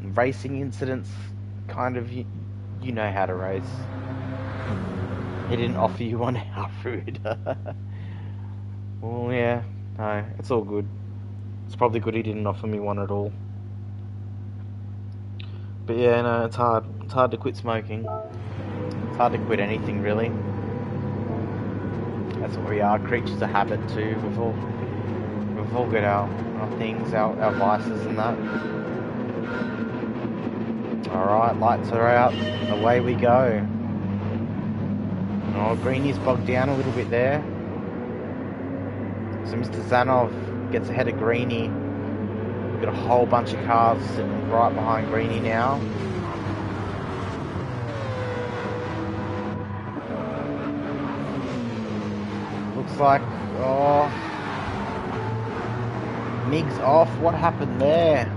Speaker 1: Racing incidents, kind of, you know how to race. He didn't offer you one, how rude. Well, yeah, no, it's all good. It's probably good he didn't offer me one at all. But yeah, no, it's hard. It's hard to quit smoking. It's hard to quit anything, really. That's what we are, creatures of habit too. We've all got our things, our vices and that. Alright, lights are out. Away we go. Oh, Greeny's bogged down a little bit there. So Mr. Zanov gets ahead of Greeny. We've got a whole bunch of cars sitting right behind Greeny now. Looks like, oh, Mig's off. What happened there?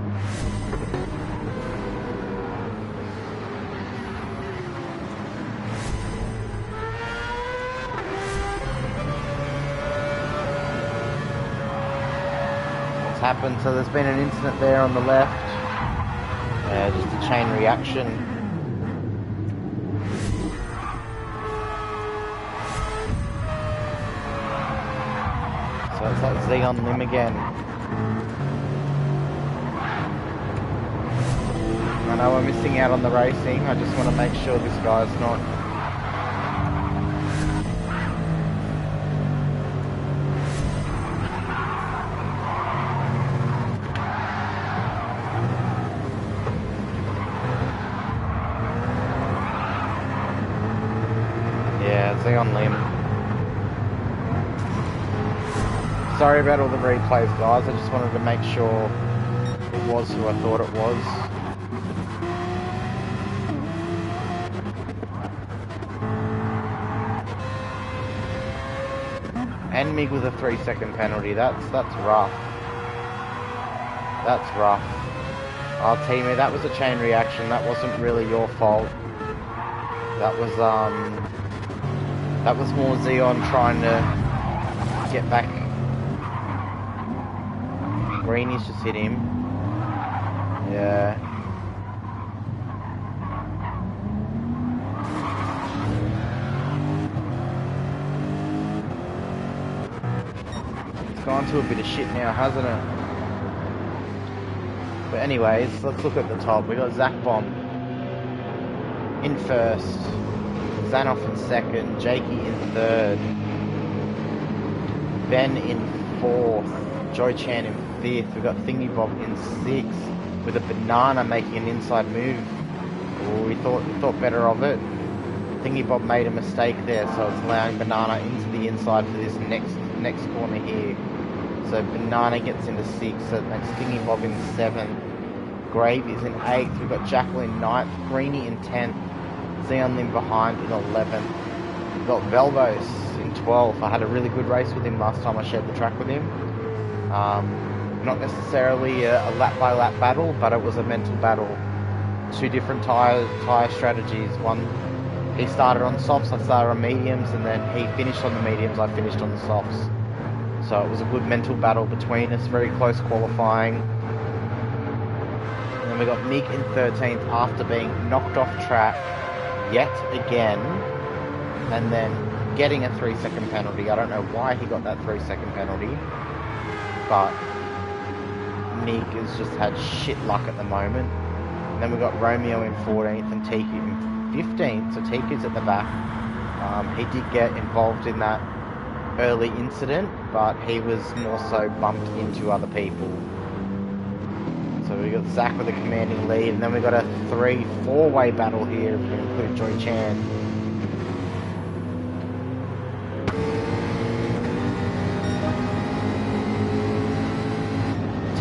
Speaker 1: Happened, so there's been an incident there on the left, just a chain reaction. So it's like Z on limb again. I know we're missing out on the racing, I just want to make sure this guy's not on limb. Sorry about all the replays, guys. I just wanted to make sure it was who I thought it was. And Mig with a 3-second penalty. That's rough. That's rough. Oh, teammate, that was a chain reaction. That wasn't really your fault. That was more Xeon trying to get back. Greeny's just hit him. Yeah. It's gone to a bit of shit now, hasn't it? But anyways, let's look at the top. We got Zach Bomb in first, Zanoff in second, Jakey in third, Ben in fourth, Joy Chan in fifth. We got Thingy Bob in sixth, with a Banana making an inside move. Well, we thought better of it. Thingy Bob made a mistake there, so it's allowing Banana into the inside for this next corner here. So Banana gets into sixth, so that's Thingy Bob in seventh. Grave is in eighth. We've got Jackal in ninth, Greeny in 10th, Xeon Lim behind in 11th. We've got Velvos in 12th. I had a really good race with him last time I shared the track with him. Not necessarily a lap by lap battle, but it was a mental battle. Two different tyre strategies. One, he started on softs, I started on mediums, and then he finished on the mediums, I finished on the softs. So it was a good mental battle between us, very close qualifying. And then we got Mig in 13th after being knocked off track yet again, and then getting a 3-second penalty. I don't know why he got that 3-second penalty, but Mig has just had shit luck at the moment. And then we got Romeo in 14th and Tiki in 15th, so Tiki's at the back. He did get involved in that early incident, but he was more so bumped into other people. So we got Zach with a commanding lead, and then we got a 3-4-way battle here if we include Joy Chan.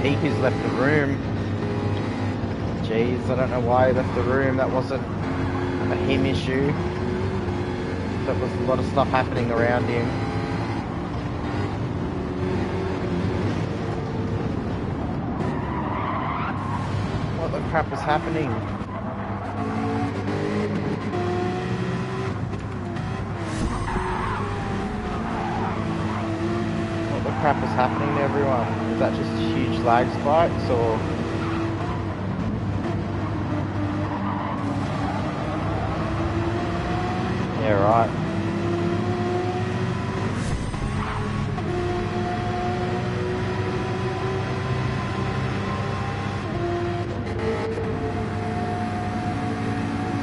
Speaker 1: Tiki's left the room. Jeez, I don't know why he left the room. That wasn't a him issue. That was a lot of stuff happening around him. What the crap was happening? What the crap was happening to everyone? Is that just huge lag spikes, or? Yeah, right.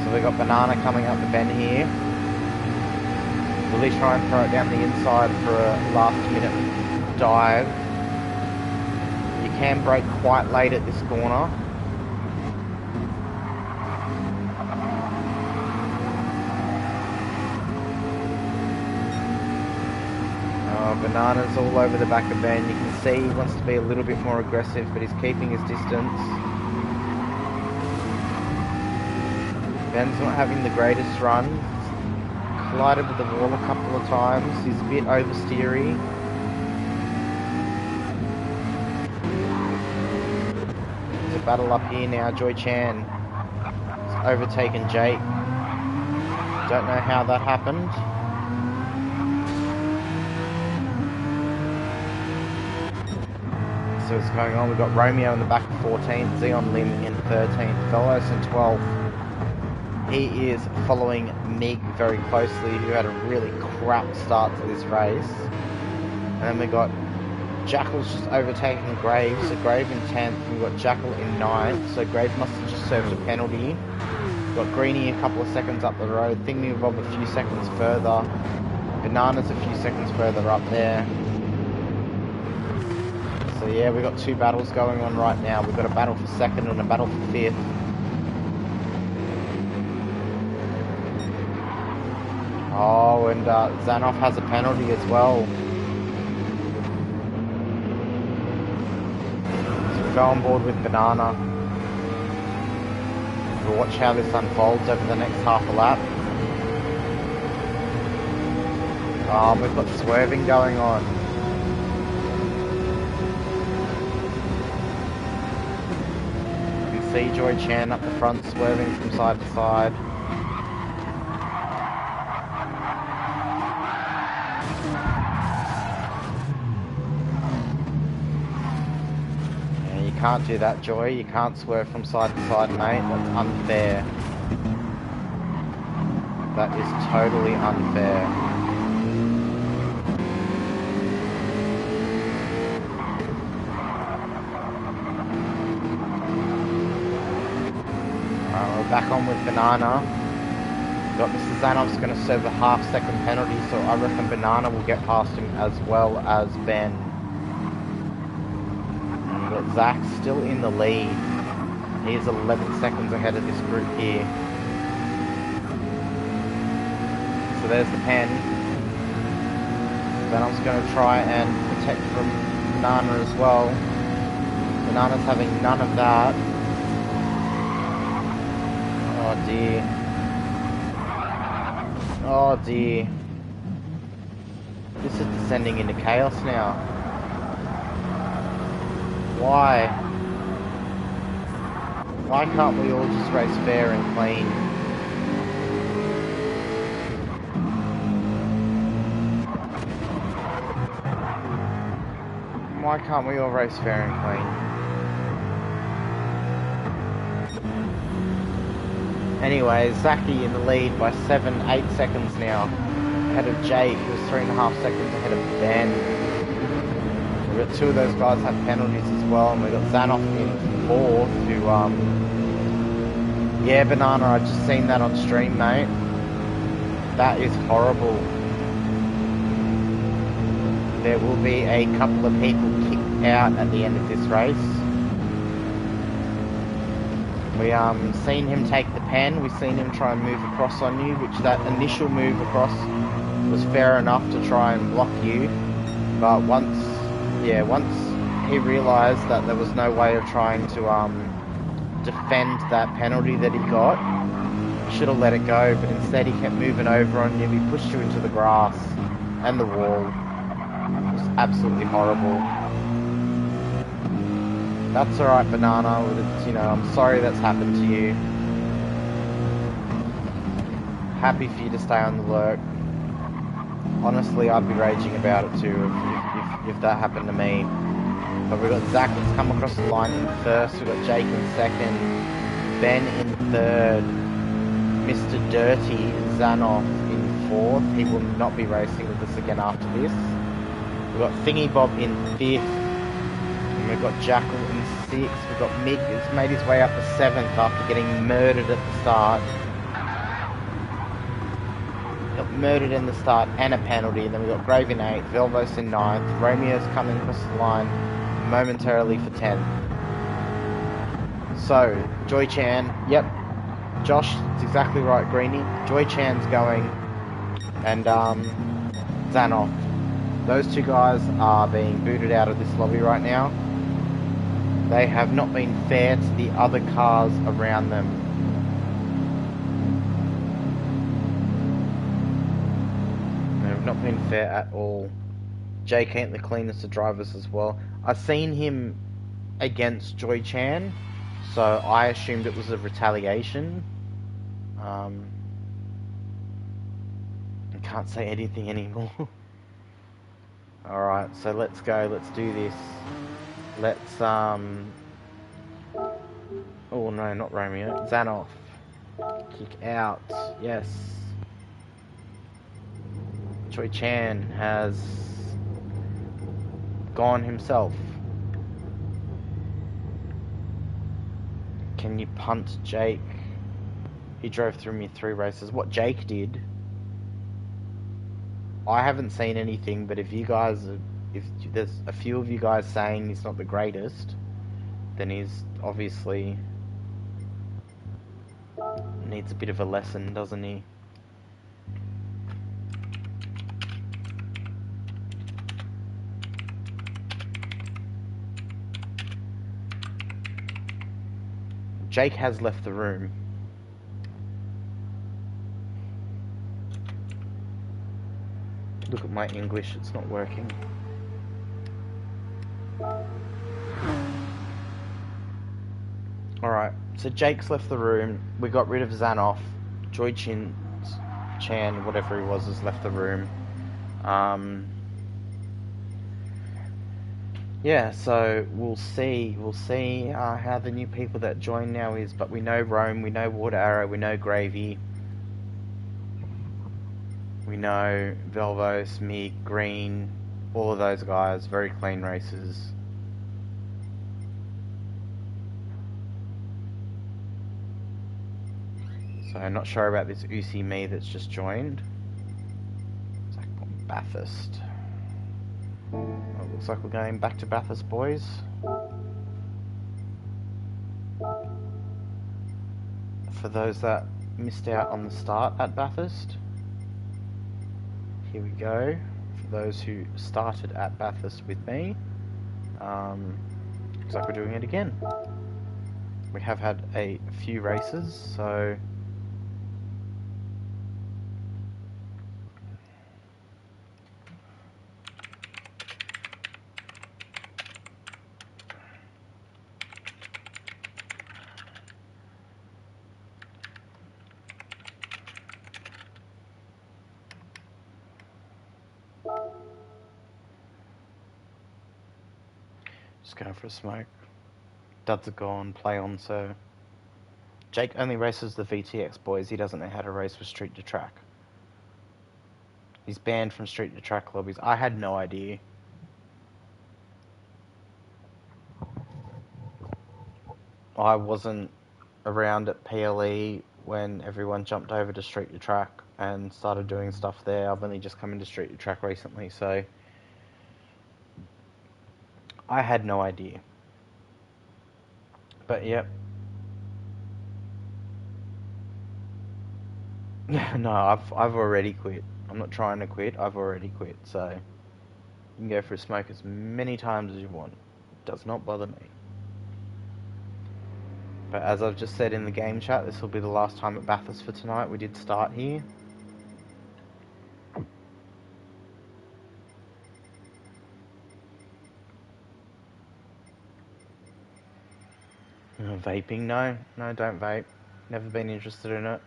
Speaker 1: So we got Banana coming up the bend here. Will he try and throw it down the inside for a last minute dive? You can brake quite late at this corner. Banana's all over the back of Ben. You can see he wants to be a little bit more aggressive, but he's keeping his distance. Ben's not having the greatest run. He's collided with the wall a couple of times. He's a bit oversteery. There's a battle up here now. Joy Chan has overtaken Jake. Don't know how that happened. So what's going on? We've got Romeo in the back of 14th, Xeon Lim in 13th, Velos in 12th. He is following Mig very closely, who had a really crap start to this race. And then we got Jackal's just overtaking Graves, so Grave in 10th, we've got Jackal in 9th, so Grave must have just served a penalty. We've got Greeny a couple of seconds up the road, Thingy Bob a few seconds further, Banana's a few seconds further up there. So yeah, we've got two battles going on right now. We've got a battle for second and a battle for fifth. Oh, and Zanoff has a penalty as well. So we'll go on board with Banana. We'll watch how this unfolds over the next half a lap. Oh, we've got swerving going on. You can see Joy Chan up the front swerving from side to side. Yeah, you can't do that, Joy. You can't swerve from side to side, mate. That's unfair. That is totally unfair. We're back on with Banana. Got Mr. Zanov's going to serve a half-second penalty, so I reckon Banana will get past him as well as Ben. And we've got Zach still in the lead. He is 11 seconds ahead of this group here. So there's the pen. Zanov's going to try and protect from Banana as well. Banana's having none of that. Oh dear. Oh dear. This is descending into chaos now. Why? Why can't we all just race fair and clean? Why can't we all race fair and clean? Anyway, Zaki in the lead by 7-8 seconds now. Ahead of Jake, who's 3.5 seconds ahead of Ben. We've got two of those guys have penalties as well, and we've got Zanoff in 4th, who, yeah, Banana, I've just seen that on stream, mate. That is horrible. There will be a couple of people kicked out at the end of this race. We seen him take the pen, we've seen him try and move across on you, which that initial move across was fair enough to try and block you. But once he realised that there was no way of trying to defend that penalty that he got, he should have let it go, but instead he kept moving over on you, he pushed you into the grass and the wall. It was absolutely horrible. That's alright, Banana. You know, I'm sorry that's happened to you. Happy for you to stay on the lurk. Honestly, I'd be raging about it too if that happened to me. But we've got Zach that's come across the line in 1st. We've got Jake in 2nd. Ben in 3rd. Mr. Dirty Zanoff in 4th. He will not be racing with us again after this. We've got Thingy Bob in 5th. We've got Jackal in 6th. We've got Mick who's made his way up to 7th after getting murdered at the start. Got murdered in the start and a penalty. And then we've got Grave in 8th, Velvos in 9th. Romeo's coming across the line momentarily for 10th. So, Joy Chan, yep. Josh, it's exactly right, Greenie. Joy Chan's going. And Zanoff. Those two guys are being booted out of this lobby right now. They have not been fair to the other cars around them. They have not been fair at all. Jake ain't the cleanest of drivers as well. I've seen him against Joy Chan, so I assumed it was a retaliation. I can't say anything anymore. Alright, so let's go, let's do this. Let's, oh no, not Romeo, Zanoff. Kick out, yes. Choi Chan has gone himself. Can you punt Jake? He drove through me 3 races. What Jake did, I haven't seen anything, but if you guys, if there's a few of you guys saying he's not the greatest, then he's obviously needs a bit of a lesson, doesn't he? Jake has left the room. Look at my English, it's not working. Alright, so Jake's left the room. We got rid of Xanoff. Joy Chan, whatever he was, has left the room. Yeah, so we'll see how the new people that join now is, but we know Rome, we know Water Arrow, we know Gravy, we know Velvos, Mig, Green, all of those guys, very clean races. So I'm not sure about this Uzi Me that's just joined. It's like Bathurst. Well, it looks like we're going back to Bathurst, boys. For those that missed out on the start at Bathurst, here we go. For those who started at Bathurst with me, looks like we're doing it again. We have had a few races, so just going for a smoke. Duds are gone, play on, so Jake only races the VTX, boys. He doesn't know how to race with street to track. He's banned from street to track lobbies. I had no idea. I wasn't around at PLE when everyone jumped over to street to track and started doing stuff there. I've only just come into street to track recently, so I had no idea. But yep. No, I've already quit. I'm not trying to quit. I've already quit. So you can go for a smoke as many times as you want. It does not bother me. But as I've just said in the game chat, this will be the last time at Bathurst for tonight. We did start here. Vaping? No, don't vape. Never been interested in it.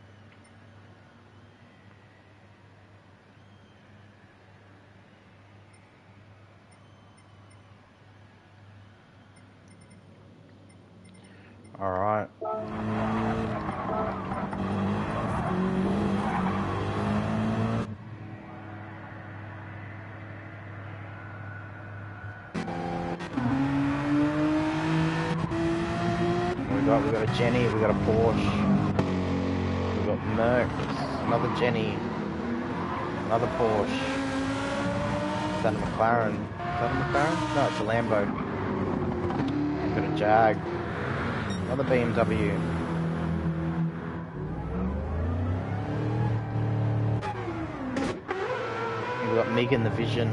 Speaker 1: Alright. We got a Jenny, we got a Porsche, we got Merc, another Jenny, another Porsche. Is that a McLaren? Is that a McLaren? No, it's a Lambo. We've got a Jag, another BMW. We've got Megan the Vision.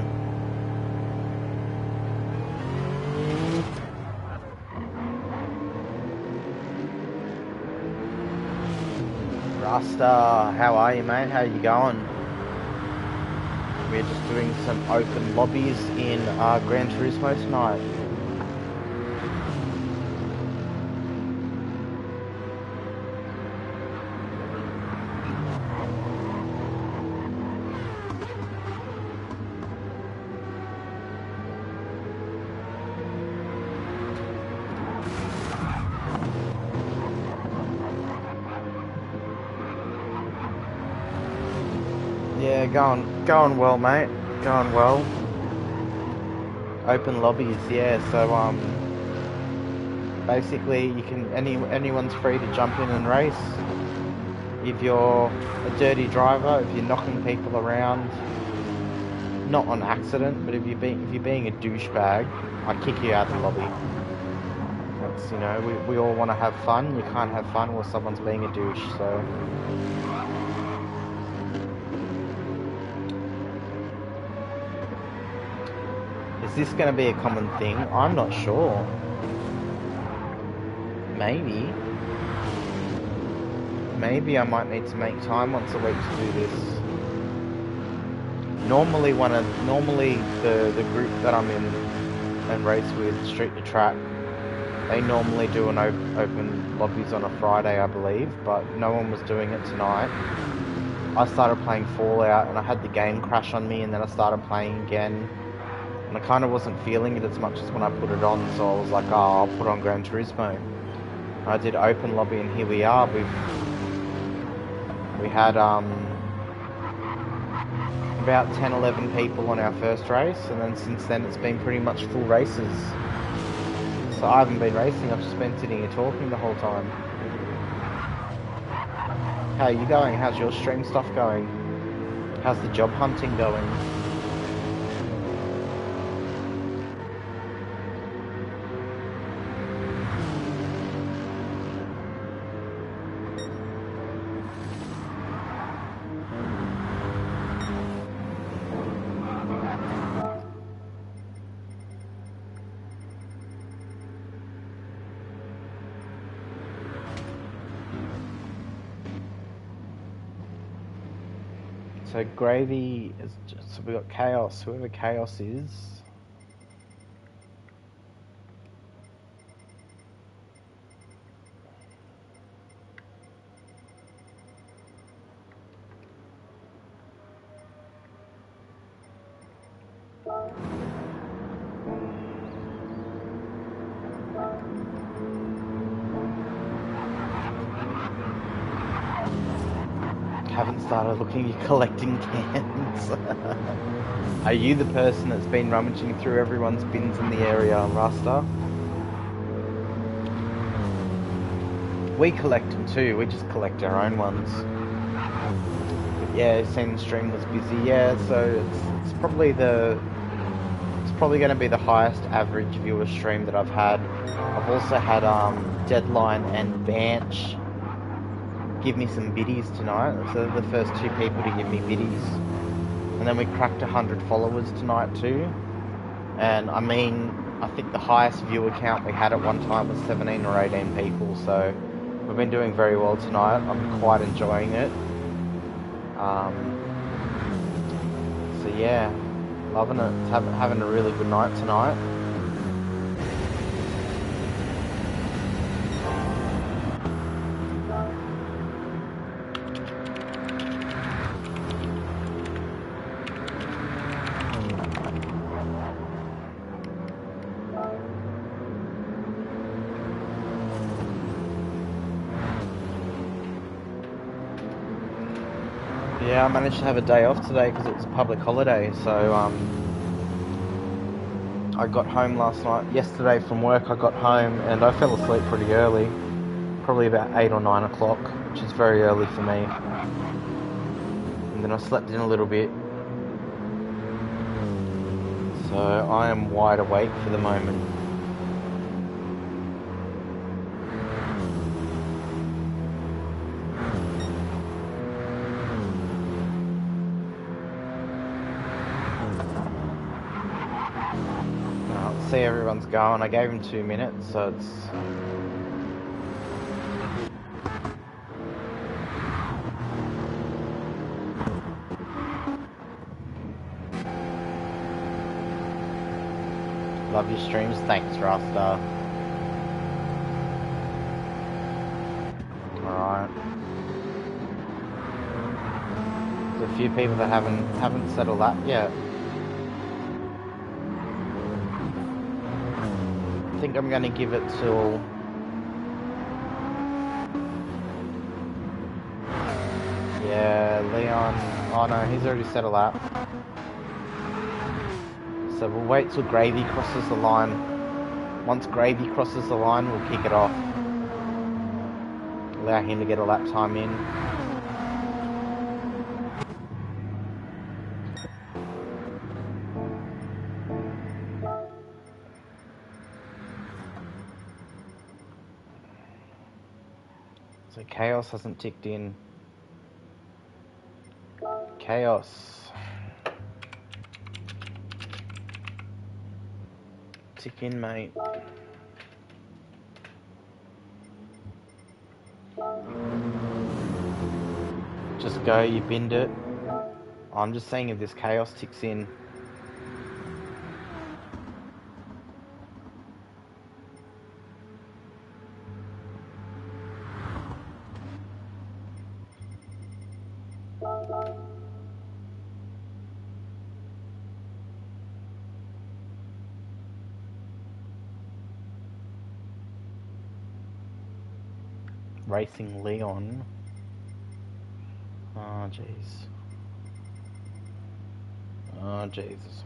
Speaker 1: Rasta, how are you, mate? How you going? We're just doing some open lobbies in Gran Turismo tonight. Yeah, going well, mate. Going well. Open lobbies, yeah. So basically you can anyone's free to jump in and race. If you're a dirty driver, if you're knocking people around, not on accident, but if you're being a douchebag, I kick you out of the lobby. That's, you know, we all want to have fun. You can't have fun while someone's being a douche. So. Is this going to be a common thing? I'm not sure. Maybe. Maybe I might need to make time once a week to do this. Normally the group that I'm in and race with, Street to Track, they normally do an open lobbies on a Friday, I believe, but no one was doing it tonight. I started playing Fallout and I had the game crash on me, and then I started playing again, and I kind of wasn't feeling it as much as when I put it on, so I was like, oh, I'll put on Gran Turismo. And I did open lobby, and here we are. We had about 10-11 people on our first race, and then since then it's been pretty much full races. So I haven't been racing, I've just been sitting here talking the whole time. How are you going? How's your stream stuff going? How's the job hunting going? So Gravy is just, so we got Chaos, whoever Chaos is. Haven't started looking at collecting cans. Are you the person that's been rummaging through everyone's bins in the area, Rasta? We collect them too, we just collect our own ones. But yeah, saying the stream was busy, yeah, so it's probably going to be the highest average viewer stream that I've had. I've also had Deadline and Banch give me some biddies tonight, so they're the first two people to give me biddies. And then we cracked 100 followers tonight too. And I mean, I think the highest viewer count we had at one time was 17 or 18 people, so we've been doing very well tonight. I'm quite enjoying it. So yeah, loving it. Having a really good night tonight. Yeah, I managed to have a day off today because it was a public holiday, so I got home yesterday from work. I got home and I fell asleep pretty early, probably about 8 or 9 o'clock, which is very early for me. And then I slept in a little bit, so I am wide awake for the moment. See, everyone's going. I gave him 2 minutes, so it's... Love your streams. Thanks, Rasta. Alright. There's a few people that haven't settled that yet. I think I'm going to give it till... Yeah, Leon... Oh no, he's already set a lap. So we'll wait till Gravy crosses the line. Once Gravy crosses the line, we'll kick it off. Allow him to get a lap time in. So Chaos hasn't ticked in. Chaos. Tick in, mate. Just go, you binned it. I'm just saying if this chaos ticks in. Racing Leon. Oh, jeez. Oh, Jesus.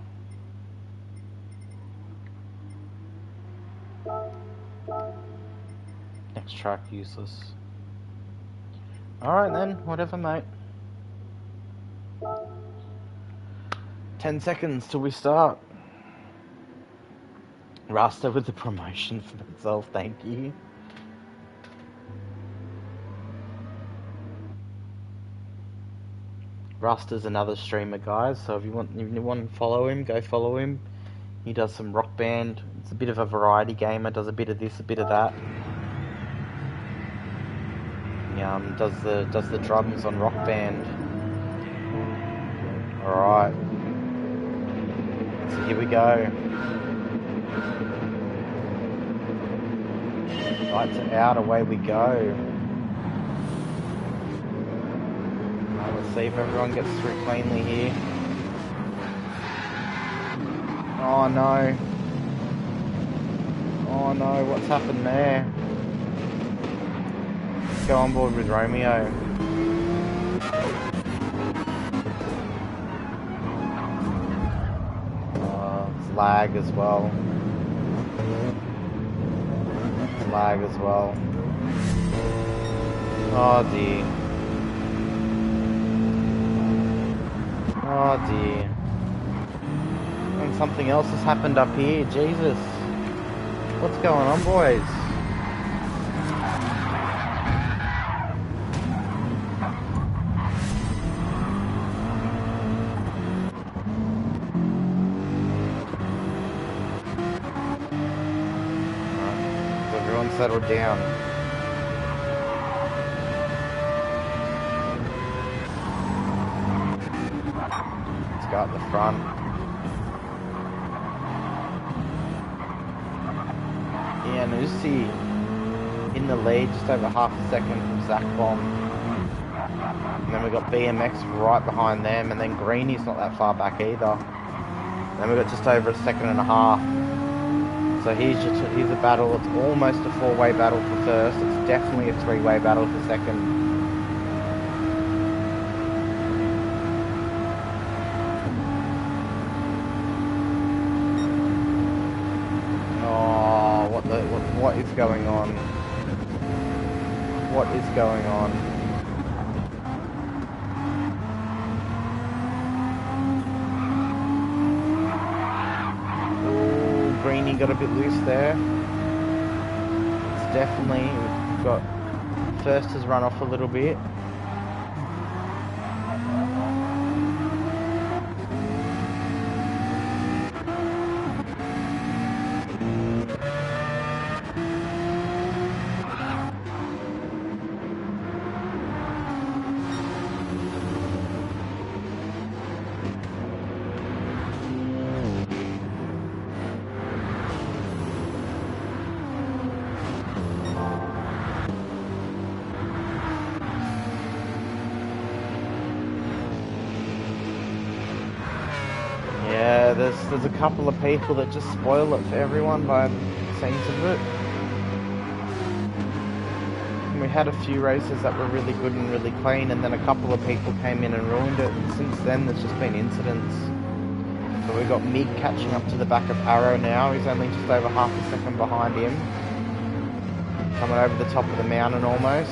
Speaker 1: Next track, useless. Alright then, whatever, mate. 10 seconds till we start. Rasta with the promotion for himself, thank you. Rasta's another streamer, guys, so if you want to follow him, go follow him. He does some rock band. It's a bit of a variety gamer, does a bit of this, a bit of that. Does the drums on Rock Band. Alright. So here we go. Lights are out, away we go. Right, let's see if everyone gets through cleanly here. Oh no. Oh no, what's happened there? Let's go on board with Romeo. It's lag as well. It's lag as well. Oh dear. Oh dear. And something else has happened up here, Jesus. What's going on, boys? Settled down. Let's go at the front. Yeah, Nusi in the lead, just over half a second from Zach Bomb. And then we've got BMX right behind them, and then Greeny's not that far back either. Then we've got just over a second and a half. So here's a battle. It's almost a four-way battle for first. It's definitely a three-way battle for second. Oh, what is going on? What is going on? Greeny got a bit loose there. It's definitely, we've got first has run off a little bit. There's a couple of people that just spoil it for everyone by the seams of it. And we had a few races that were really good and really clean, and then a couple of people came in and ruined it, and since then there's just been incidents. So we've got Mig catching up to the back of Arrow now. He's only just over half a second behind him. Coming over the top of the mountain almost.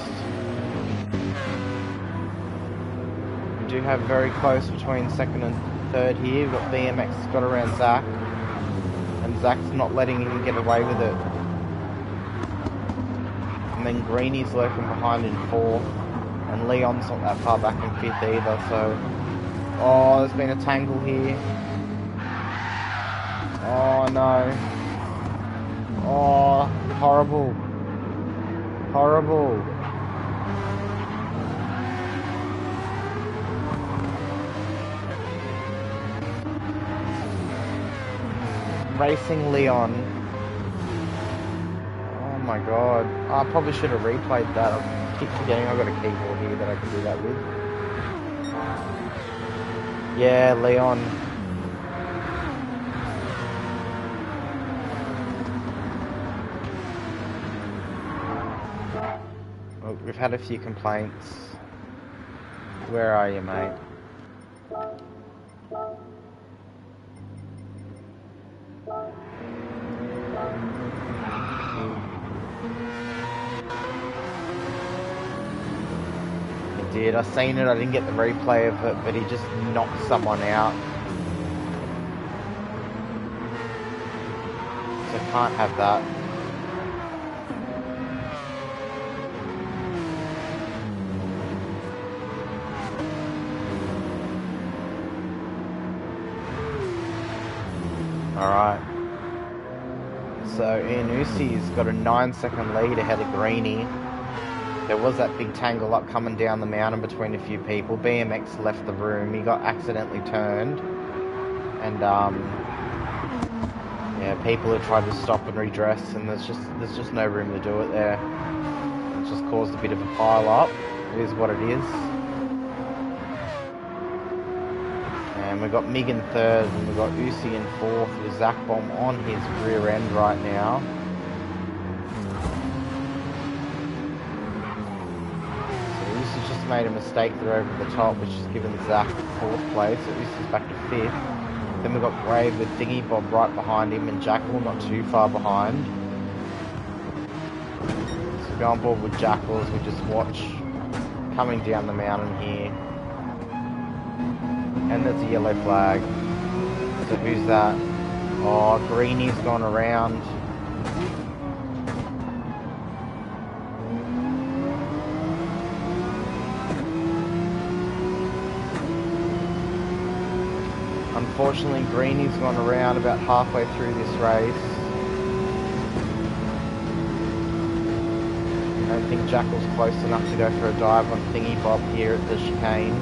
Speaker 1: We do have very close between second and third here. We've got BMX got around Zach, and Zach's not letting him get away with it. And then Greeny's lurking behind in fourth, and Leon's not that far back in fifth either, so... Oh, there's been a tangle here. Oh no. Oh, horrible. Horrible. racing Leon. Oh my god. I probably should have replayed that. I keep forgetting I've got a keyboard here that I can do that with. Yeah, Leon. Oh, we've had a few complaints. Where are you, mate? He did. I seen it. I didn't get the replay of it, but he just knocked someone out. So can't have that. Alright. So Iannussi's got a 9-second lead ahead of Greenie. There was that big tangle up coming down the mountain between a few people. BMX left the room. He got accidentally turned. And yeah, people have tried to stop and redress, and there's just no room to do it there. It's just caused a bit of a pile up. It is what it is. And we've got Mig in third, and we've got Ussi in fourth with Zach Bomb on his rear end right now. So Ussi's just made a mistake there over the top, which has given Zach fourth place. So Ussi's back to fifth. Then we've got Grave with Thingy Bob right behind him, and Jackal not too far behind. So go on board with Jackal as we just watch coming down the mountain here. And there's a yellow flag. So who's that? Oh, Greenie's gone around. Unfortunately, Greenie's gone around about halfway through this race. I don't think Jackal's close enough to go for a dive on Thingy Bob here at the chicane.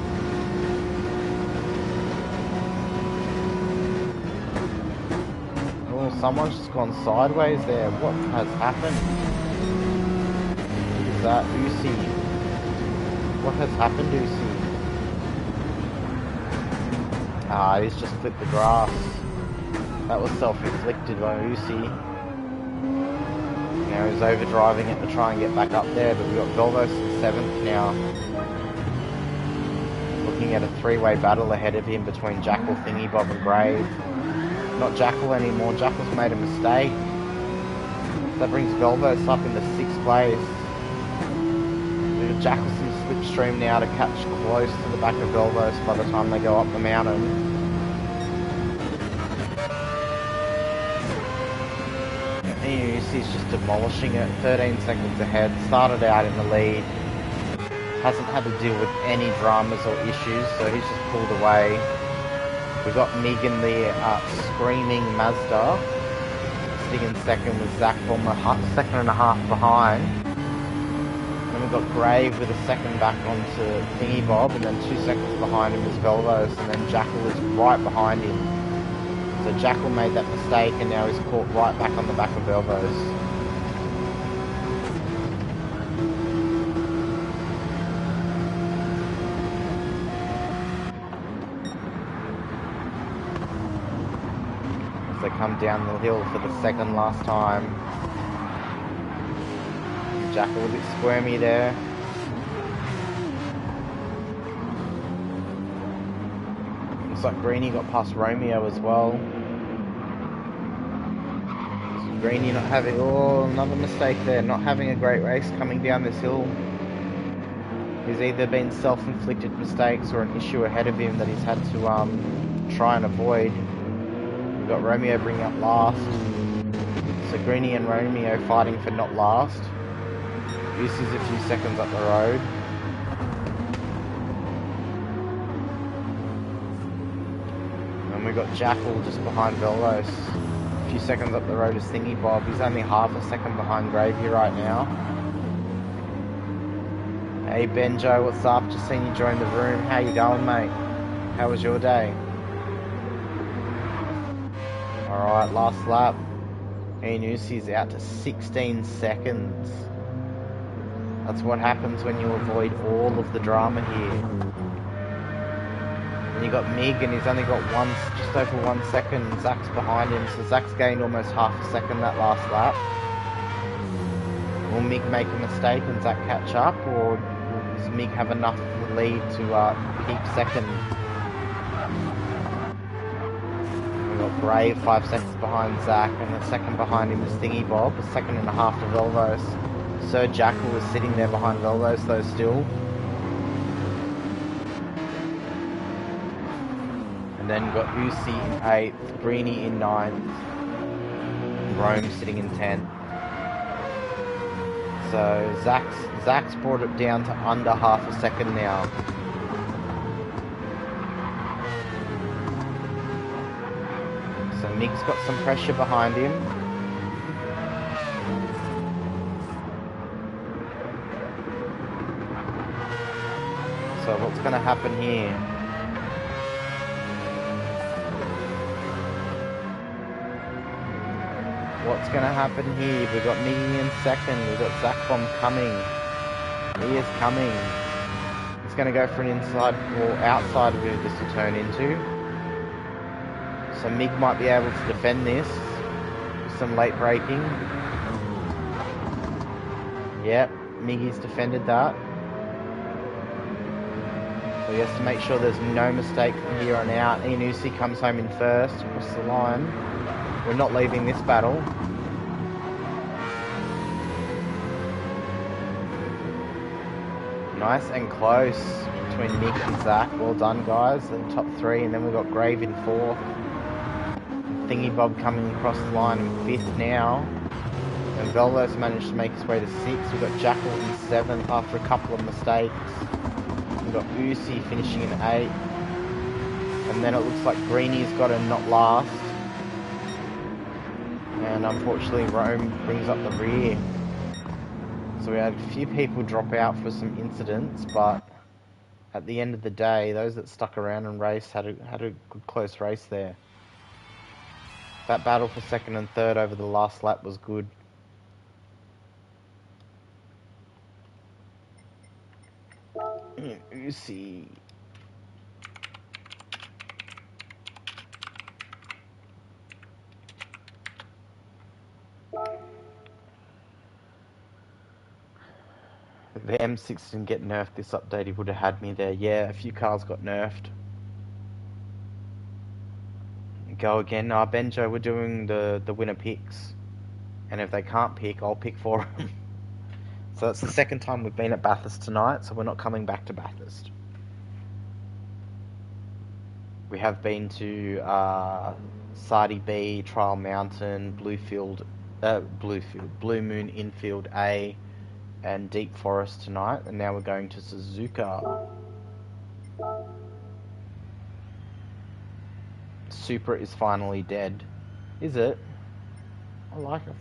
Speaker 1: Someone's just gone sideways there. What has happened? Is that Ussi? What has happened, Ussi? Ah, he's just flipped the grass. That was self-inflicted by Ussi. You know, he's overdriving it to try and get back up there, but we've got Velvos in seventh now. Looking at a three-way battle ahead of him between Jackal, Thingy Bob and Grave. Not Jackal anymore. Jackal's made a mistake. That brings Velvos up into sixth place. We've got Jackal's in slipstream now to catch close to the back of Velvos by the time they go up the mountain. He's just demolishing it. 13 seconds ahead. Started out in the lead. Hasn't had to deal with any dramas or issues, so he's just pulled away. We've got Megan the screaming Mazda sitting in second with Zach Bomb a second and a half behind. Then we've got Grave with a second back onto Thingy Bob, and then 2 seconds behind him is Velvos, and then Jackal is right behind him. So Jackal made that mistake, and now he's caught right back on the back of Velvos. They come down the hill for the second last time. Jackal a bit squirmy there. Looks like Greenie got past Romeo as well. So Greenie not having, oh, another mistake there, not having a great race coming down this hill. He's either been self-inflicted mistakes or an issue ahead of him that he's had to try and avoid. We've got Romeo bringing up last. So Greenie and Romeo fighting for not last. Ussi's a few seconds up the road. And we've got Jackal just behind Velvos. A few seconds up the road is Thingy Bob. He's only half a second behind Gravy right now. Hey Benjo, what's up? Just seen you join the room. How you going, mate? How was your day? Alright, last lap. Iannussi's out to 16 seconds. That's what happens when you avoid all of the drama here. And you got Mig, and he's only got just over 1 second. Zach's behind him, so Zach's gained almost half a second that last lap. Will Mig make a mistake and Zach catch up, or does Mig have enough of the lead to keep second? We've got Brave 5 seconds behind Zach, and the second behind him is Thingy Bob, a second and a half to Velvos. Sir Jackal was sitting there behind Velvos though still. And then got Uzi in 8th, Greenie in 9th, Rome sitting in 10th. So Zach's brought it down to under half a second now. So Mig's got some pressure behind him. So what's going to happen here? What's going to happen here? We've got Miggy in second. We've got Zach Bomb coming. He is coming. He's going to go for an inside or outside of who this will turn into. So Mig might be able to defend this with some late braking. Yep, Miggy's defended that. So he has to make sure there's no mistake from here on out. Iannusi comes home in first across the line. We're not leaving this battle. Nice and close between Nick and Zach. Well done, guys. The top 3, and then we've got Grave in 4th. Thingy Bob coming across the line in 5th now. And Velvos managed to make his way to 6th. We've got Jackal in 7th after a couple of mistakes. We've got Uzi finishing in 8th. And then it looks like Greenie's got a not last. And unfortunately Rome brings up the rear. So we had a few people drop out for some incidents, but at the end of the day, those that stuck around and raced had a good close race there. That battle for 2nd and 3rd over the last lap was good. You see. The M6 didn't get nerfed this update, he would have had me there. Yeah, a few cars got nerfed. Go again. Benjo, we're doing the winner picks. And if they can't pick, I'll pick for them. So that's the 2nd time we've been at Bathurst tonight, so we're not coming back to Bathurst. We have been to Sardi B, Trial Mountain, Blue Moon Infield A, and Deep Forest tonight, and now we're going to Suzuka. Supra is finally dead. Is it? I like it.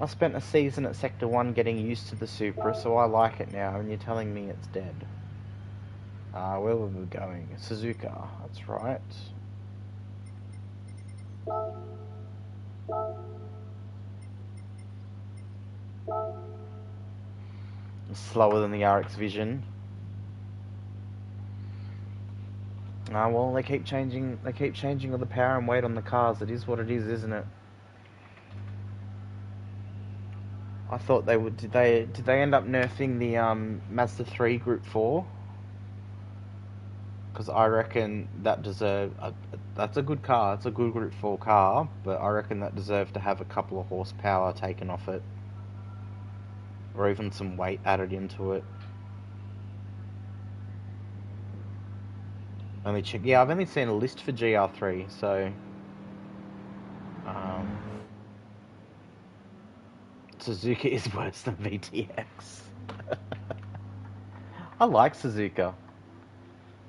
Speaker 1: I spent a season at Sector 1 getting used to the Supra, so I like it now, and you're telling me it's dead. Where were we going? Suzuka, that's right. Slower than the RX Vision. Well, they keep changing all the power and weight on the cars. It is what it is, isn't it? I thought they would. Did they end up nerfing the Mazda 3 Group 4? Because I reckon that that's a good car. It's a good Group 4 car, but I reckon that deserved to have a couple of horsepower taken off it, or even some weight added into it. Only check. Yeah, I've only seen a list for GR3, so Suzuka is worse than VTX. I like Suzuka.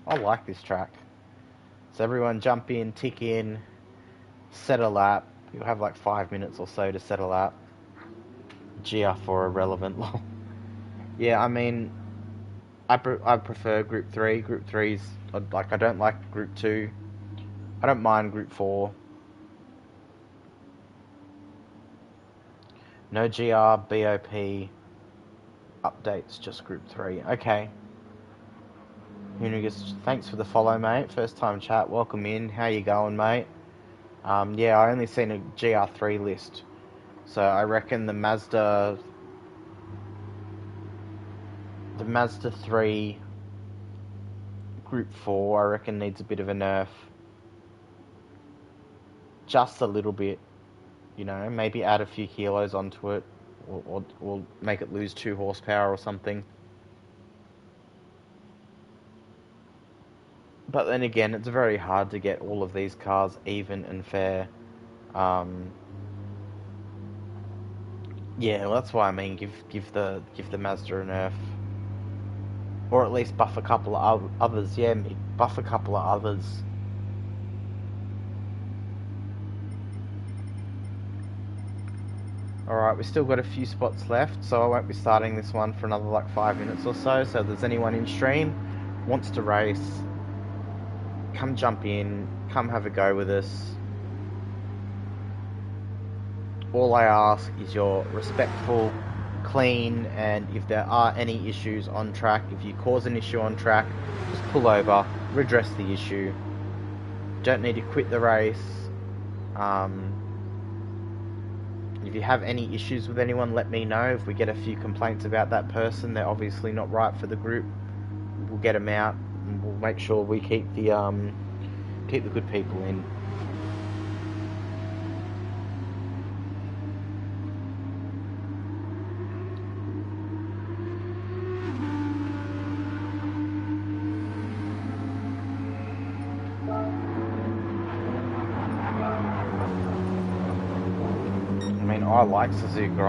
Speaker 1: I like this track. So everyone jump in, tick in, set a lap. You'll have like 5 minutes or so to set a lap. GR4 irrelevant. Yeah, I mean, I prefer Group 3. Group 3's, like, I don't like Group 2. I don't mind Group 4. No GR, BOP updates, just Group 3. Okay. Unigus, thanks for the follow, mate. First time chat, welcome in. How you going, mate? Yeah, I only seen a GR3 list. So I reckon the Mazda 3 Group 4, I reckon needs a bit of a nerf. Just a little bit, you know, maybe add a few kilos onto it, or make it lose 2 horsepower or something. But then again, it's very hard to get all of these cars even and fair. Yeah, well, that's why I mean, give the Mazda a nerf, or at least buff a couple of others. Yeah, buff a couple of others. Alright, we've still got a few spots left, so I won't be starting this one for another like 5 minutes or so. So if there's anyone in stream wants to race, come jump in, come have a go with us. All I ask is you're respectful, clean, and if there are any issues on track, if you cause an issue on track, just pull over, redress the issue. Don't need to quit the race. If you have any issues with anyone, let me know. If we get a few complaints about that person, they're obviously not right for the group, we'll get them out and we'll make sure we keep the good people in. I like Suzuka.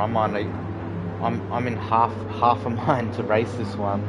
Speaker 1: I'm in half a mind to race this one.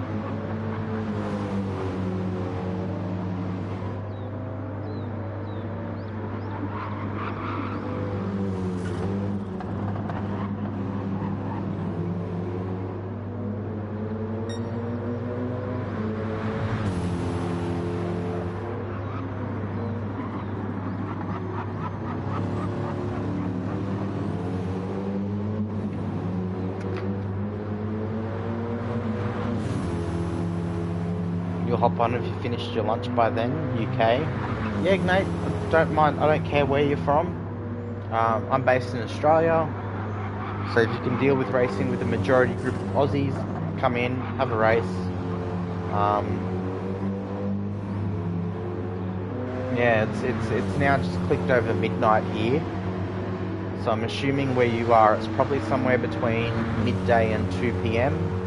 Speaker 1: You'll hop on if you finished your lunch by then, UK. Yeah, Nate, don't mind. I don't care where you're from. I'm based in Australia, so if you can deal with racing with the majority group of Aussies, come in, have a race. Yeah, it's now just clicked over midnight here, so I'm assuming where you are, it's probably somewhere between midday and 2 p.m.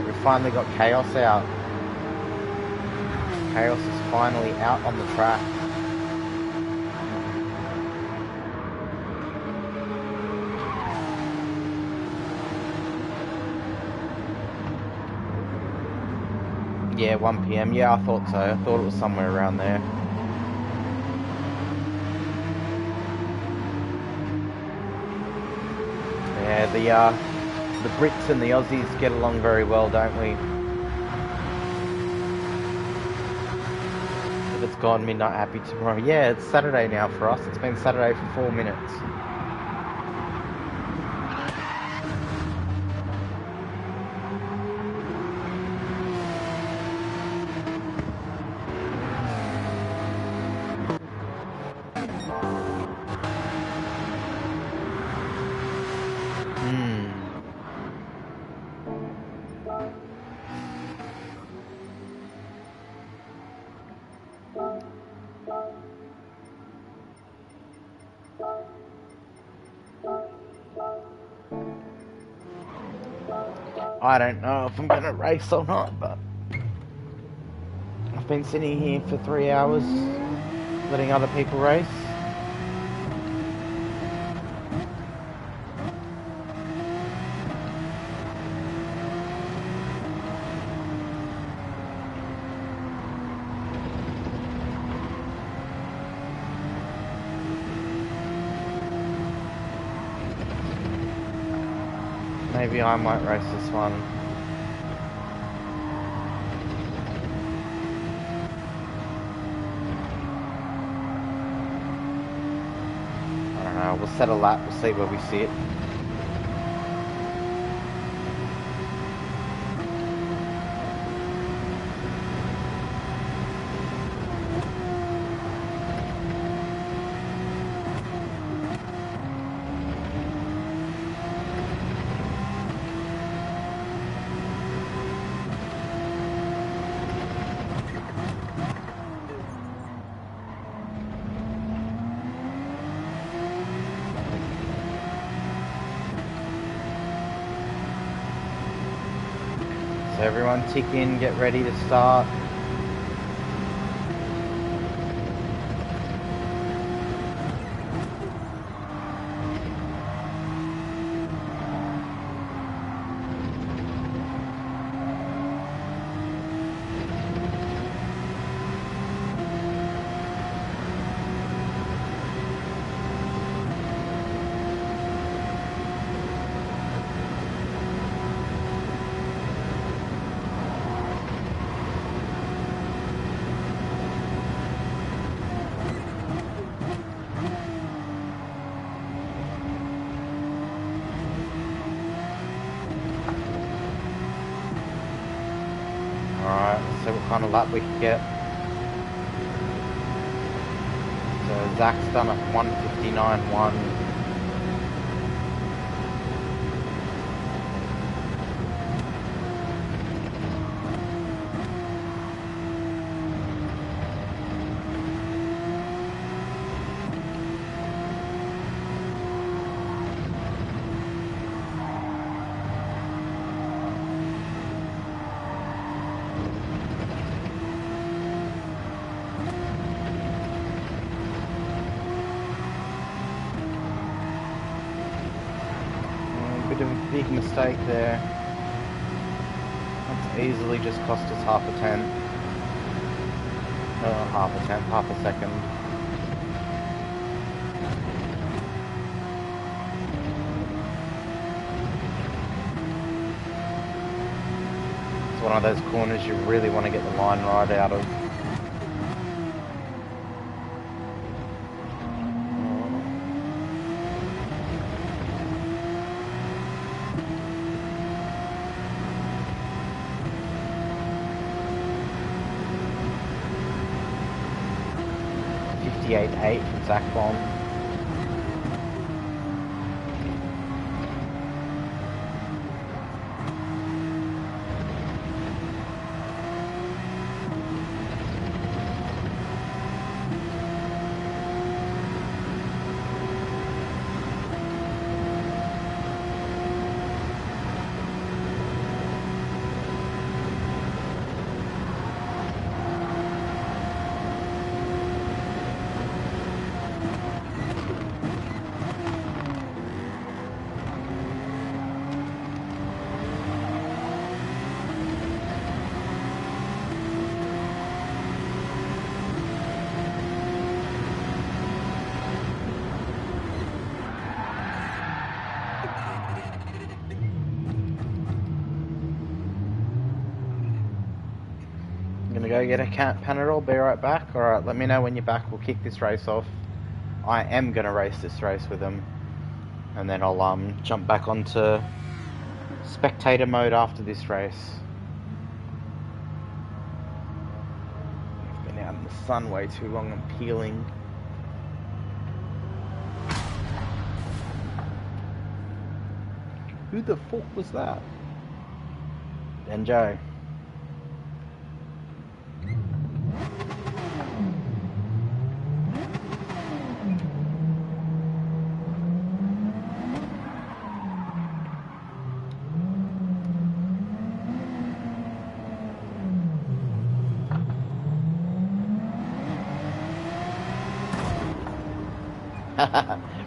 Speaker 1: We finally got Chaos out. Chaos is finally out on the track. Yeah, 1 p.m. Yeah, I thought so. I thought it was somewhere around there. Yeah, the Brits and the Aussies get along very well, don't we? If it's gone midnight happy tomorrow. Yeah, it's Saturday now for us. It's been Saturday for 4 minutes. I don't know if I'm going to race or not, but I've been sitting here for 3 hours letting other people race. Maybe I might race this one. We'll set a lap, we'll see where we sit. So everyone tick in, get ready to start. Alright, let's see what kind of lap we can get. So Zach's done a 1:59.1. Bit of a big mistake there. That's easily just cost us half a tenth. No, half a tenth, half a second. It's one of those corners you really want to get the line right out of. .8 from Zach Bomb. Go get a Panadol, be right back. Alright, let me know when you're back, we'll kick this race off. I am going to race this race with them. And then I'll jump back onto spectator mode after this race. I've been out in the sun way too long, I'm peeling. Who the fuck was that? Benjo.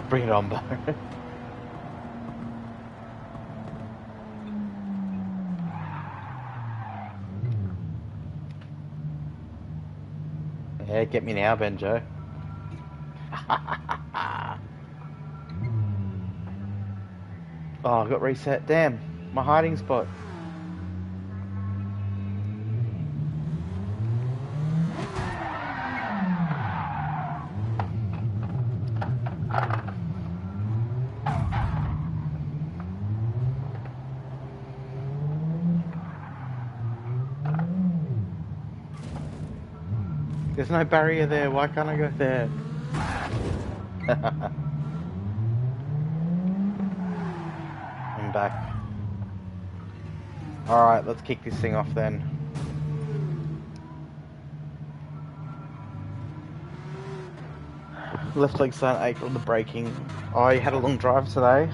Speaker 1: Bring it on, Bo. Yeah, get me now, Benjo. Oh, I got reset. Damn, my hiding spot. There's no barrier there, why can't I go there? I'm back. Alright, let's kick this thing off then. Left leg silent 8 on the braking. I had a long drive today.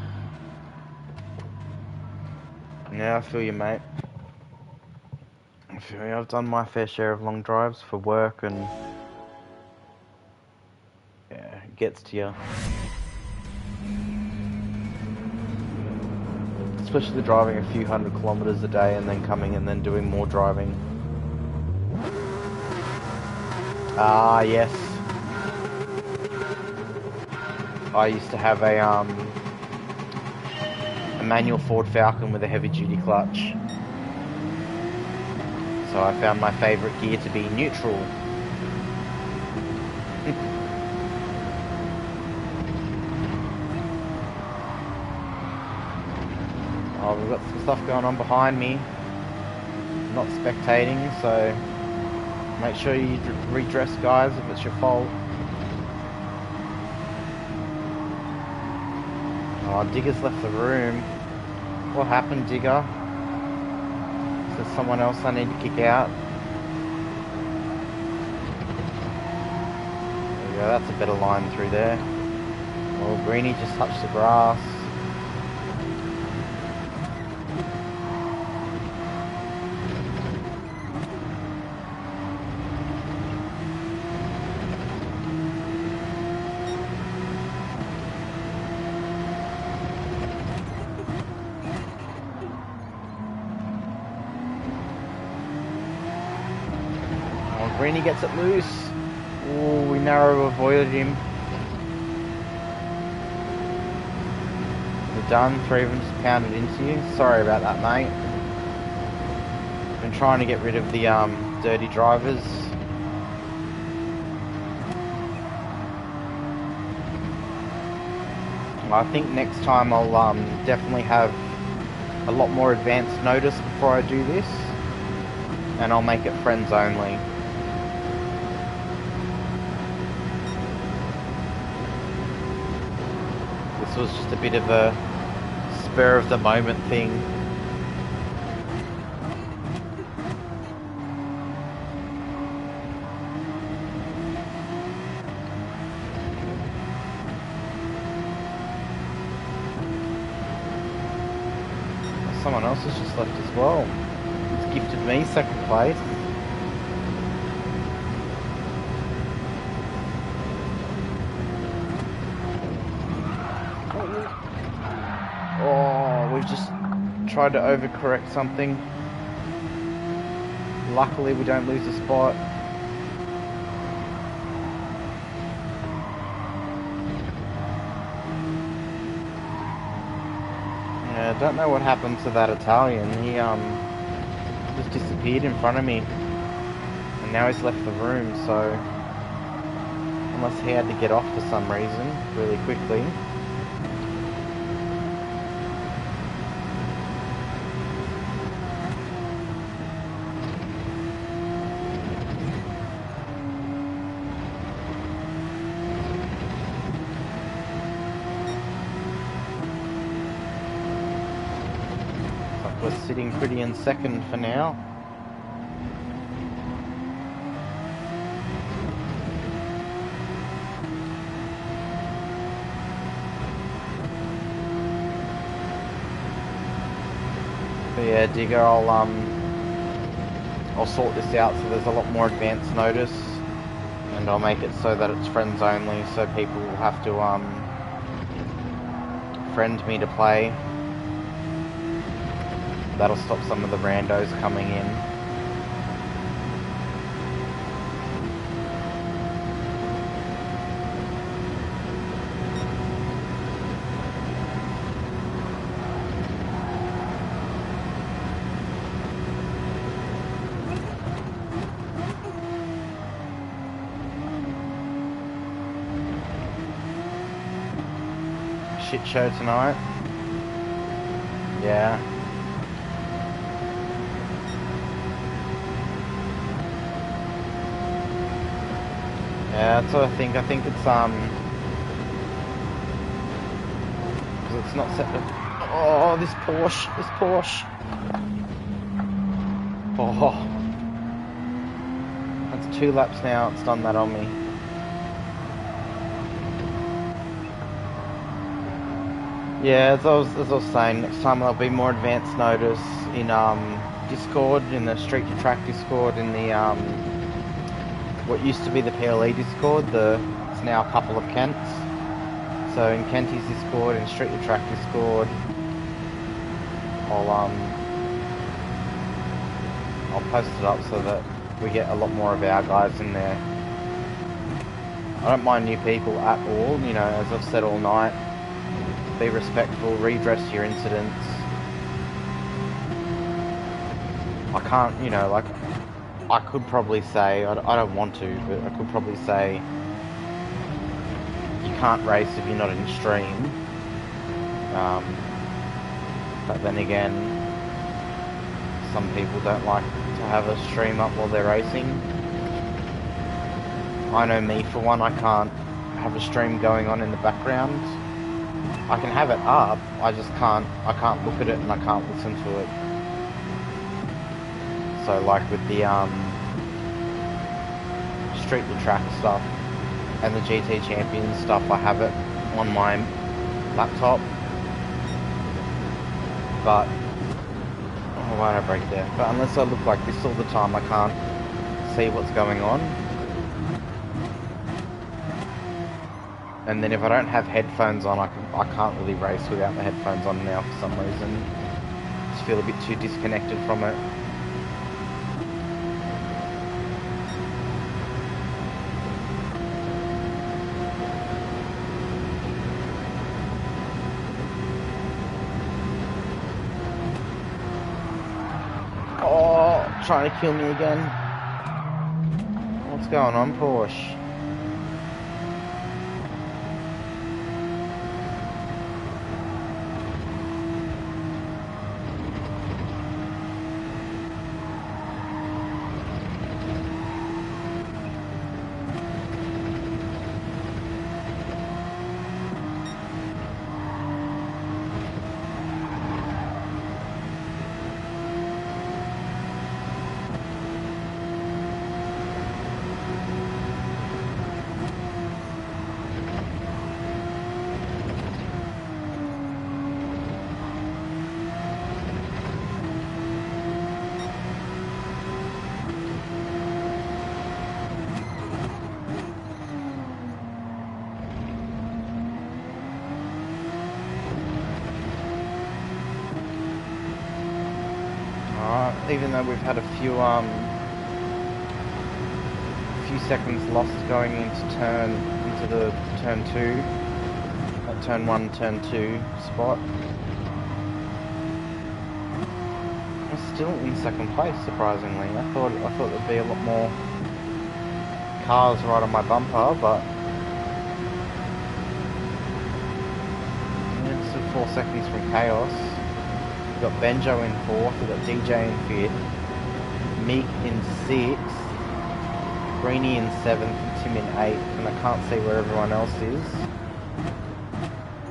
Speaker 1: Yeah, I feel you, mate. I feel you. I've done my fair share of long drives for work and... yeah, it gets to you. Especially driving a few 100 kilometers a day and then coming and then doing more driving. Ah, yes. I used to have a manual Ford Falcon with a heavy duty clutch. So I found my favourite gear to be neutral. Oh, we've got some stuff going on behind me. I'm not spectating, so make sure you redress, guys, if it's your fault. Oh, Digger's left the room. What happened, Digger? Is there someone else I need to kick out? There we go, that's a better line through there. Oh, Greenie just touched the grass. Greenie gets it loose. Oh, we narrow avoided him. We're done. 3 of them just pounded into you. Sorry about that, mate. Been trying to get rid of the dirty drivers. I think next time I'll definitely have a lot more advanced notice before I do this, and I'll make it friends only. This was just a bit of a spur of the moment thing. Someone else has just left as well. It's gifted me second place. Oh, we've just tried to overcorrect something. Luckily we don't lose a spot. I don't know what happened to that Italian. He just disappeared in front of me, and now he's left the room. So unless he had to get off for some reason really quickly. We're sitting pretty in second for now. But yeah, Digger, I'll sort this out so there's a lot more advance notice, and I'll make it so that it's friends only, so people will have to friend me to play. That'll stop some of the randos coming in. Shit show tonight. Yeah. Yeah, that's what I think. I think it's 'cause it's not set to. Oh, this Porsche, this Porsche. Oh, that's 2 laps now. It's done that on me. Yeah, as I was saying, next time there'll be more advanced notice in Discord, in the Street to Track Discord, in the what used to be the PLE Discord. It's now a couple of Kents. So in Kenty's Discord, in Street to Track Discord, I'll post it up so that we get a lot more of our guys in there. I don't mind new people at all, you know, as I've said all night. Be respectful, redress your incidents. I can't, you know, like, I could probably say, I don't want to, but I could probably say, you can't race if you're not in stream. But then again, some people don't like to have a stream up while they're racing. I know me for one, I can't have a stream going on in the background. I can have it up, I can't look at it and I can't listen to it. So like with the Street to Track stuff and the GT Champions stuff, I have it on my laptop. But why don't I break there? But unless I look like this all the time, I can't see what's going on. And then if I don't have headphones on, I can't really race without the headphones on now for some reason. Just feel a bit too disconnected from it. Oh, trying to kill me again. What's going on, Porsche? Even though we've had a few seconds lost going into the turn 2, turn 1, turn 2 spot. I'm still in second place, surprisingly. I thought there'd be a lot more cars right on my bumper, but yeah, still 4 seconds from chaos. We've got Benjo in 4th, we've got DJ in 5th, Meek in 6th, Greenie in 7th, and Tim in 8th, and I can't see where everyone else is.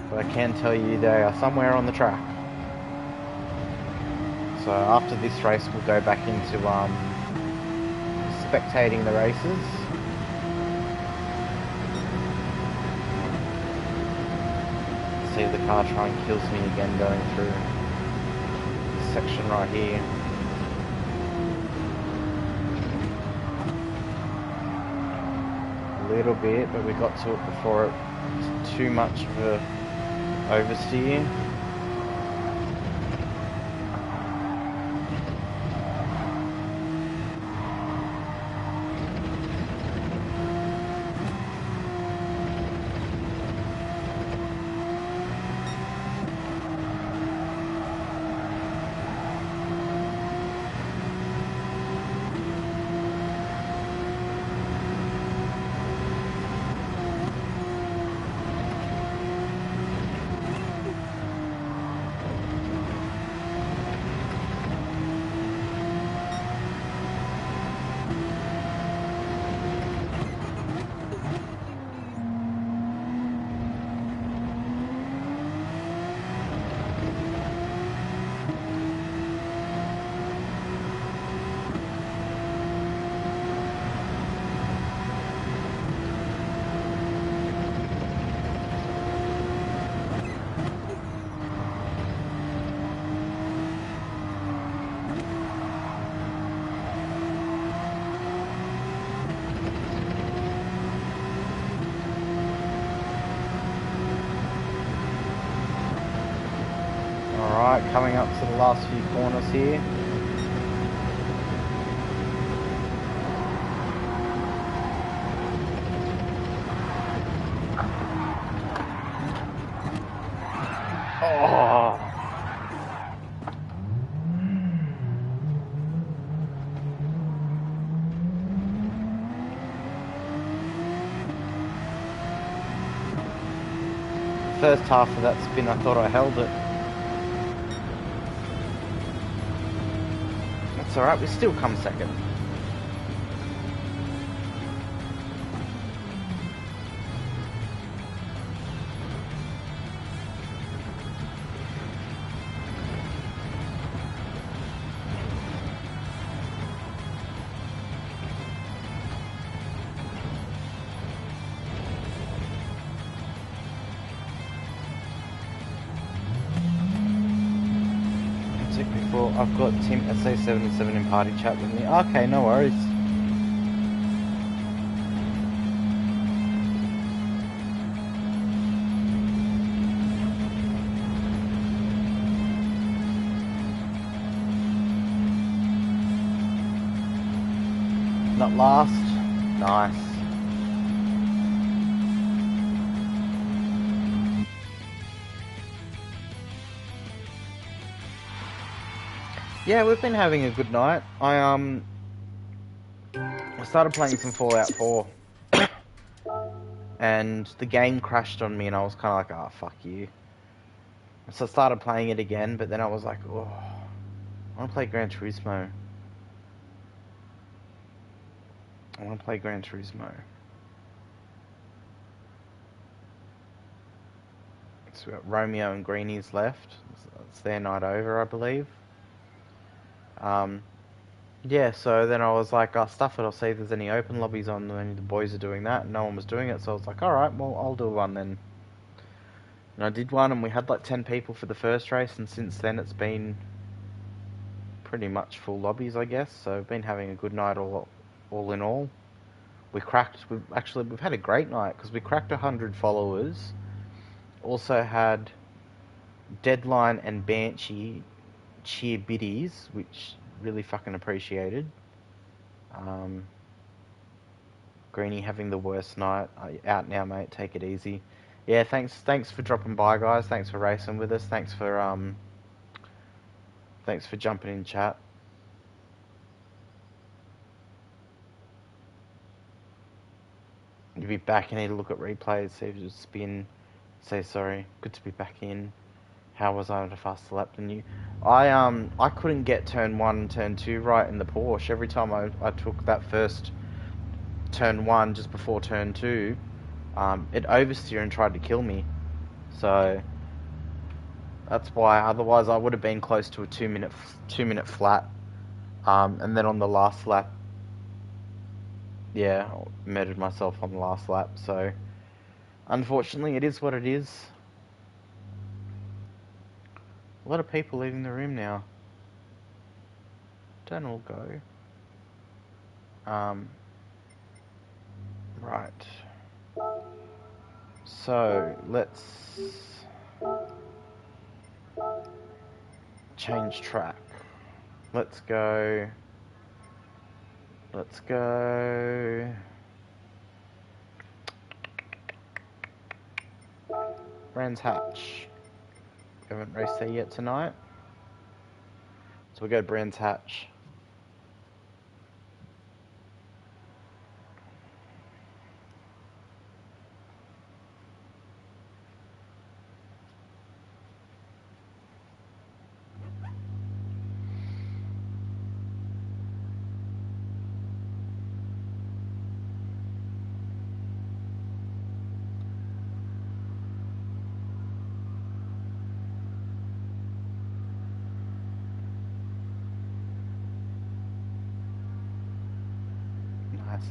Speaker 1: But I can tell you they are somewhere on the track. So after this race we'll go back into spectating the races. See if the car try and kills me again going through section right here. A little bit, but we got to it before it was too much of a oversteer. Alright, coming up to the last few corners here. Oh! First half of that spin, I thought I held it. That's alright, we still come second. I've got Team SA77 in party chat with me. Okay, no worries. Not last. Nice. Yeah, we've been having a good night. I started playing some Fallout 4 and the game crashed on me and I was kind of like, oh, fuck you. So I started playing it again, but then I was like, oh, I want to play Gran Turismo. So we've got Romeo and Greenies left. It's their night over, I believe. Yeah, so then I was like, oh, stuff it, I'll see if there's any open lobbies on when the boys are doing that. No one was doing it, so I was like, alright, well, I'll do one then. And I did one, and we had like 10 people for the first race, and since then it's been pretty much full lobbies, I guess. So I've been having a good night all in all. We've had a great night, because we cracked 100 followers. Also had Deadline and Banshee cheer biddies, which really fucking appreciated. Greenie having the worst night. Out now, mate. Take it easy. Yeah, thanks for dropping by, guys. Thanks for racing with us. Thanks for jumping in chat. You'll be back. You need to look at replays, see if you spin. Say sorry. Good to be back in. How was I at a faster lap than you? I couldn't get turn 1 and turn 2 right in the Porsche. Every time I took that first turn 1 just before turn 2, it oversteered and tried to kill me. So that's why. Otherwise, I would have been close to a 2-minute flat. And then on the last lap, yeah, I murdered myself on the last lap. So unfortunately, it is what it is. A lot of people leaving the room now. Don't all go. Right. So, let's change track. Let's go. Brands Hatch. We haven't raced there yet tonight. So we'll go Brands Hatch.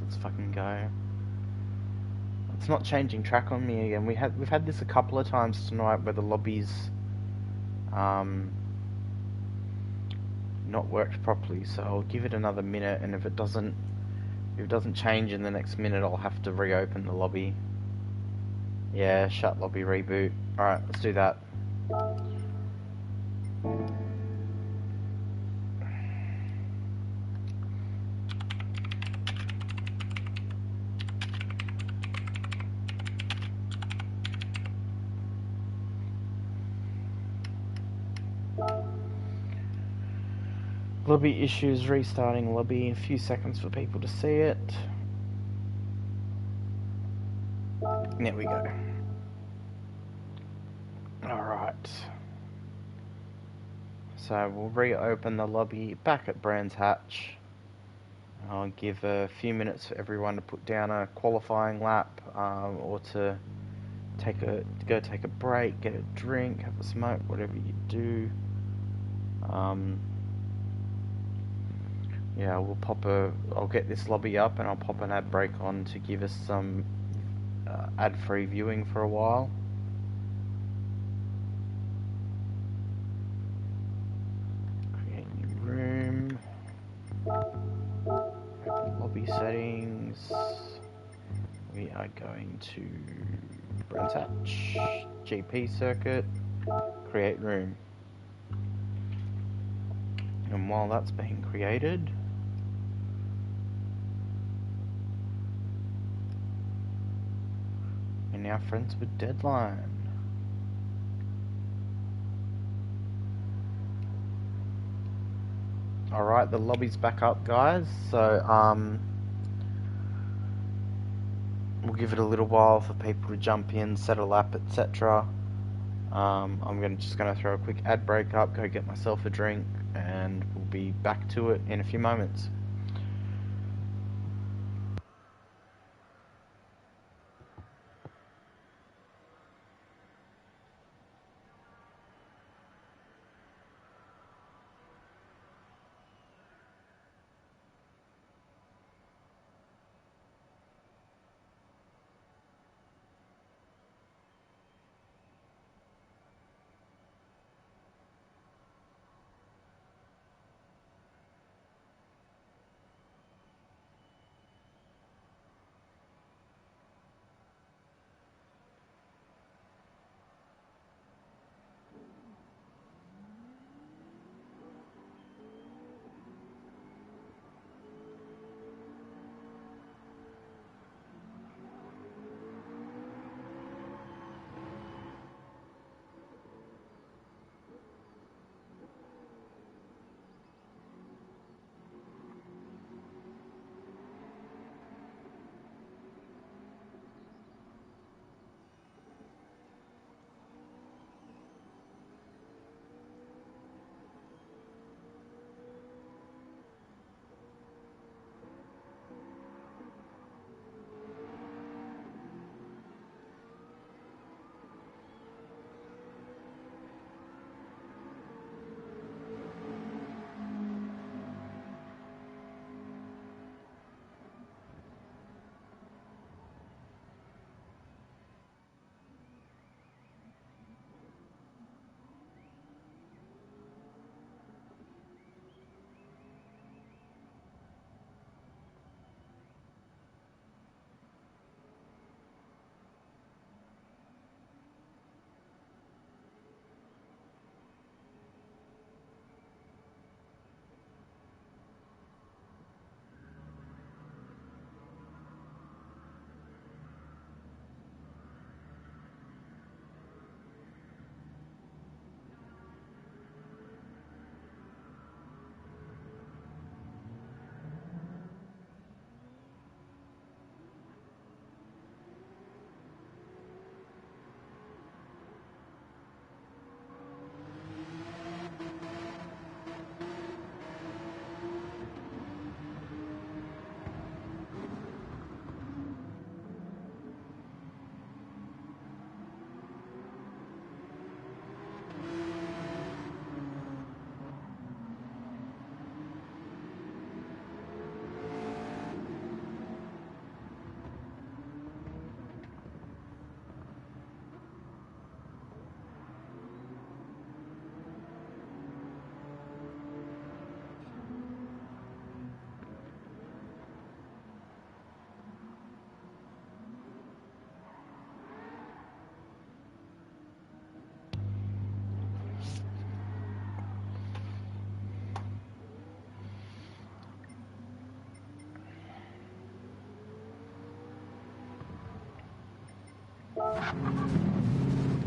Speaker 1: Let's fucking go. It's not changing track on me again. We've had this a couple of times tonight where the lobbies not worked properly, so I'll give it another minute, and if it doesn't change in the next minute, I'll have to reopen the lobby. Yeah, shut lobby, reboot. Alright, let's do that. Lobby issues, restarting lobby, a few seconds for people to see it. There we go. Alright. So we'll reopen the lobby back at Brands Hatch. I'll give a few minutes for everyone to put down a qualifying lap, or to go take a break, get a drink, have a smoke, whatever you do. Yeah, I'll get this lobby up and I'll pop an ad break on to give us some ad-free viewing for a while. Create new room. Open lobby settings. We are going to Brands Hatch, GP circuit, create room. And while that's being created, we're now friends with Deadline. Alright, the lobby's back up, guys, so we'll give it a little while for people to jump in, set a lap, etc. I'm just going to throw a quick ad break up, go get myself a drink, and we'll be back to it in a few moments.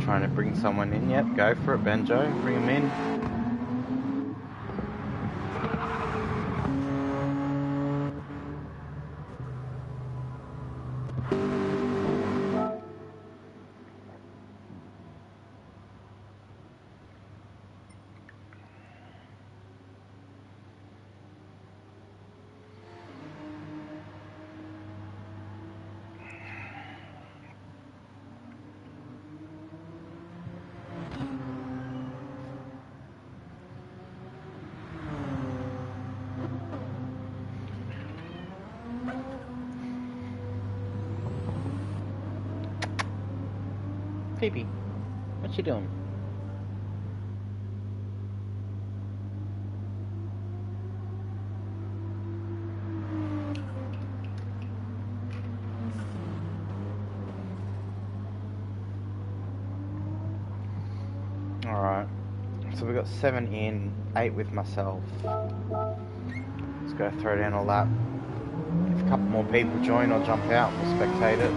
Speaker 1: Trying to bring someone in. Yep, go for it, Benjo. Bring him in. Phoebe, what you doing? Alright, so we got 7 in, 8 with myself. Let's go throw down a lap. If a couple more people join, I'll jump out, we'll spectate it.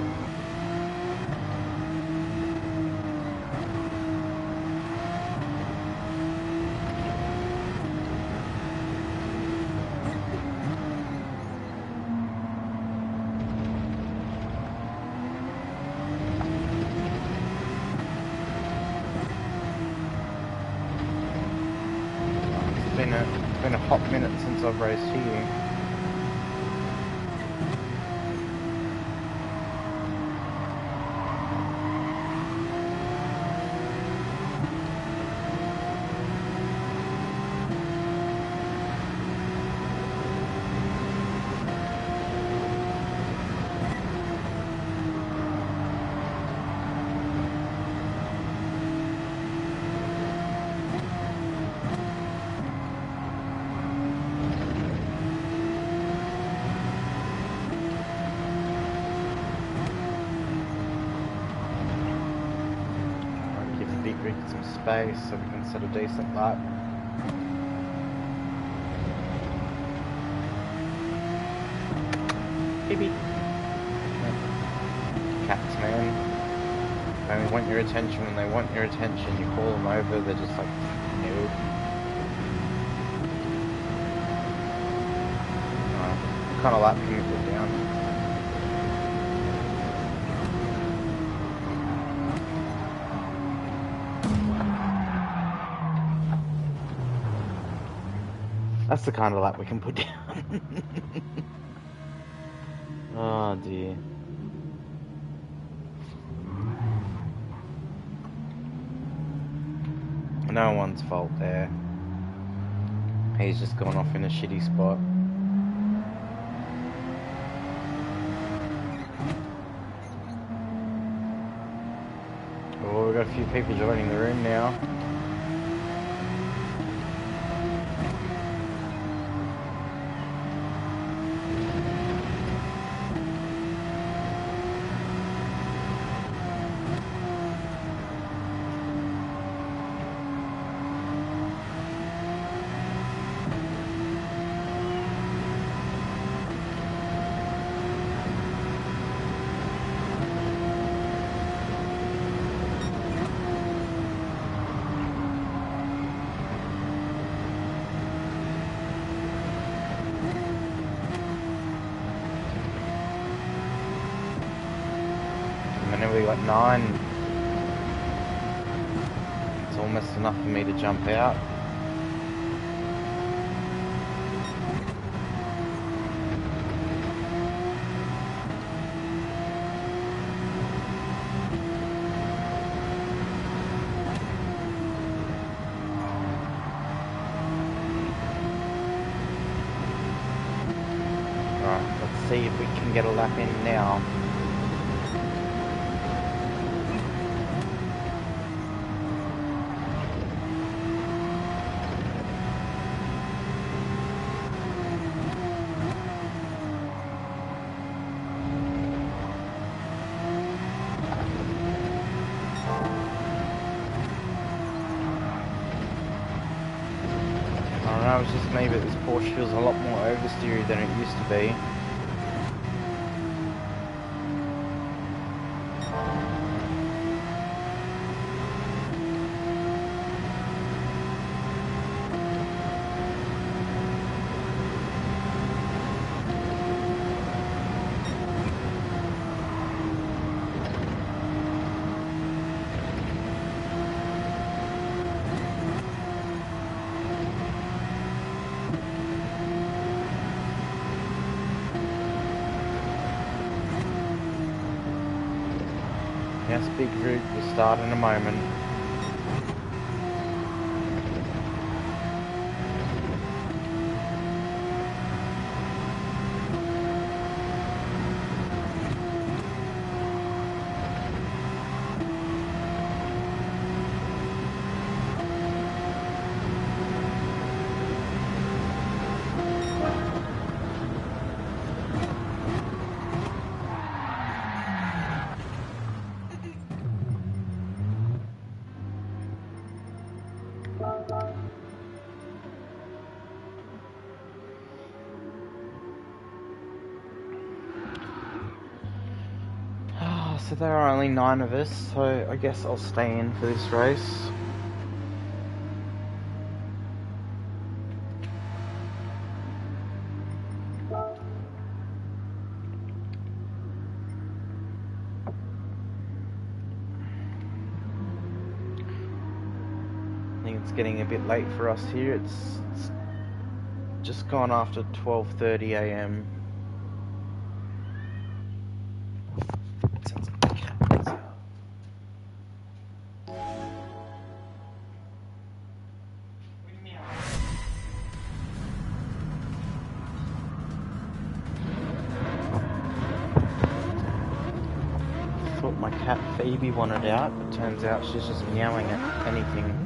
Speaker 1: It's been a hot minute since I've raced here. Some space so we can set a decent lap. Phoebe. Cats, man. They only want your attention when they want your attention. You call them over, they're just like, no. What kind of lap can you put down? That's the kind of lap we can put down. Oh dear. No one's fault there. He's just gone off in a shitty spot. Oh, we've got a few people joining the room now. We got 9. It's almost enough for me to jump out. Right, let's see if we can get a lap in now. It's just maybe this Porsche feels a lot more oversteery than it used to be. Yes, Big Root will start in a moment. So there are only 9 of us, so I guess I'll stay in for this race. I think it's getting a bit late for us here. It's just gone after 12:30 AM. Sounds like a cat. Thought my cat Phoebe wanted out, but turns out she's just meowing at anything.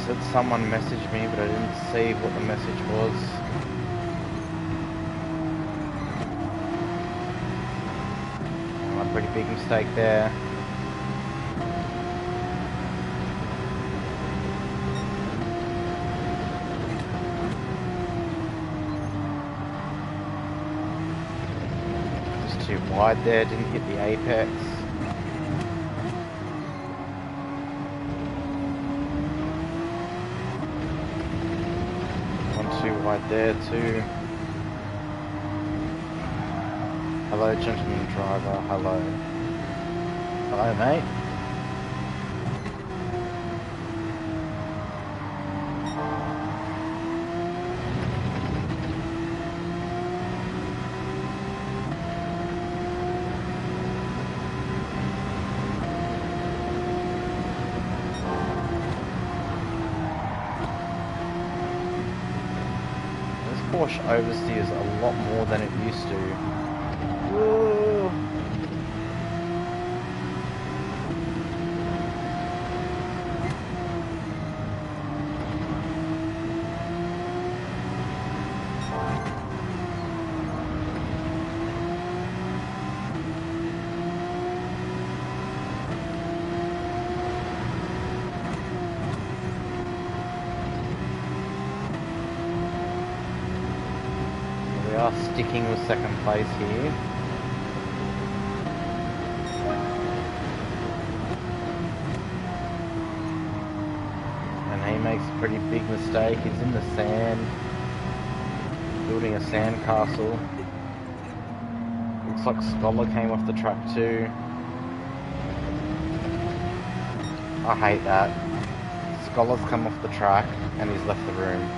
Speaker 1: Said someone messaged me, but I didn't see what the message was. A pretty big mistake there. Just too wide there, didn't hit the apex. Wide there too. Hello, gentleman driver. Hello. Hello, mate. Porsche oversteers a lot more than it used to. Whoa. We are sticking with second place here. And he makes a pretty big mistake. He's in the sand, building a sand castle. Looks like Scholar came off the track too. I hate that. Scholar's come off the track and he's left the room.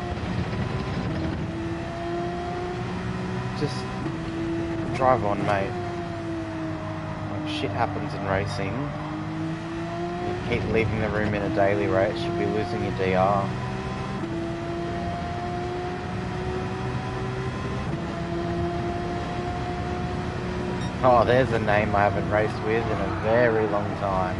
Speaker 1: Just drive on, mate. Like, shit happens in racing. You keep leaving the room in a daily race, you'll be losing your DR. Oh, there's a name I haven't raced with in a very long time.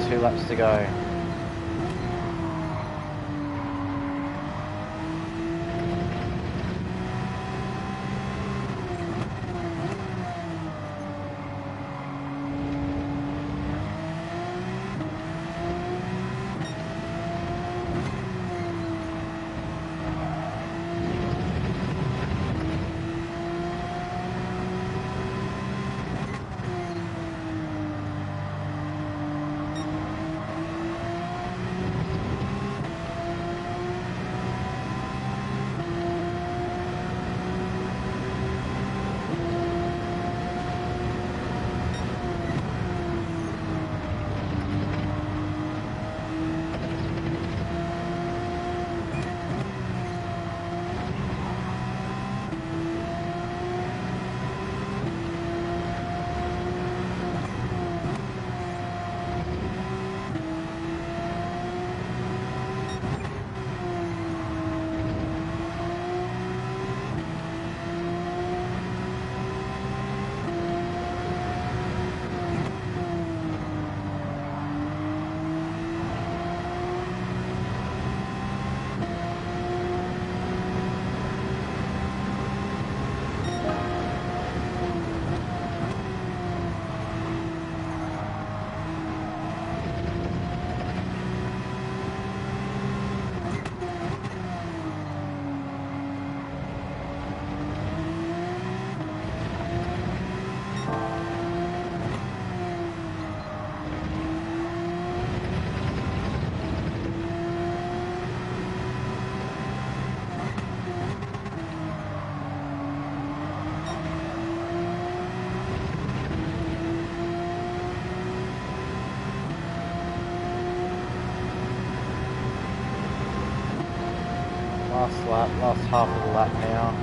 Speaker 1: Two laps to go. Last lap, last half of the lap now.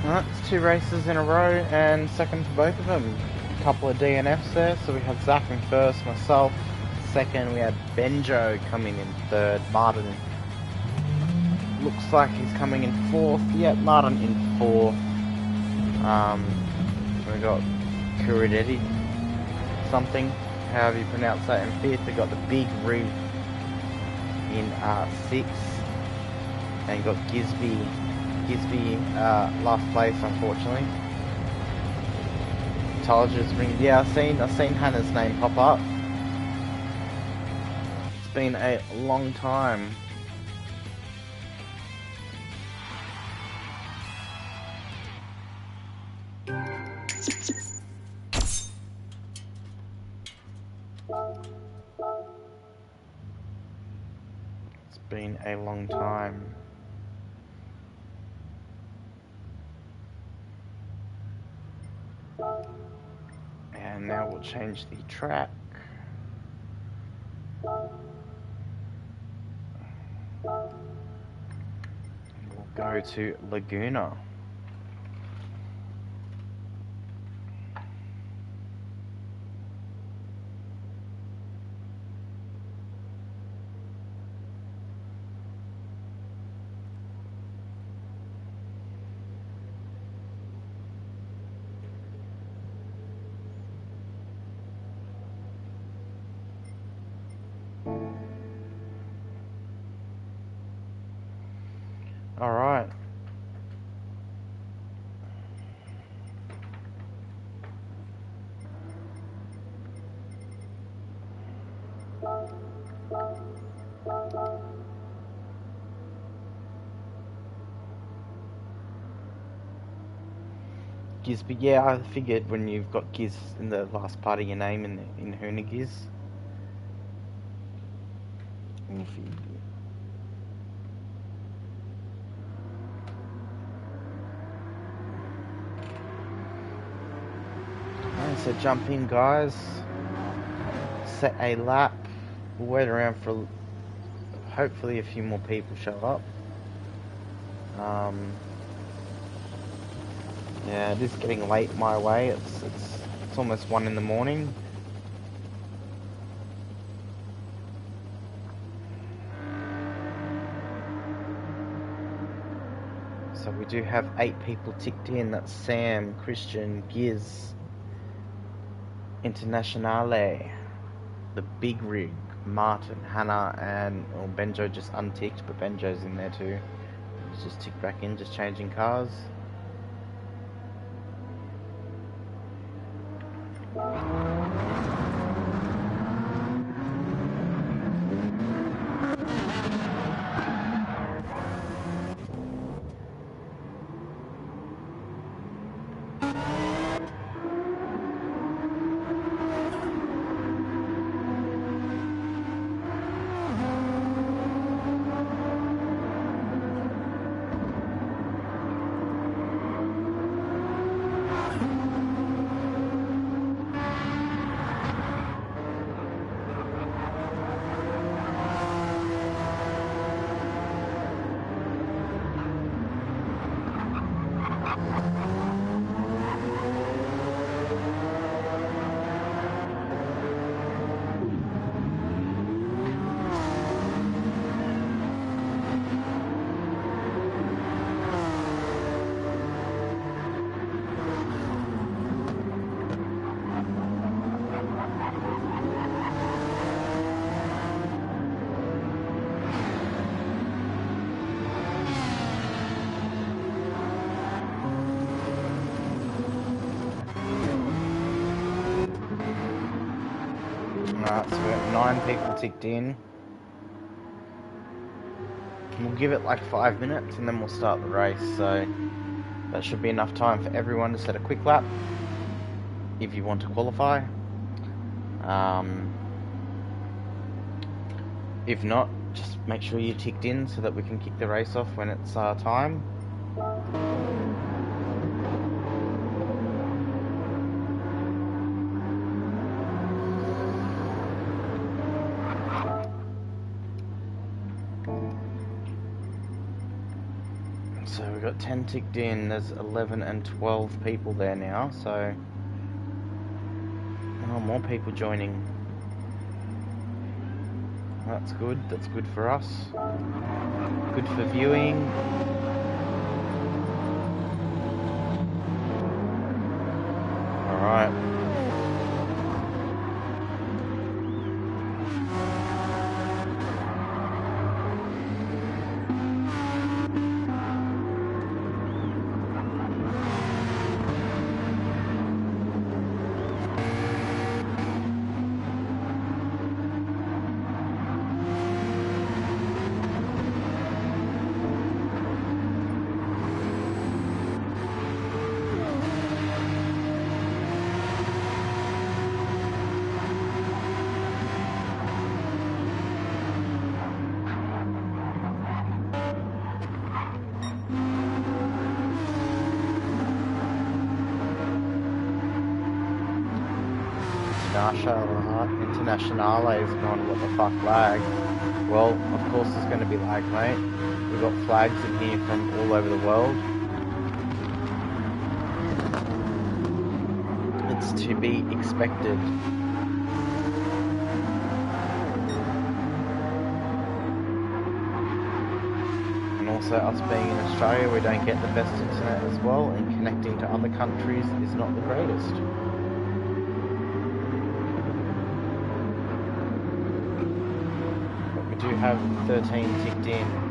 Speaker 1: Alright, it's 2 races in a row and second for both of them. A couple of DNFs there, so we had Zach in first, myself second, we had Benjo coming in third, Martin looks like he's coming in fourth, yeah, Martin in fourth. We got Kurideti something, however you pronounce that, in fifth. We got the Big Reef in sixth, and you got Gisby last place, unfortunately. Intelligence ring. Yeah, I've seen Hannah's name pop up. It's been a long time. It's been a long time. And now we'll change the track. go to Laguna. Alright. Giz, but yeah, I figured when you've got Giz in the last part of your name in Hoonigiz. So jump in, guys. Set a lap. We'll wait around for hopefully a few more people show up. Yeah, it is getting late my way. It's almost 1 in the morning. So we do have 8 people ticked in. That's Sam, Christian, Giz, Internationale, the Big Rig, Martin, Hannah, and Benjo just unticked, but Benjo's in there too. He's just ticked back in, just changing cars. Alright, so we have 9 people ticked in. We'll give it like 5 minutes and then we'll start the race, so that should be enough time for everyone to set a quick lap if you want to qualify. If not, just make sure you're ticked in so that we can kick the race off when it's time. So we've got 10 ticked in, there's 11 and 12 people there now, so more people joining. That's good for us. Good for viewing. Alright. Internationale is going, what the fuck, lag? Well, of course there's going to be lag, mate. We've We've got flags in here from all over the world. It's to be expected. And also, us being in Australia, we don't get the best internet as well, and connecting to other countries is not the greatest. But we do have 13 ticked in.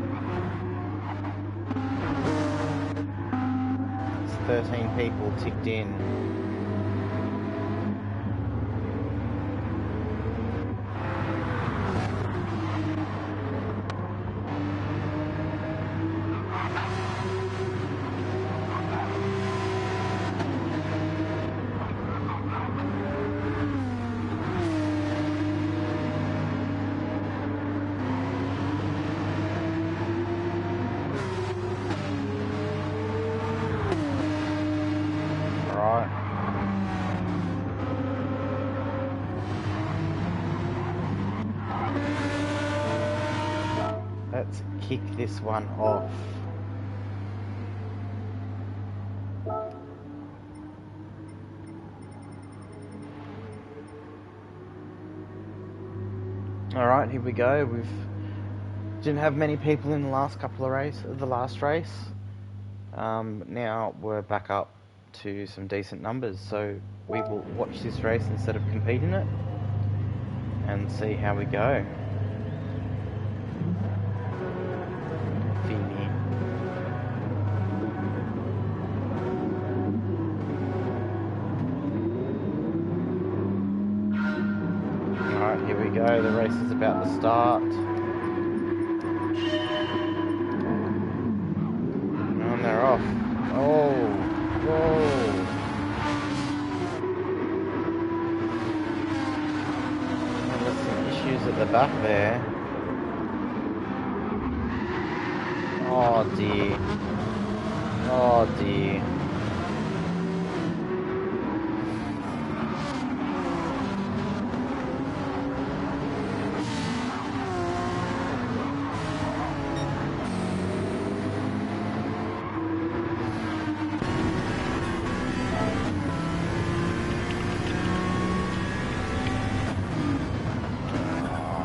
Speaker 1: It's 13 people ticked in. Let's kick this one off. Alright, here we go. We didn't have many people in the last couple of the last race. Now we're back up to some decent numbers, so we will watch this race instead of competing it and see how we go. Alright, here we go, the race is about to start. And they're off. Oh, whoa. And there's some issues at the back there. Oh dear. Oh dear.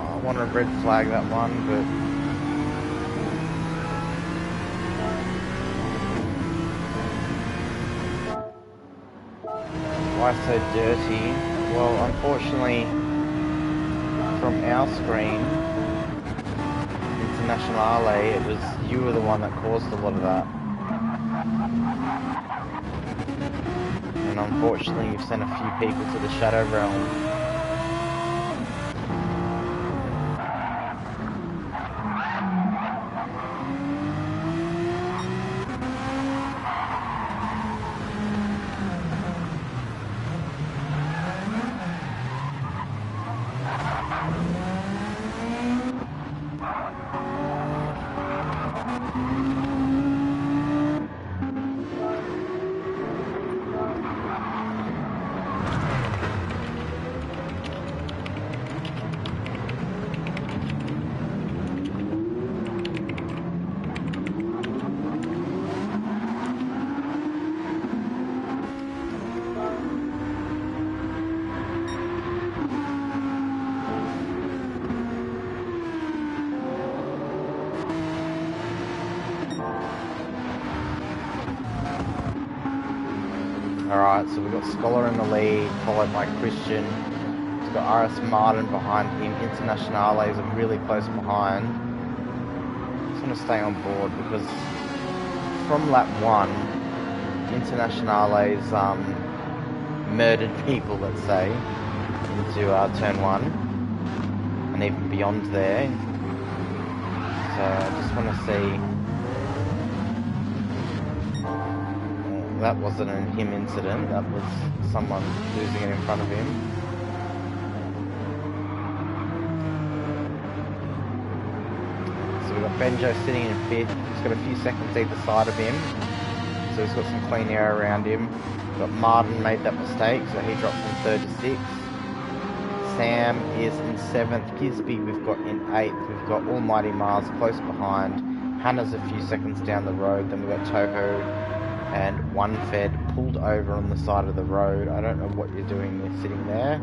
Speaker 1: I want to red flag that one, but why so dirty? Well, unfortunately, from our screen, Internationale, it was you were the one that caused a lot of that. And unfortunately, you've sent a few people to the Shadow Realm. Alright, so we've got Scholar in the lead, followed by Christian. We've got RS Martin behind him. Internationale is really close behind. Just want to stay on board because from lap 1, Internationale's murdered people, let's say, into turn 1 and even beyond there. So I just want to see. That wasn't a him incident, that was someone losing it in front of him. So we've got Benjo sitting in 5th, he's got a few seconds either side of him, so he's got some clean air around him. We've got Martin made that mistake, so he dropped from 3rd to 6th. Sam is in 7th, Gisby we've got in 8th, we've got Almighty Mars close behind, Hannah's a few seconds down the road. Then we've got Toho and One Fed pulled over on the side of the road. I don't know what you're doing. You're sitting there.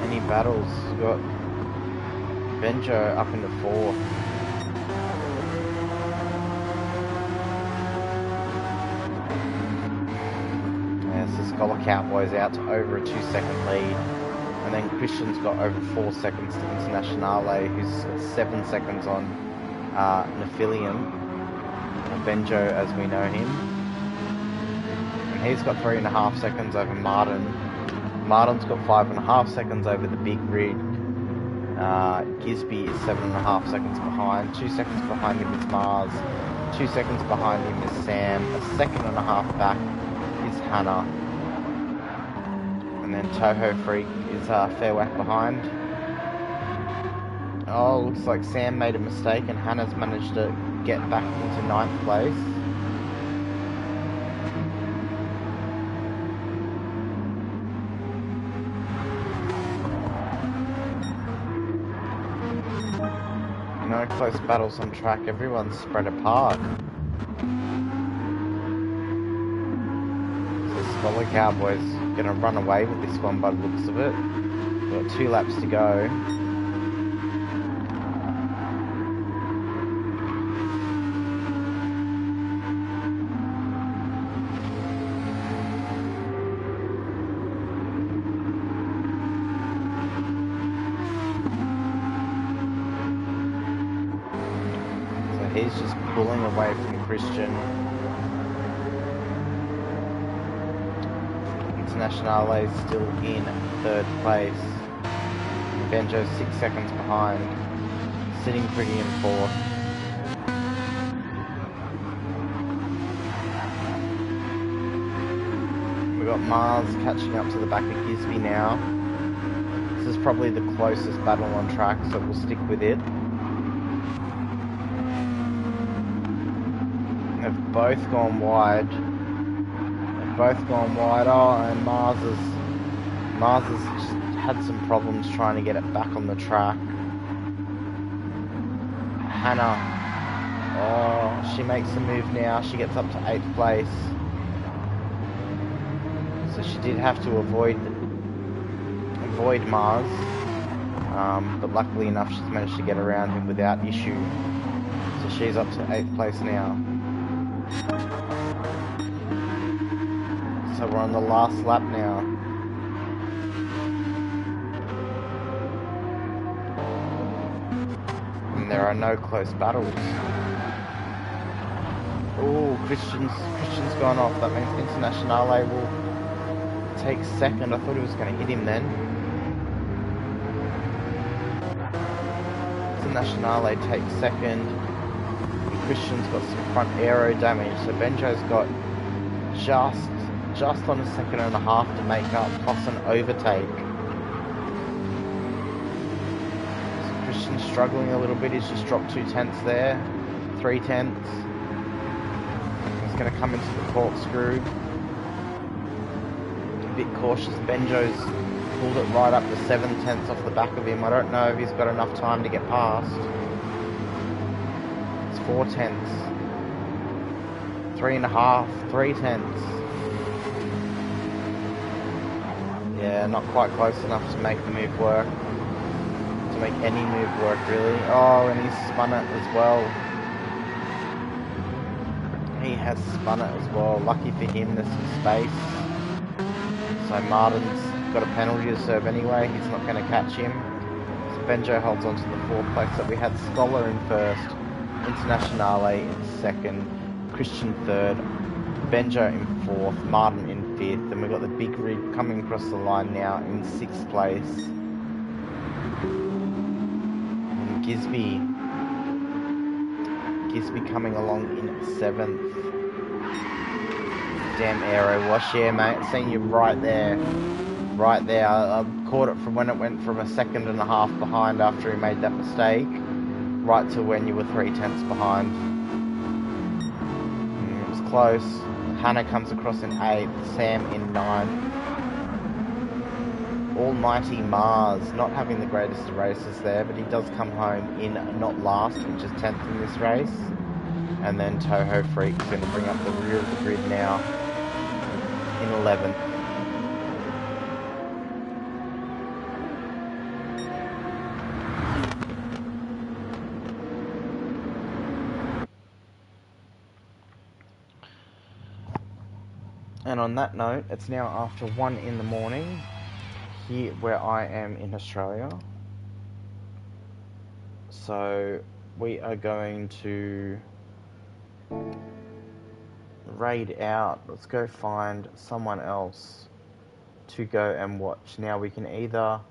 Speaker 1: Any battles? We've got Benjo up into 4th. Scholar Cowboys out to over a 2-second lead, and then Christian's got over 4 seconds to Internationale, who's got 7 seconds on Nephilium, or Benjo as we know him, and he's got 3.5 seconds over Martin. Martin's got 5.5 seconds over the Big Rig. Gisby is 7.5 seconds behind. 2 seconds behind him is Mars. 2 seconds behind him is Sam. 1.5 seconds back is Hannah. And then Toho Freak is fair whack behind. Oh, looks like Sam made a mistake and Hannah's managed to get back into 9th place. No close battles on track, everyone's spread apart. Scholar Cowboys gonna run away with this one by the looks of it. We've got 2 laps to go. So he's just pulling away from Christian. Internationale is still in 3rd place. Benjo's 6 seconds behind, sitting pretty in 4th. We've got Mars catching up to the back of Gisby now. This is probably the closest battle on track, so we'll stick with it. They've both gone wide. Oh, and Mars has just had some problems trying to get it back on the track. Hannah, oh, she makes a move now. She gets up to 8th place. So she did have to avoid Mars, but luckily enough she's managed to get around him without issue. So she's up to 8th place now. So we're on the last lap now. And there are no close battles. Oh, Christian's gone off. That means Internationale will take 2nd. I thought he was going to hit him then. Internationale takes 2nd. Christian's got some front aero damage. So Benjo's got just on 1.5 seconds to make up, plus an overtake. So Christian's struggling a little bit. He's just dropped 2/10 there, 3/10. He's going to come into the corkscrew. A bit cautious. Benjo's pulled it right up to 7/10 off the back of him. I don't know if he's got enough time to get past. It's 4/10. 3.5, 3/10. Yeah, not quite close enough to make the move work. To make any move work, really. Oh, and he's spun it as well. He has spun it as well. Lucky for him, there's some space. So Martin's got a penalty to serve anyway. He's not going to catch him. So Benjo holds on to the 4th place. So we had Scholar in 1st, Internationale in 2nd, Christian 3rd, Benjo in 4th, Martin in 5th, and we've got the Big Rig coming across the line now in 6th place. And Gisby coming along in 7th. Damn aero wash, yeah mate, seeing you right there. I caught it from when it went from 1.5 seconds behind after he made that mistake, right to when you were 3/10 behind. It was close. Hannah comes across in 8th, Sam in 9th. Almighty Mars, not having the greatest of races there, but he does come home in not last, which is 10th in this race. And then Toho Freak's going to bring up the rear of the grid now in 11th. And on that note, it's now after 1 in the morning here where I am in Australia. So we are going to raid out. Let's go find someone else to go and watch. Now we can either,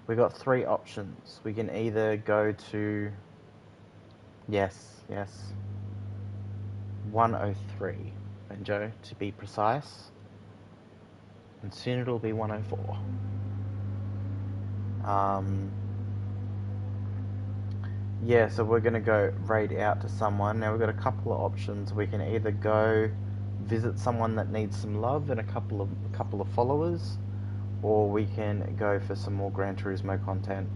Speaker 1: we got 3 options. We can either go to, yes, 103, Benjo, to be precise. And soon it'll be 104. Yeah, so we're going to go raid out to someone. Now we've got a couple of options. We can either go visit someone that needs some love and a couple of followers, or we can go for some more Gran Turismo content,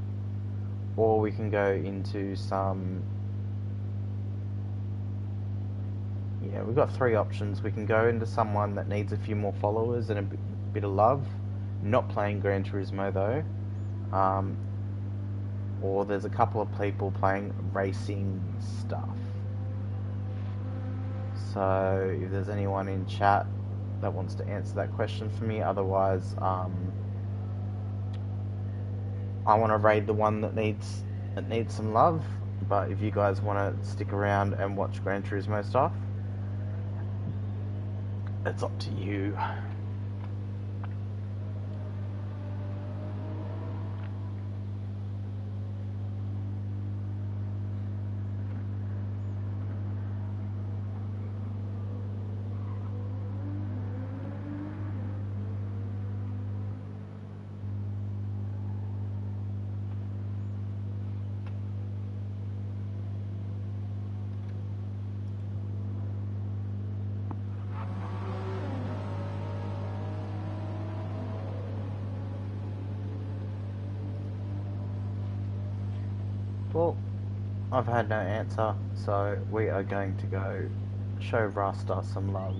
Speaker 1: or we can go into some... Yeah, we've got 3 options. We can go into someone that needs a few more followers and a bit of love, not playing Gran Turismo though. Or there's a couple of people playing racing stuff. So if there's anyone in chat that wants to answer that question for me, otherwise I want to raid the one that needs some love. But if you guys want to stick around and watch Gran Turismo stuff, it's up to you. Well, I've had no answer, so we are going to go show Rasta some love.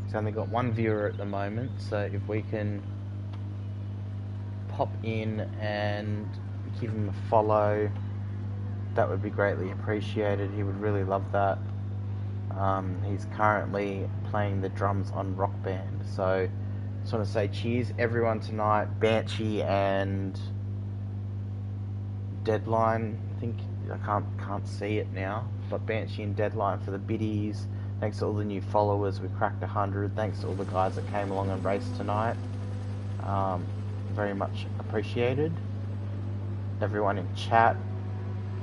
Speaker 1: He's only got 1 viewer at the moment, so if we can pop in and give him a follow, that would be greatly appreciated. He would really love that. He's currently playing the drums on Rock Band, so just want to say cheers everyone tonight. Banshee and Deadline, I think, I can't see it now, but Banshee and Deadline for the biddies. Thanks to all the new followers, we cracked 100. Thanks to all the guys that came along and raced tonight. Very much appreciated. Everyone in chat.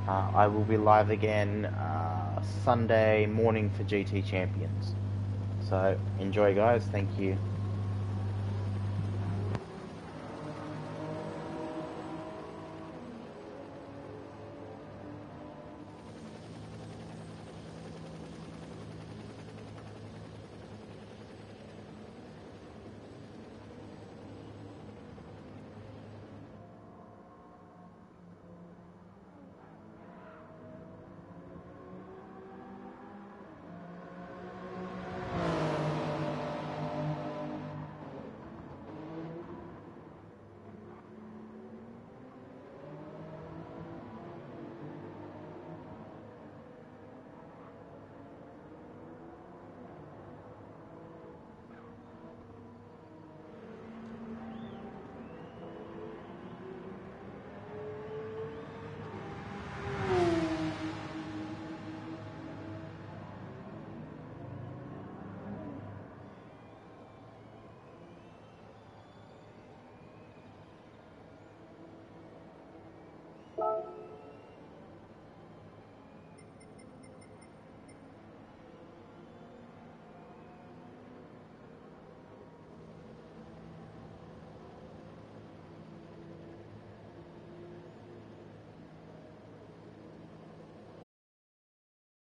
Speaker 1: I will be live again Sunday morning for GT Champions. So enjoy guys, thank you.